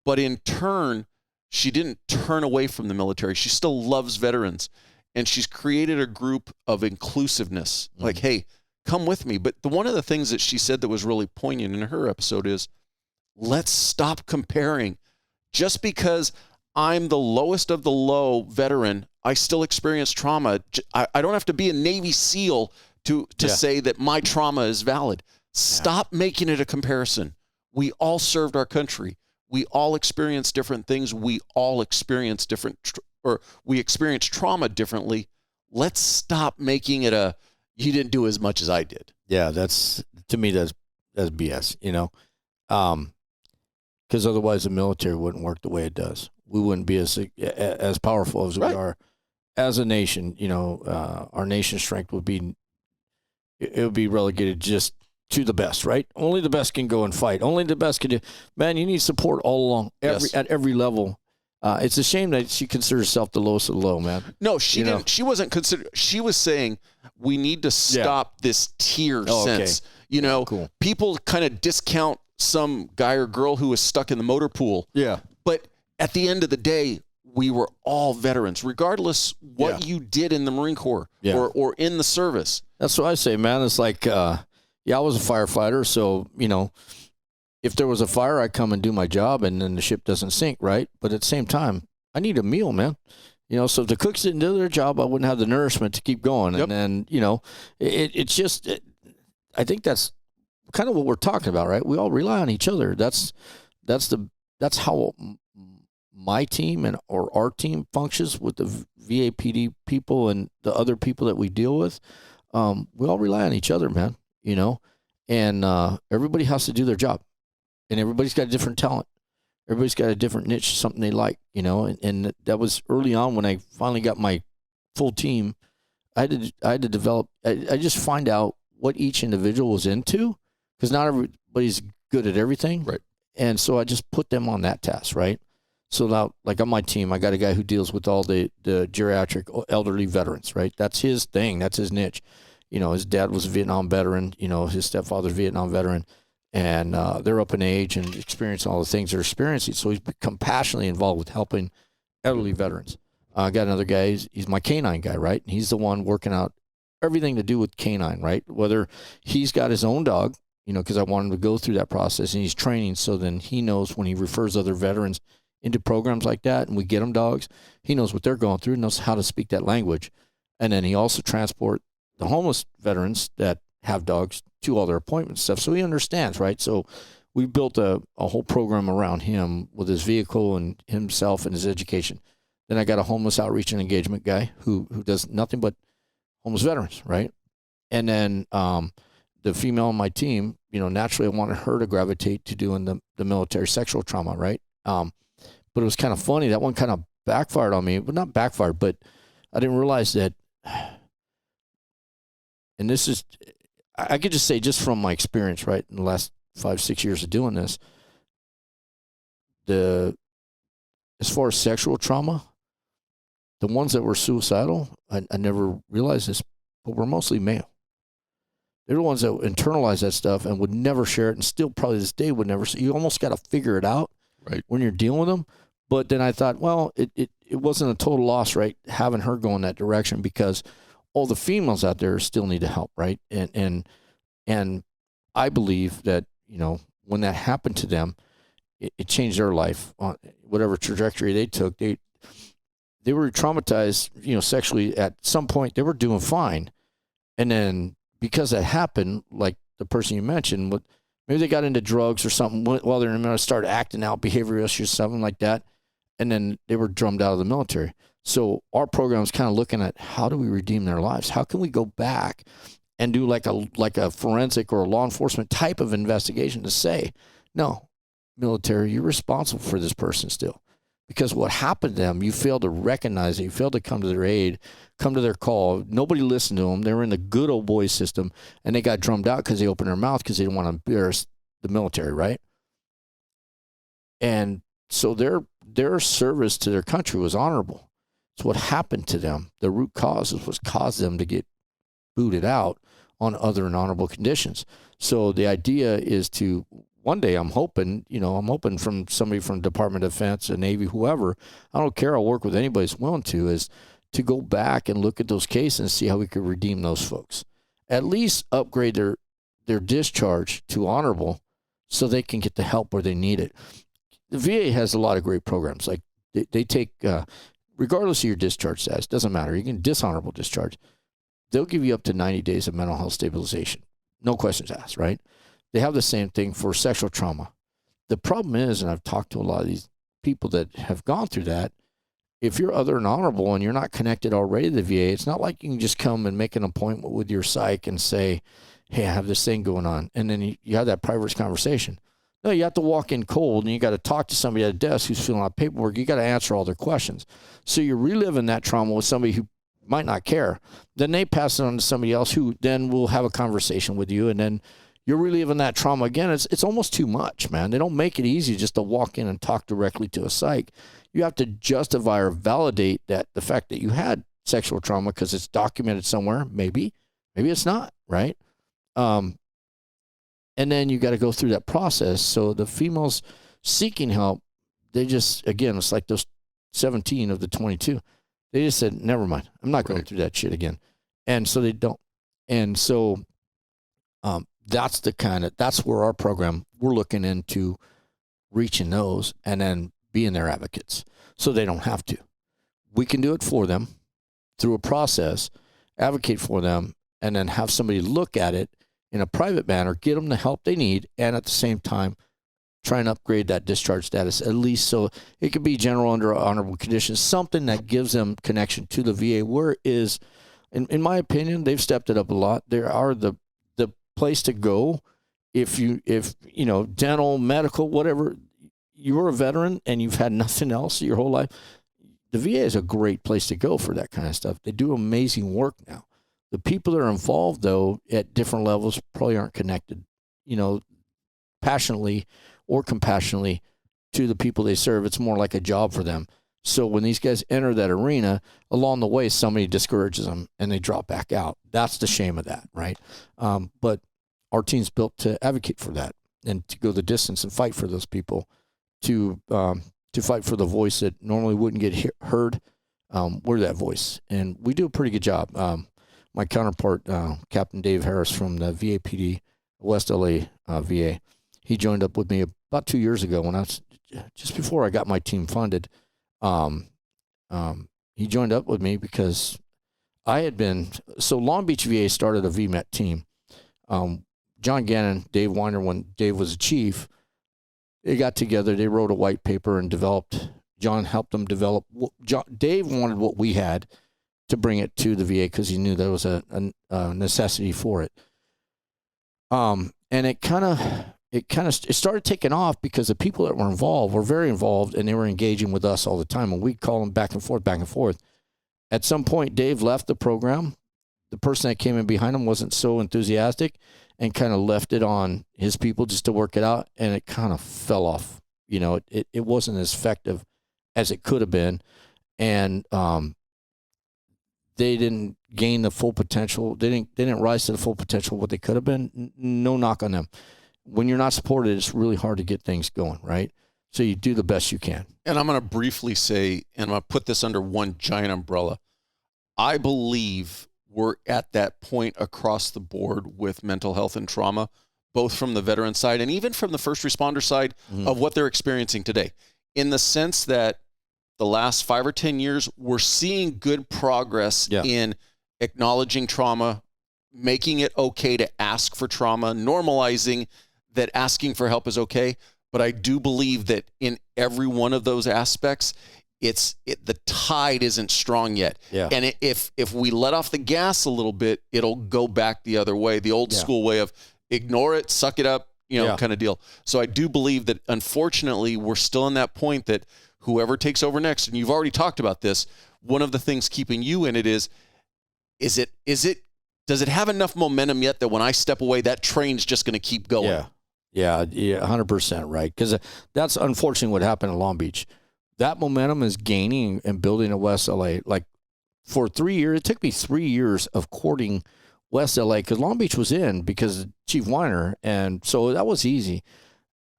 But in turn, she didn't turn away from the military. She still loves veterans. And she's created a group of inclusiveness. Like, hey, come with me. But one of the things that she said that was really poignant in her episode is, let's stop comparing. Just because I'm the lowest of the low veteran, I still experience trauma. I don't have to be a Navy SEAL to say that my trauma is valid. Stop making it a comparison. We all served our country. We all experience different things. We all experience we experience trauma differently. Let's stop making it you didn't do as much as I did. Yeah, to me, that's BS, you know. Because otherwise the military wouldn't work the way it does. We wouldn't be as powerful as we are as a nation. Our nation's strength would be relegated just to the best, right? Only the best can go and fight. Only the best can do. Man, you need support all along, at every level. It's a shame that she considers herself the lowest of the low, man. No, she didn't. She wasn't considered. She was saying we need to stop this tier sense. Okay. Cool. People kind of discount some guy or girl who was stuck in the motor pool. Yeah. But at the end of the day, we were all veterans, regardless what you did in the Marine Corps or in the service. That's what I say, man. It's like, I was a firefighter, so, if there was a fire, I'd come and do my job, and then the ship doesn't sink, right? But at the same time, I need a meal, man. So if the cooks didn't do their job, I wouldn't have the nourishment to keep going. Yep. And then, it's just, I think that's kind of what we're talking about, right? We all rely on each other. That's how my team or our team functions with the VAPD people and the other people that we deal with. We all rely on each other, man, and everybody has to do their job. And everybody's got a different talent. Everybody's got a different niche, something they like, and that was early on when I finally got my full team. I had to develop, I just find out what each individual was into, because not everybody's good at everything. Right. And so I just put them on that task, right? So now, like on my team, I got a guy who deals with all the geriatric elderly veterans, right? That's his thing. That's his niche. His dad was a Vietnam veteran. His stepfather's a Vietnam veteran. And they're up in age and experiencing all the things they're experiencing. So he's become passionately involved with helping elderly veterans. I got another guy, he's my canine guy, right? And he's the one working out everything to do with canine, right? Whether he's got his own dog, because I want him to go through that process, and he's training, so then he knows when he refers other veterans into programs like that and we get them dogs, he knows what they're going through, knows how to speak that language. And then he also transport the homeless veterans that have dogs to all their appointments stuff. So he understands, right? So we built a whole program around him with his vehicle and himself and his education. Then I got a homeless outreach and engagement guy who does nothing but homeless veterans, right? And then the female on my team, naturally I wanted her to gravitate to doing the military sexual trauma, right? But it was kind of funny. That one kind of backfired on me. Well, not backfired, but I didn't realize that, and this is, I could just say, just from my experience, right, in the last 5-6 years of doing this, as far as sexual trauma, the ones that were suicidal, I never realized this, but were mostly male. They're the ones that internalize that stuff and would never share it, and still probably this day would never. You almost got to figure it out, right, when you're dealing with them. But then I thought, well, it wasn't a total loss, right, having her go in that direction, because all the females out there still need to help, right? And I believe that, when that happened to them, it changed their life on whatever trajectory they took. They were traumatized, sexually at some point. They were doing fine. And then because that happened, like the person you mentioned, maybe they got into drugs or something while they're in the military, started acting out, behavioral issues, something like that. And then they were drummed out of the military. So our program is kind of looking at, how do we redeem their lives? How can we go back and do like a forensic or a law enforcement type of investigation to say, no, military, you're responsible for this person still. Because what happened to them, you failed to recognize it. You failed to come to their aid, come to their call. Nobody listened to them. They were in the good old boy system, and they got drummed out because they opened their mouth because they didn't want to embarrass the military, right? And so their service to their country was honorable. So what happened to them, the root causes was caused them to get booted out on other and honorable conditions. So the idea is to, one day I'm hoping from somebody from Department of Defense, the Navy, whoever, I don't care, I'll work with anybody that's willing to, is to go back and look at those cases and see how we could redeem those folks. At least upgrade their discharge to honorable so they can get the help where they need it. The VA has a lot of great programs. Like they take, regardless of your discharge status, doesn't matter. You can dishonorable discharge. They'll give you up to 90 days of mental health stabilization. No questions asked, right? They have the same thing for sexual trauma. The problem is, and I've talked to a lot of these people that have gone through that, if you're other and honorable and you're not connected already to the VA, it's not like you can just come and make an appointment with your psych and say, hey, I have this thing going on. And then you have that private conversation. No, you have to walk in cold, and you got to talk to somebody at a desk who's filling out paperwork. You got to answer all their questions. So you're reliving that trauma with somebody who might not care. Then they pass it on to somebody else who then will have a conversation with you, and then you're reliving that trauma again. It's almost too much, man. They don't make it easy just to walk in and talk directly to a psych. You have to justify or validate that the fact that you had sexual trauma because it's documented somewhere. Maybe it's not, right? And then you got to go through that process. So the females seeking help, they just, again, it's like those 17 of the 22. They just said, never mind. I'm not going through that shit again. And so they don't. And so that's where our program, we're looking into reaching those and then being their advocates so they don't have to. We can do it for them through a process, advocate for them, and then have somebody look at it in a private manner, get them the help they need, and at the same time, try and upgrade that discharge status, at least so it could be general under honorable conditions, something that gives them connection to the VA, where is, in my opinion, they've stepped it up a lot. They are the place to go if you know, dental, medical, whatever, you're a veteran and you've had nothing else your whole life. The VA is a great place to go for that kind of stuff. They do amazing work now. The people that are involved, though, at different levels probably aren't connected, you know, passionately or compassionately to the people they serve. It's more like a job for them. So when these guys enter that arena, along the way, somebody discourages them and they drop back out. That's the shame of that, right? But our team's built to advocate for that and to go the distance and fight for those people, to fight for the voice that normally wouldn't get heard. We're that voice, and we do a pretty good job. My counterpart, Captain Dave Harris from the VAPD, West LA VA, he joined up with me about 2 years ago when I was just before I got my team funded. He joined up with me because I had been, so Long Beach VA started a VMET team. John Gannon, Dave Weiner, when Dave was a chief, they got together, they wrote a white paper and developed, John helped them develop, Dave wanted what we had to bring it to the VA because he knew there was a necessity for it. And it started taking off because the people that were involved were very involved and they were engaging with us all the time. And we'd call them back and forth. At some point, Dave left the program. The person that came in behind him wasn't so enthusiastic and kind of left it on his people just to work it out. And it kind of fell off. You know, it wasn't as effective as it could have been. And, they didn't gain the full potential. They didn't rise to the full potential of what they could have been. No knock on them. When you're not supported, it's really hard to get things going, right? So you do the best you can. And I'm going to briefly say, and I'm going to put this under one giant umbrella. I believe we're at that point across the board with mental health and trauma, both from the veteran side and even from the first responder side of what they're experiencing today, in the sense that the last 5 or 10 years, we're seeing good progress in acknowledging trauma, making it okay to ask for trauma, normalizing that asking for help is okay. But I do believe that in every one of those aspects, the tide isn't strong yet. Yeah. And if we let off the gas a little bit, it'll go back the other way, the old school way of ignore it, suck it up, kind of deal. So I do believe that, unfortunately, we're still in that point that whoever takes over next, and you've already talked about this, one of the things keeping you in it is it does it have enough momentum yet that when I step away, that train's just going to keep going? Yeah, 100% right. Because that's unfortunately what happened in Long Beach. That momentum is gaining and building at West LA. Like for 3 years, it took me 3 years of courting West LA because Long Beach was in because of Chief Weiner, and so that was easy.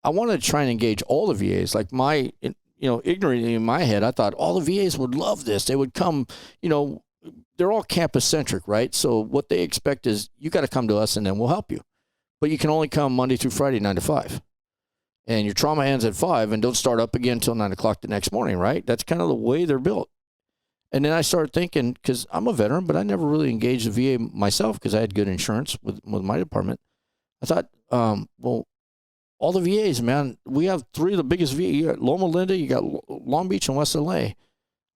I wanted to try and engage all the VAs. Like ignorantly in my head, I thought all the VAs would love this. They would come, they're all campus-centric, right? So what they expect is you got to come to us and then we'll help you. But you can only come Monday through Friday, 9 to 5. And your trauma ends at 5 and don't start up again until 9 o'clock the next morning, right? That's kind of the way they're built. And then I started thinking, because I'm a veteran, but I never really engaged the VA myself because I had good insurance with my department. I thought, all the VAs, man, we have 3 of the biggest VAs. You got Loma Linda, you got Long Beach, and West LA.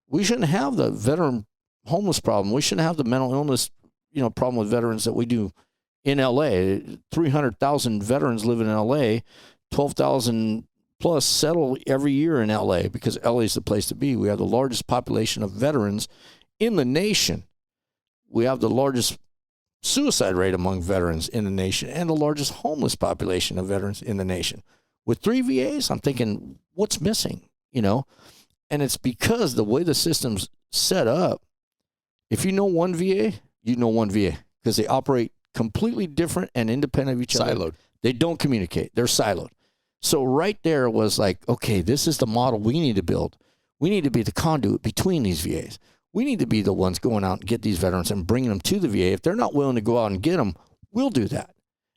We shouldn't have the veteran homeless problem. We shouldn't have the mental illness, problem with veterans that we do in LA. 300,000 veterans live in LA. 12,000 plus settle every year in LA because LA is the place to be. We have the largest population of veterans in the nation. We have the largest suicide rate among veterans in the nation and the largest homeless population of veterans in the nation. With 3 VAs, I'm thinking, what's missing? You know, and it's because the way the system's set up, if you know one VA, you know one VA because they operate completely different and independent of each other. Siloed. They don't communicate. They're siloed. So right there was like, okay, this is the model we need to build. We need to be the conduit between these VAs. We need to be the ones going out and get these veterans and bringing them to the VA. If they're not willing to go out and get them, we'll do that.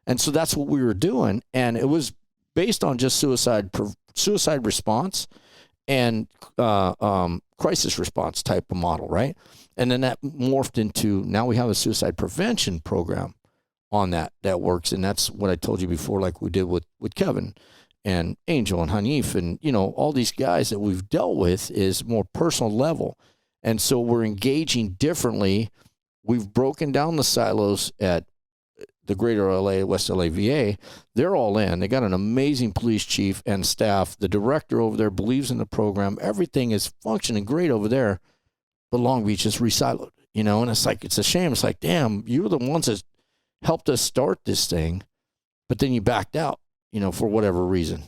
And so that's what we were doing. And it was based on just suicide response and crisis response type of model, right? And then that morphed into, now we have a suicide prevention program on that works. And that's what I told you before, like we did with Kevin and Angel and Hanif and, you know, all these guys that we've dealt with is more personal level. And so we're engaging differently. We've broken down the silos at the Greater LA, West LA VA. They're all in. They got an amazing police chief and staff. The director over there believes in the program. Everything is functioning great over there. But Long Beach is re-siloed, you know, and it's like, it's a shame. It's like, damn, you were the ones that helped us start this thing, but then you backed out, you know, for whatever reason.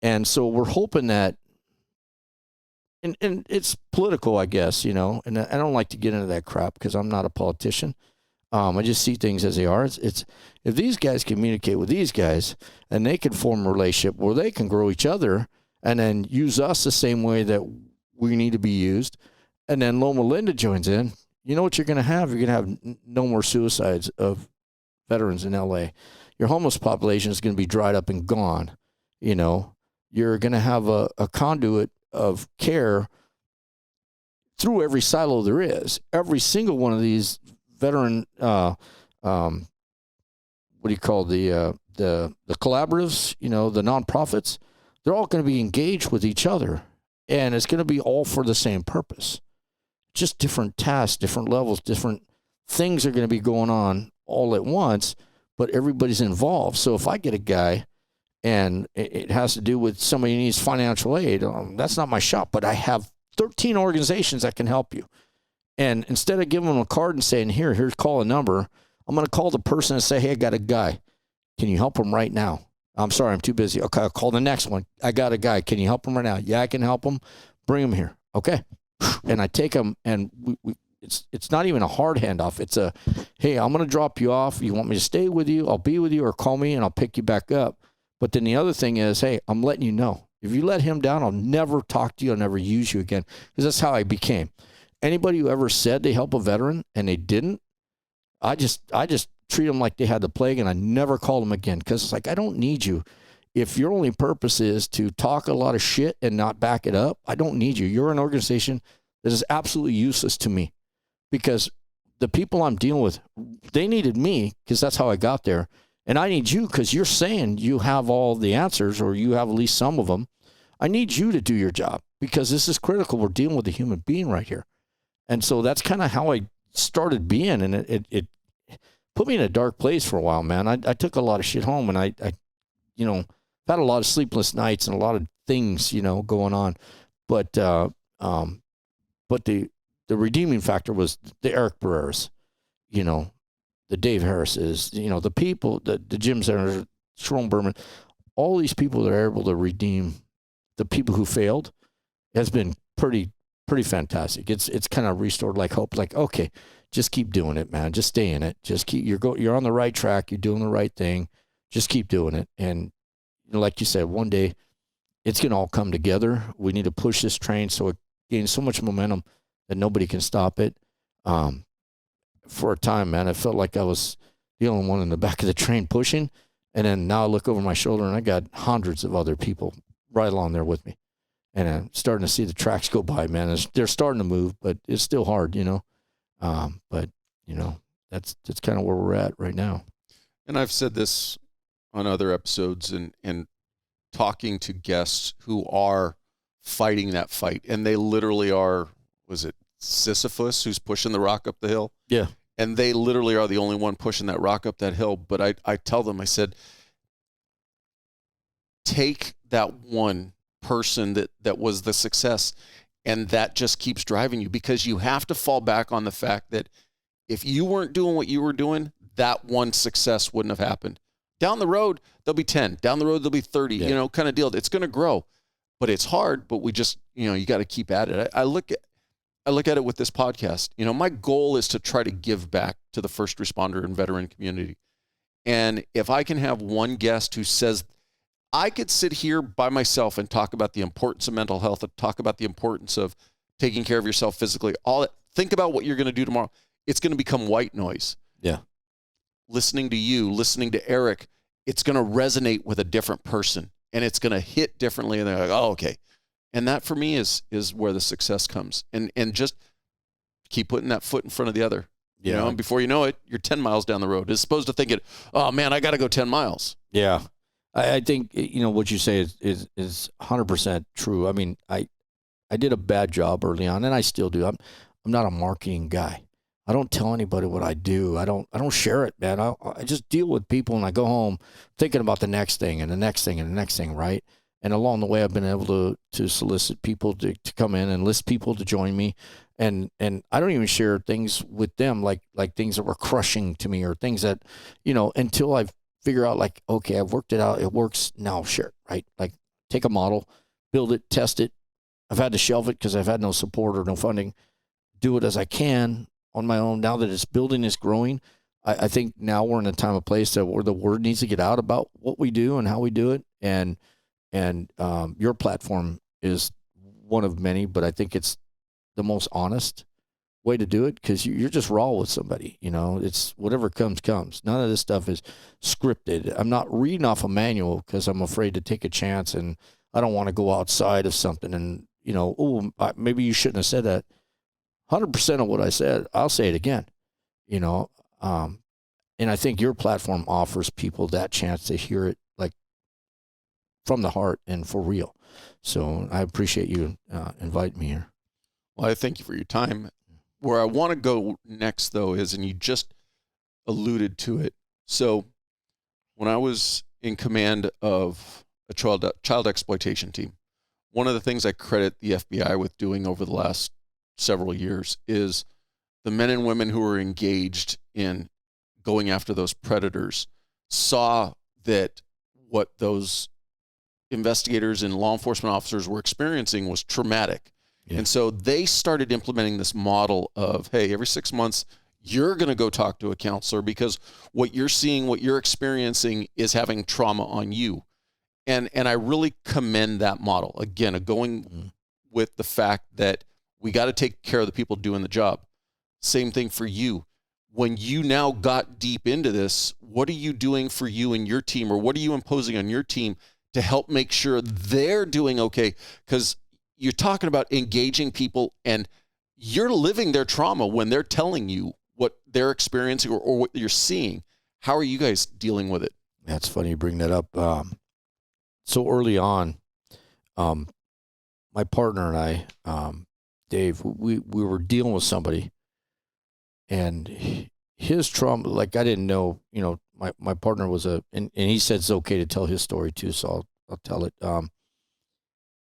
And so we're hoping that, and it's political, I guess, you know, and I don't like to get into that crap because I'm not a politician. I just see things as they are. It's if these guys communicate with these guys and they can form a relationship where they can grow each other and then use us the same way that we need to be used, and then Loma Linda joins in, you know what you're going to have? You're going to have no more suicides of veterans in LA. Your homeless population is going to be dried up and gone. You know, you're going to have a conduit of care through every silo there is. Every single one of these veteran, what do you call the collaboratives, you know, the nonprofits, they're all going to be engaged with each other, and it's going to be all for the same purpose. Just different tasks, different levels, different things are going to be going on all at once, but everybody's involved. So if I get a guy and it has to do with somebody who needs financial aid, that's not my shop, but I have 13 organizations that can help you. And instead of giving them a card and saying, here's call a number, I'm going to call the person and say, hey, I got a guy. Can you help him right now? I'm sorry, I'm too busy. Okay, I'll call the next one. I got a guy. Can you help him right now? Yeah, I can help him. Bring him here. Okay. And I take them, and it's not even a hard handoff. It's a, hey, I'm going to drop you off. You want me to stay with you? I'll be with you, or call me and I'll pick you back up. But then the other thing is, hey, I'm letting you know. If you let him down, I'll never talk to you. I'll never use you again. Because that's how I became. Anybody who ever said they help a veteran and they didn't, I just treat them like they had the plague, and I never call them again. Because it's like, I don't need you. If your only purpose is to talk a lot of shit and not back it up, I don't need you. You're an organization that is absolutely useless to me, because the people I'm dealing with, they needed me because that's how I got there. And I need you because you're saying you have all the answers, or you have at least some of them. I need you to do your job because this is critical. We're dealing with a human being right here. And so that's kind of how I started being. And it put me in a dark place for a while, man. I took a lot of shit home, and I you know, had a lot of sleepless nights and a lot of things, you know, going on. But the redeeming factor was the Eric Barreras, you know, the Dave Harrises, you know, the people, the Jim Centers, Sharon Berman, all these people that are able to redeem the people who failed has been pretty fantastic. It's kind of restored like hope, like, okay, just keep doing it, man. Just stay in it. Just keep, you're on the right track. You're doing the right thing. Just keep doing it. And you know, like you said, one day it's going to all come together. We need to push this train so it gains so much momentum that nobody can stop it. For a time, man, I felt like I was the only one in the back of the train pushing. And then now I look over my shoulder and I got hundreds of other people right along there with me. And I'm starting to see the tracks go by, man. They're starting to move, but it's still hard, you know. But, you know, that's kind of where we're at right now. And I've said this on other episodes and talking to guests who are fighting that fight. And they literally are, was it Sisyphus who's pushing the rock up the hill? Yeah. And they literally are the only one pushing that rock up that hill. But I tell them, I said, take that one person that was the success, and that just keeps driving you, because you have to fall back on the fact that if you weren't doing what you were doing, that one success wouldn't have happened. Down the road, there'll be 10. Down the road, there'll be 30, kind of deal. It's going to grow, but it's hard, but we just, you got to keep at it. I look at it with this podcast. My goal is to try to give back to the first responder and veteran community. And if I can have one guest who says, I could sit here by myself and talk about the importance of mental health, and talk about the importance of taking care of yourself physically, think about what you're going to do tomorrow. It's going to become white noise. Yeah. Listening to you, listening to Eric, it's going to resonate with a different person, and it's going to hit differently. And they're like, oh, okay. And that for me is where the success comes. And just keep putting that foot in front of the other. And before you know it, you're 10 miles down the road, as opposed to thinking, oh man, I got to go 10 miles. Yeah. I think, what you say is 100% true. I mean, I did a bad job early on, and I still do. I'm not a marketing guy. I don't tell anybody what I do. I don't share it, man. I just deal with people, and I go home thinking about the next thing and the next thing and the next thing, right? And along the way, I've been able to solicit people to come in, and enlist people to join me. And I don't even share things with them, like things that were crushing to me, or things that, until I figure out, like, okay, I've worked it out. It works. Now I'll share it, right? Like, take a model, build it, test it. I've had to shelve it because I've had no support or no funding. Do it as I can on my own. Now that it's building, it's growing. I think now we're in a time and place where the word needs to get out about what we do and how we do it. And your platform is one of many, but I think it's the most honest way to do it, because you're just raw with somebody. It's whatever comes. None of this stuff is scripted. I'm not reading off a manual because I'm afraid to take a chance, and I don't want to go outside of something and, maybe you shouldn't have said that. 100% of what I said, I'll say it again, and I think your platform offers people that chance to hear it, like, from the heart and for real. So I appreciate you inviting me here. Well, I thank you for your time. Where I want to go next, though, is, and you just alluded to it. So when I was in command of a child exploitation team, one of the things I credit the FBI with doing over the last several years is the men and women who were engaged in going after those predators saw that what those investigators and law enforcement officers were experiencing was traumatic. Yeah. And so they started implementing this model of, hey, every 6 months, you're going to go talk to a counselor, because what you're seeing, what you're experiencing is having trauma on you. And I really commend that model. Again, going with the fact that we got to take care of the people doing the job. Same thing for you. When you now got deep into this, what are you doing for you and your team, or what are you imposing on your team to help make sure they're doing okay? Because you're talking about engaging people, and you're living their trauma when they're telling you what they're experiencing or what you're seeing. How are you guys dealing with it? That's funny you bring that up. So early on, my partner and I, Dave, we were dealing with somebody, and his trauma, like, I didn't know, my partner was and he said it's okay to tell his story too, so I'll tell it.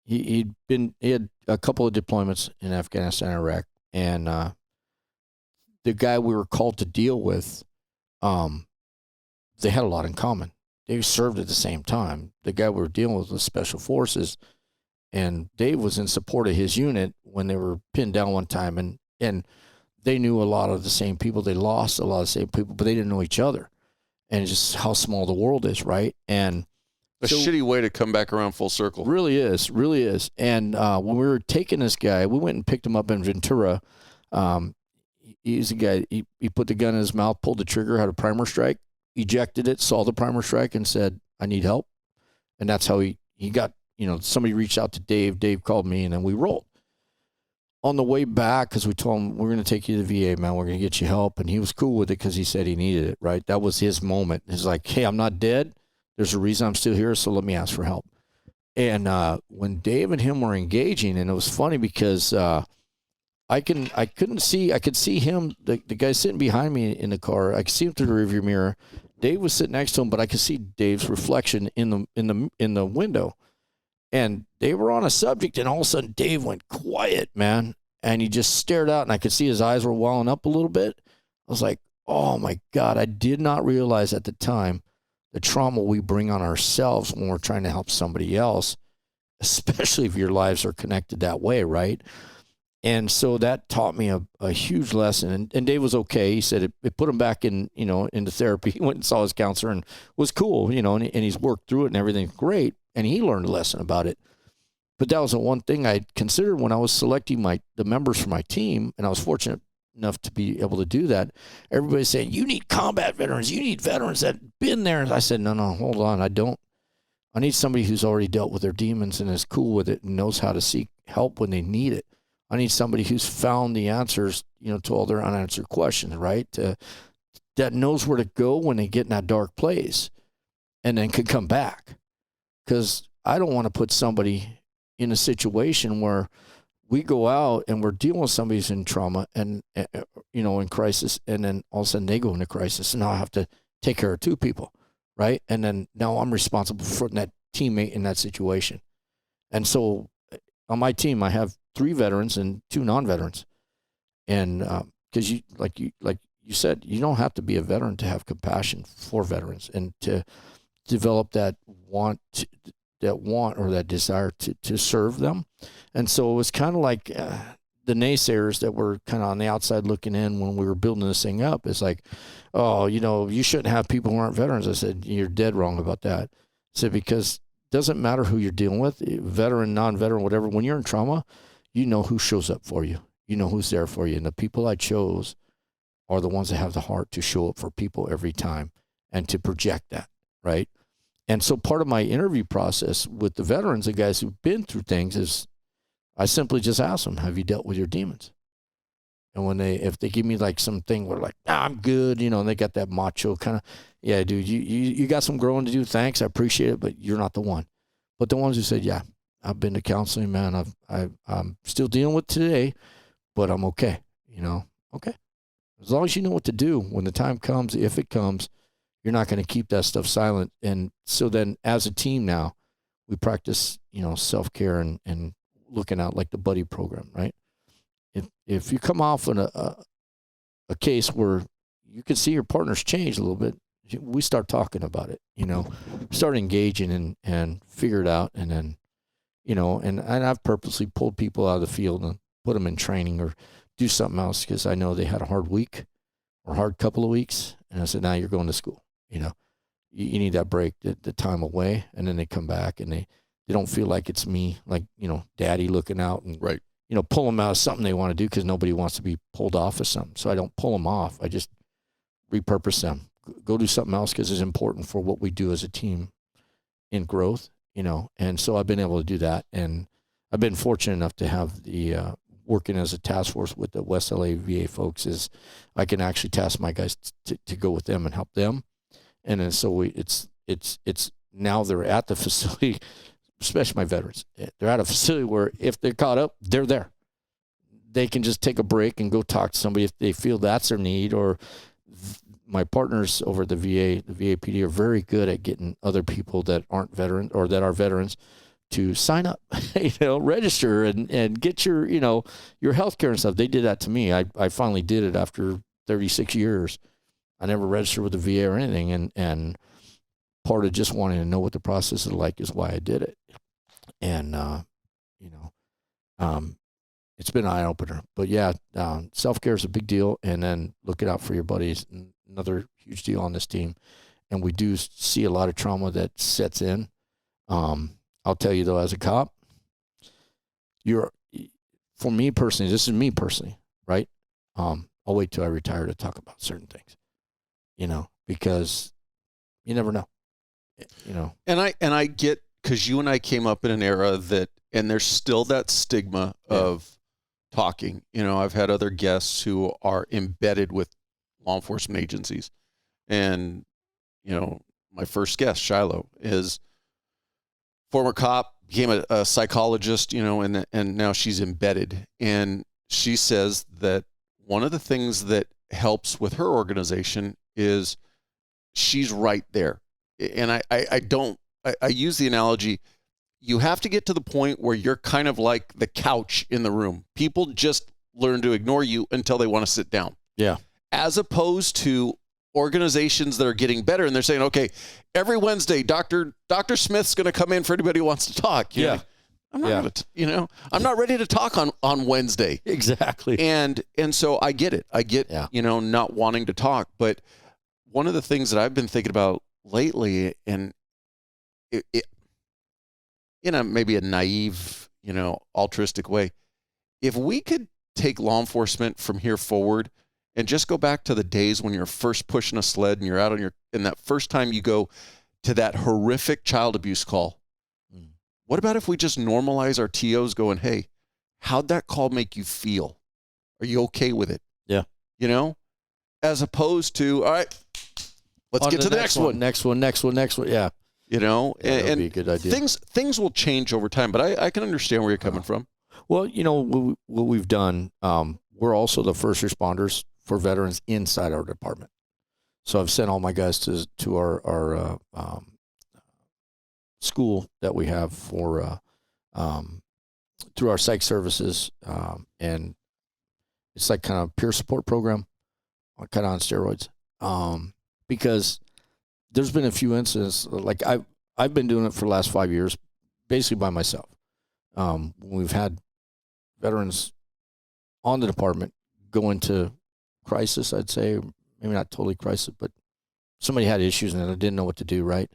He had a couple of deployments in Afghanistan and Iraq, and the guy we were called to deal with, they had a lot in common. They served at the same time. The guy we were dealing with was Special Forces, and Dave was in support of his unit when they were pinned down one time, and they knew a lot of the same people. They lost a lot of the same people, but they didn't know each other. And it's just how small the world is, right? And a shitty way to come back around full circle. Really is. And when we were taking this guy, we went and picked him up in Ventura. He's a guy, he put the gun in his mouth, pulled the trigger, had a primer strike, ejected it, saw the primer strike, and said, I need help. And that's how he got, somebody reached out to Dave. Dave called me, and then we rolled. On the way back, because we told him, we're going to take you to the VA, man. We're going to get you help. And he was cool with it because he said he needed it, right? That was his moment. He's like, hey, I'm not dead. There's a reason I'm still here, so let me ask for help. And when Dave and him were engaging, and it was funny because I could see him, the guy sitting behind me in the car. I could see him through the rearview mirror. Dave was sitting next to him, but I could see Dave's reflection in the window. And they were on a subject, and all of a sudden Dave went quiet, man. And he just stared out, and I could see his eyes were welling up a little bit. I was like, oh, my God, I did not realize at the time the trauma we bring on ourselves when we're trying to help somebody else, especially if your lives are connected that way, right? And so that taught me a huge lesson. And Dave was okay. He said it put him back in, into therapy. He went and saw his counselor and was cool, and he's worked through it and everything's great. And he learned a lesson about it. But that was the one thing I considered when I was selecting the members for my team, and I was fortunate enough to be able to do that. Everybody's saying, you need combat veterans. You need veterans that have been there. And I said, no, hold on. I don't. I need somebody who's already dealt with their demons and is cool with it and knows how to seek help when they need it. I need somebody who's found the answers, to all their unanswered questions, right? That knows where to go when they get in that dark place and then can come back. Because I don't want to put somebody in a situation where we go out and we're dealing with somebody who's in trauma and, in crisis, and then all of a sudden they go into crisis, and now I have to take care of two people, right? And then now I'm responsible for that teammate in that situation. And so on my team, I have 3 veterans and 2 non-veterans. And because you said, you don't have to be a veteran to have compassion for veterans and to develop that want or that desire to serve them. And so it was kind of like the naysayers that were kind of on the outside looking in when we were building this thing up. It's like, oh, you shouldn't have people who aren't veterans. I said, you're dead wrong about that. I said, because it doesn't matter who you're dealing with, veteran, non-veteran, whatever. When you're in trauma, you know who shows up for you. You know who's there for you. And the people I chose are the ones that have the heart to show up for people every time and to project that, right? And so part of my interview process with the veterans, the guys who've been through things, is I simply just ask them, have you dealt with your demons? And if they give me like something where like, I'm good, and they got that macho kind of, yeah, dude, you got some growing to do. Thanks. I appreciate it, but you're not the one. But the ones who said, yeah, I've been to counseling, man. I'm still dealing with today, but I'm okay. Okay. As long as you know what to do when the time comes, if it comes, you're not going to keep that stuff silent. And so then as a team now, we practice, self-care and looking out like the buddy program, right? If you come off in a case where you can see your partner's changed a little bit, we start talking about it, start engaging and figure it out. And then, and I've purposely pulled people out of the field and put them in training or do something else because I know they had a hard week or hard couple of weeks. And I said, now you're going to school. You need that break, the time away, and then they come back and they don't feel like it's me, like, daddy looking out and, right. Pull them out of something they want to do because nobody wants to be pulled off of something. So I don't pull them off. I just repurpose them. Go do something else because it's important for what we do as a team in growth, And so I've been able to do that. And I've been fortunate enough to have the working as a task force with the West LA VA folks is I can actually task my guys to go with them and help them. And then so it's now they're at the facility, especially my veterans. They're at a facility where if they're caught up, they're there. They can just take a break and go talk to somebody if they feel that's their need. Or my partners over at the VA PD are very good at getting other people that aren't veterans or that are veterans to sign up, register and get your, your healthcare and stuff. They did that to me. I finally did it after 36 years. I never registered with the VA or anything. And part of just wanting to know what the process is like is why I did it. And, it's been an eye opener, but yeah, self-care is a big deal. And then looking out for your buddies, another huge deal on this team. And we do see a lot of trauma that sets in. I'll tell you though, as a cop, for me personally, this is me personally, right? I'll wait till I retire to talk about certain things, because you never know, And I get, because you and I came up in an era that, and there's still that stigma of talking. I've had other guests who are embedded with law enforcement agencies, and my first guest, Shiloh, is former cop, became a psychologist, and now she's embedded. And she says that one of the things that helps with her organization is she's right there. And I use the analogy, you have to get to the point where you're kind of like the couch in the room. People just learn to ignore you until they want to sit down. Yeah. As opposed to organizations that are getting better and they're saying, okay, every Wednesday, Dr. Smith's going to come in for anybody who wants to talk. You know, I'm not going to, I'm not ready to talk on Wednesday. Exactly. And so I get it. I get, not wanting to talk. But one of the things that I've been thinking about lately, and it in a maybe a naive, altruistic way, if we could take law enforcement from here forward and just go back to the days when you're first pushing a sled and you're out and that first time you go to that horrific child abuse call. What about if we just normalize our TOs going, hey, how'd that call make you feel? Are you okay with it? Yeah. As opposed to, all right, let's get to the next one. Next one. Yeah. And that'd be a good idea. Things will change over time, but I can understand where you're coming from. Well, what we've done, we're also the first responders for veterans inside our department. So I've sent all my guys to our school that we have for through our psych services, and it's like kind of peer support program, kind of on steroids, because there's been a few incidents, like I've been doing it for the last 5 years, basically by myself. We've had veterans on the department go into crisis, I'd say, maybe not totally crisis, but somebody had issues and I didn't know what to do, right?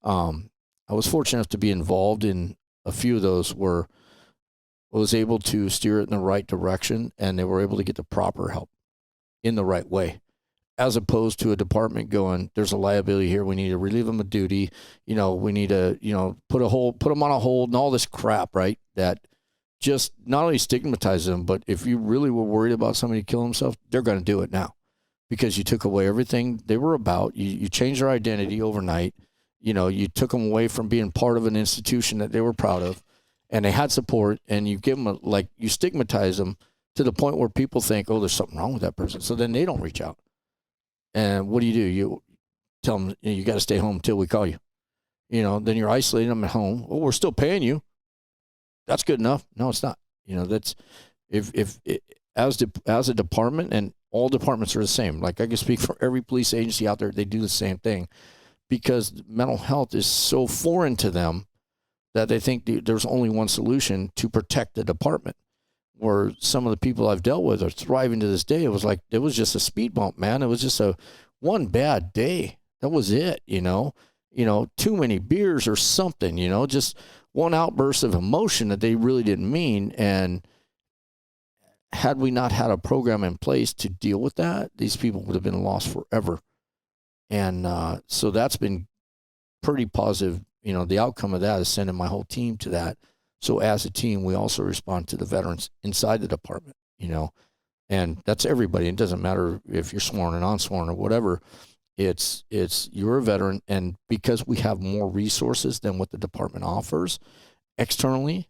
I was fortunate enough to be involved in a few of those where I was able to steer it in the right direction and they were able to get the proper help in the right way, as opposed to a department going, there's a liability here, we need to relieve them of duty, we need to, put them on a hold and all this crap, right? That just not only stigmatizes them, but if you really were worried about somebody killing themselves, they're going to do it now because you took away everything they were about. You changed their identity overnight. You took them away from being part of an institution that they were proud of and they had support, and you give them you stigmatize them to the point where people think, oh, there's something wrong with that person. So then they don't reach out. And what do? You tell them, you got to stay home until we call you. Then you're isolating them at home. Oh, we're still paying you. That's good enough. No, it's not. That's as a department, and all departments are the same. Like I can speak for every police agency out there. They do the same thing because mental health is so foreign to them that they think there's only one solution to protect the department. Where some of the people I've dealt with are thriving to this day. It was just a speed bump, man. It was just one bad day. That was it, too many beers or something, just one outburst of emotion that they really didn't mean. And had we not had a program in place to deal with that, these people would have been lost forever. And so that's been pretty positive. The outcome of that is sending my whole team to that. So as a team, we also respond to the veterans inside the department, and that's everybody. It doesn't matter if you're sworn or non-sworn or whatever. It's you're a veteran, and because we have more resources than what the department offers externally,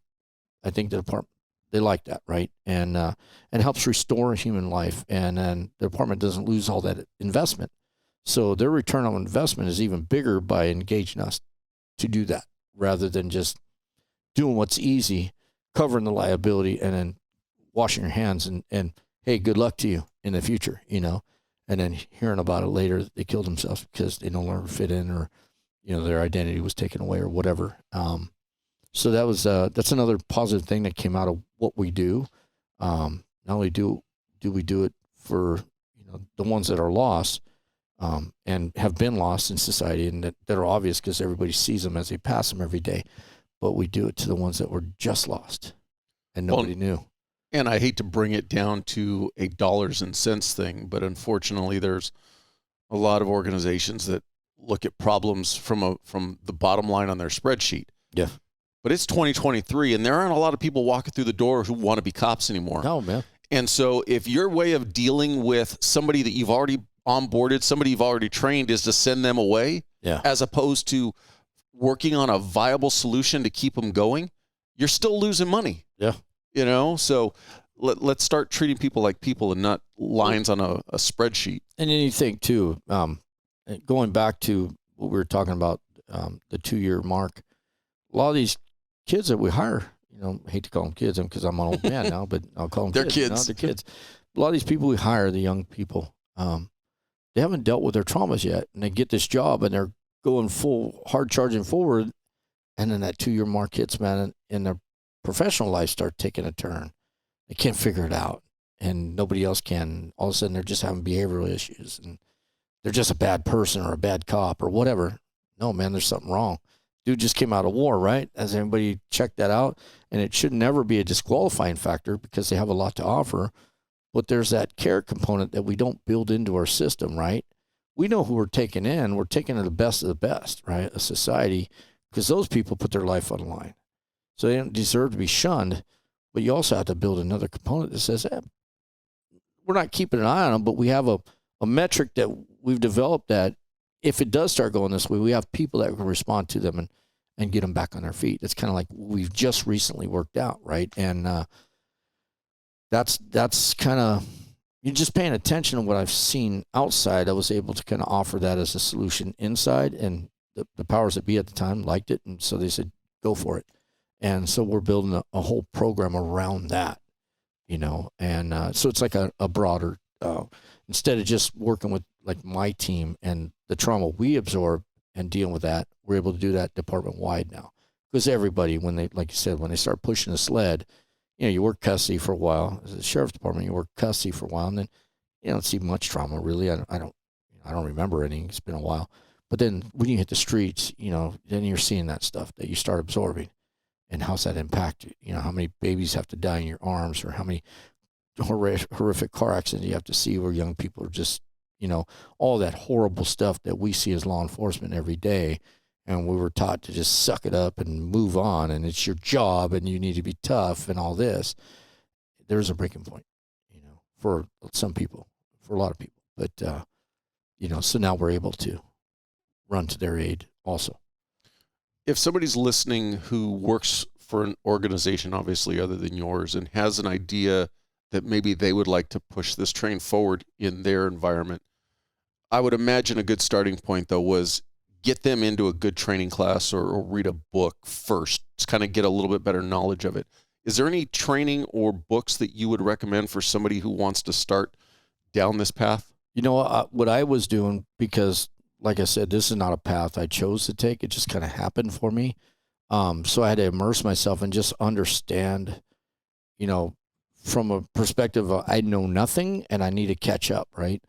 I think the department, they like that, right? And helps restore human life, and then the department doesn't lose all that investment. So their return on investment is even bigger by engaging us to do that, rather than just doing what's easy, covering the liability, and then washing your hands and hey, good luck to you in the future, and then hearing about it later, they killed themselves because they no longer fit in, or, their identity was taken away or whatever. So that's another positive thing that came out of what we do. Not only do we do it for, the ones that are lost, and have been lost in society and that are obvious because everybody sees them as they pass them every day. But we do it to the ones that were just lost and nobody knew. And I hate to bring it down to a dollars and cents thing, but unfortunately there's a lot of organizations that look at problems from the bottom line on their spreadsheet. Yeah. But it's 2023 and there aren't a lot of people walking through the door who want to be cops anymore. No, man. And so if your way of dealing with somebody that you've already onboarded, somebody you've already trained, is to send them away, as opposed to working on a viable solution to keep them going, you're still losing money. Yeah. So let's start treating people like people and not lines on a spreadsheet. And then you think too, going back to what we were talking about, the 2-year mark, a lot of these kids that we hire, I hate to call them kids because I'm an old man now, but I'll call them They're kids. kids. They're kids. A lot of these people we hire, the young people, they haven't dealt with their traumas yet, and they get this job and they're going hard charging forward, and then that 2-year mark hits, man, and their professional life starts taking a turn. They can't figure it out, and nobody else can. All of a sudden, they're just having behavioral issues, and they're just a bad person or a bad cop or whatever. No, man, there's something wrong. Dude just came out of war, right? Has anybody checked that out? And it should never be a disqualifying factor because they have a lot to offer. But there's that care component that we don't build into our system, right? We know who we're taking in. We're taking in the best of the best, right? A society, because those people put their life on the line. So they don't deserve to be shunned. But you also have to build another component that says, we're not keeping an eye on them, but we have a metric that we've developed that if it does start going this way, we have people that can respond to them and get them back on their feet. It's kind of like we've just recently worked out, right? And that's kind of, you're just paying attention to what I've seen outside. I was able to kind of offer that as a solution inside, and the powers that be at the time liked it, and so they said, go for it. And so we're building a whole program around that, and so it's like a broader, instead of just working with like my team and the trauma we absorb and dealing with that, we're able to do that department wide now. Because everybody, when they, like you said, when they start pushing the sled, you work custody for a while. As a sheriff's department, you work custody for a while, and then you don't see much trauma really. I don't remember any. It's been a while. But then when you hit the streets, then you're seeing that stuff that you start absorbing, and how's that impact you? How many babies have to die in your arms, or how many horrific car accidents you have to see where young people are just, all that horrible stuff that we see as law enforcement every day. And we were taught to just suck it up and move on, and it's your job, and you need to be tough and all this. There's a breaking point, for some people, for a lot of people. But, so now we're able to run to their aid also. If somebody's listening who works for an organization, obviously, other than yours, and has an idea that maybe they would like to push this train forward in their environment, I would imagine a good starting point, though, was get them into a good training class or read a book first to kind of get a little bit better knowledge of it. Is there any training or books that you would recommend for somebody who wants to start down this path? What I was doing, because like I said, this is not a path I chose to take. It just kind of happened for me. So I had to immerse myself and just understand, from a perspective of I know nothing and I need to catch up, right?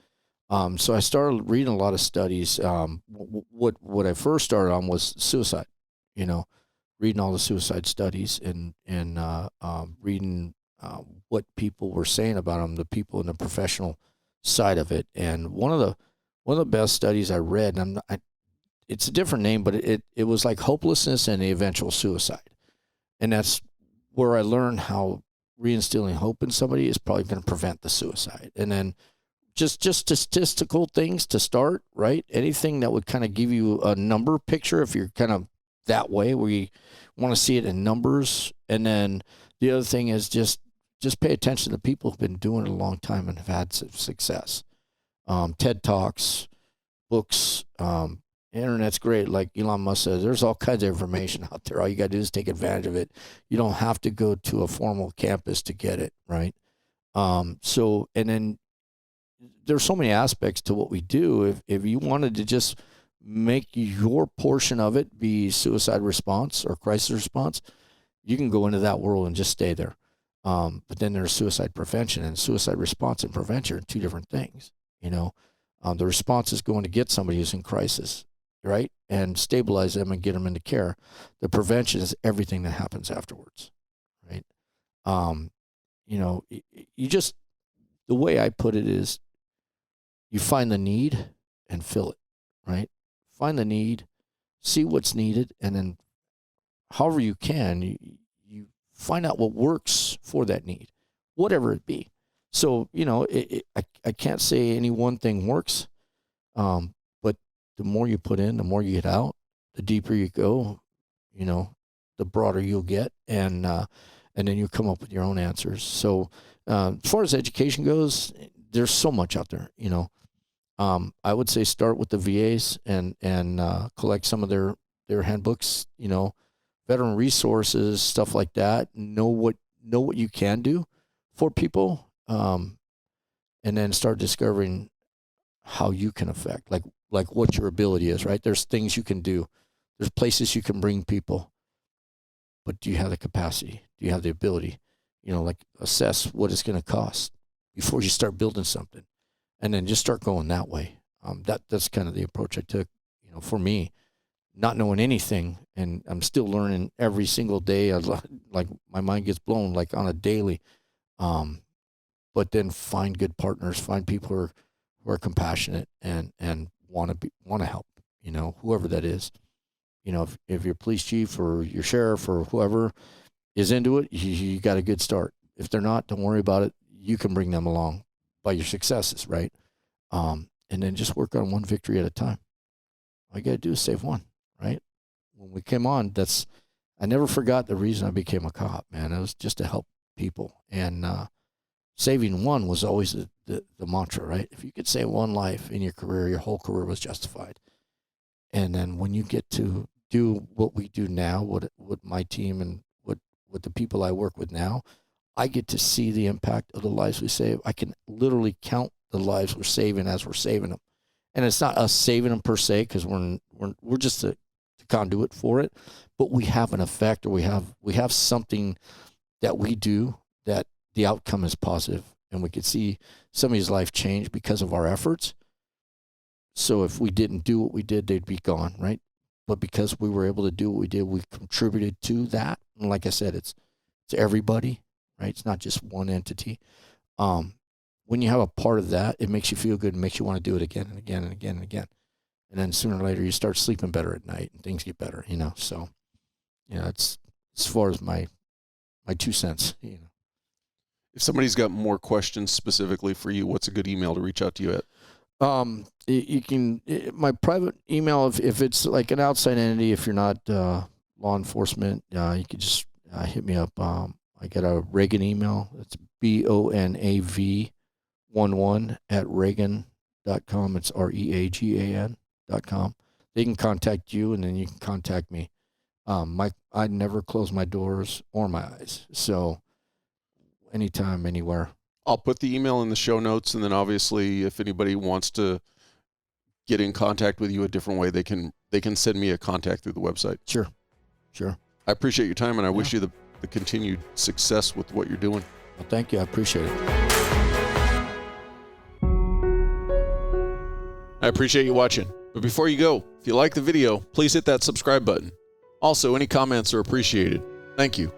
So I started reading a lot of studies. What I first started on was suicide, reading all the suicide studies and reading what people were saying about them, the people in the professional side of it. And one of the best studies I read, and it's a different name, but it was like hopelessness and the eventual suicide. And that's where I learned how reinstilling hope in somebody is probably going to prevent the suicide. And then just statistical things to start, right? Anything that would kind of give you a number picture if you're kind of that way where you want to see it in numbers. And then the other thing is just pay attention to people who've been doing it a long time and have had success. TED Talks, books, internet's great. Like Elon Musk says, there's all kinds of information out there. All you got to do is take advantage of it. You don't have to go to a formal campus to get it, right? And then there's so many aspects to what we do. If you wanted to just make your portion of it be suicide response or crisis response, you can go into that world and just stay there. But then there's suicide prevention, and suicide response and prevention are two different things. The response is going to get somebody who's in crisis, right? And stabilize them and get them into care. The prevention is everything that happens afterwards, right? The way I put it is you find the need and fill it, right? Find the need, see what's needed, and then however you can, you find out what works for that need, whatever it be. So, I can't say any one thing works, but the more you put in, the more you get out, the deeper you go, the broader you'll get, and then you come up with your own answers. So, as far as education goes, there's so much out there, I would say start with the VAs and collect some of their handbooks, veteran resources, stuff like that. Know what you can do for people, and then start discovering how you can affect, like what your ability is, right? There's things you can do. There's places you can bring people, but do you have the capacity? Do you have the ability? Like assess what it's going to cost before you start building something, and then just start going that way. That's kind of the approach I took, for me, not knowing anything, and I'm still learning every single day. Like my mind gets blown like on a daily, but then find good partners, find people who are compassionate and want to help, whoever that is. If your police chief or your sheriff or whoever is into it, you got a good start. If they're not, don't worry about it. You can bring them along by your successes, right? And then just work on one victory at a time. All you got to do is save one, right? When we came on, I never forgot the reason I became a cop, man. It was just to help people. And saving one was always the mantra, right? If you could save one life in your career, your whole career was justified. And then when you get to do what we do now, what my team and what the people I work with now, I get to see the impact of the lives we save. I can literally count the lives we're saving as we're saving them. And it's not us saving them per se, because we're just the conduit for it, but we have an effect, or we have something that we do that the outcome is positive, and we could see somebody's life change because of our efforts. So if we didn't do what we did, they'd be gone, right? But because we were able to do what we did, we contributed to that. And like I said, it's everybody, right? It's not just one entity. When you have a part of that, it makes you feel good and makes you want to do it again and again and again and again. And then sooner or later, you start sleeping better at night and things get better, So, it's as far as my 2 cents, If somebody's got more questions specifically for you, what's a good email to reach out to you at? You can, my private email, if it's like an outside entity, if you're not law enforcement, you could just hit me up. I got a Reagan email. It's bonav11@reagan.com. It's reagan.com. They can contact you, and then you can contact me. I never close my doors or my eyes. So anytime, anywhere. I'll put the email in the show notes, and then obviously if anybody wants to get in contact with you a different way, they can send me a contact through the website. Sure. I appreciate your time, and I wish you the continued success with what you're doing. Well, thank you. I appreciate it. I appreciate you watching. But before you go, if you like the video, please hit that subscribe button. Also, any comments are appreciated. Thank you.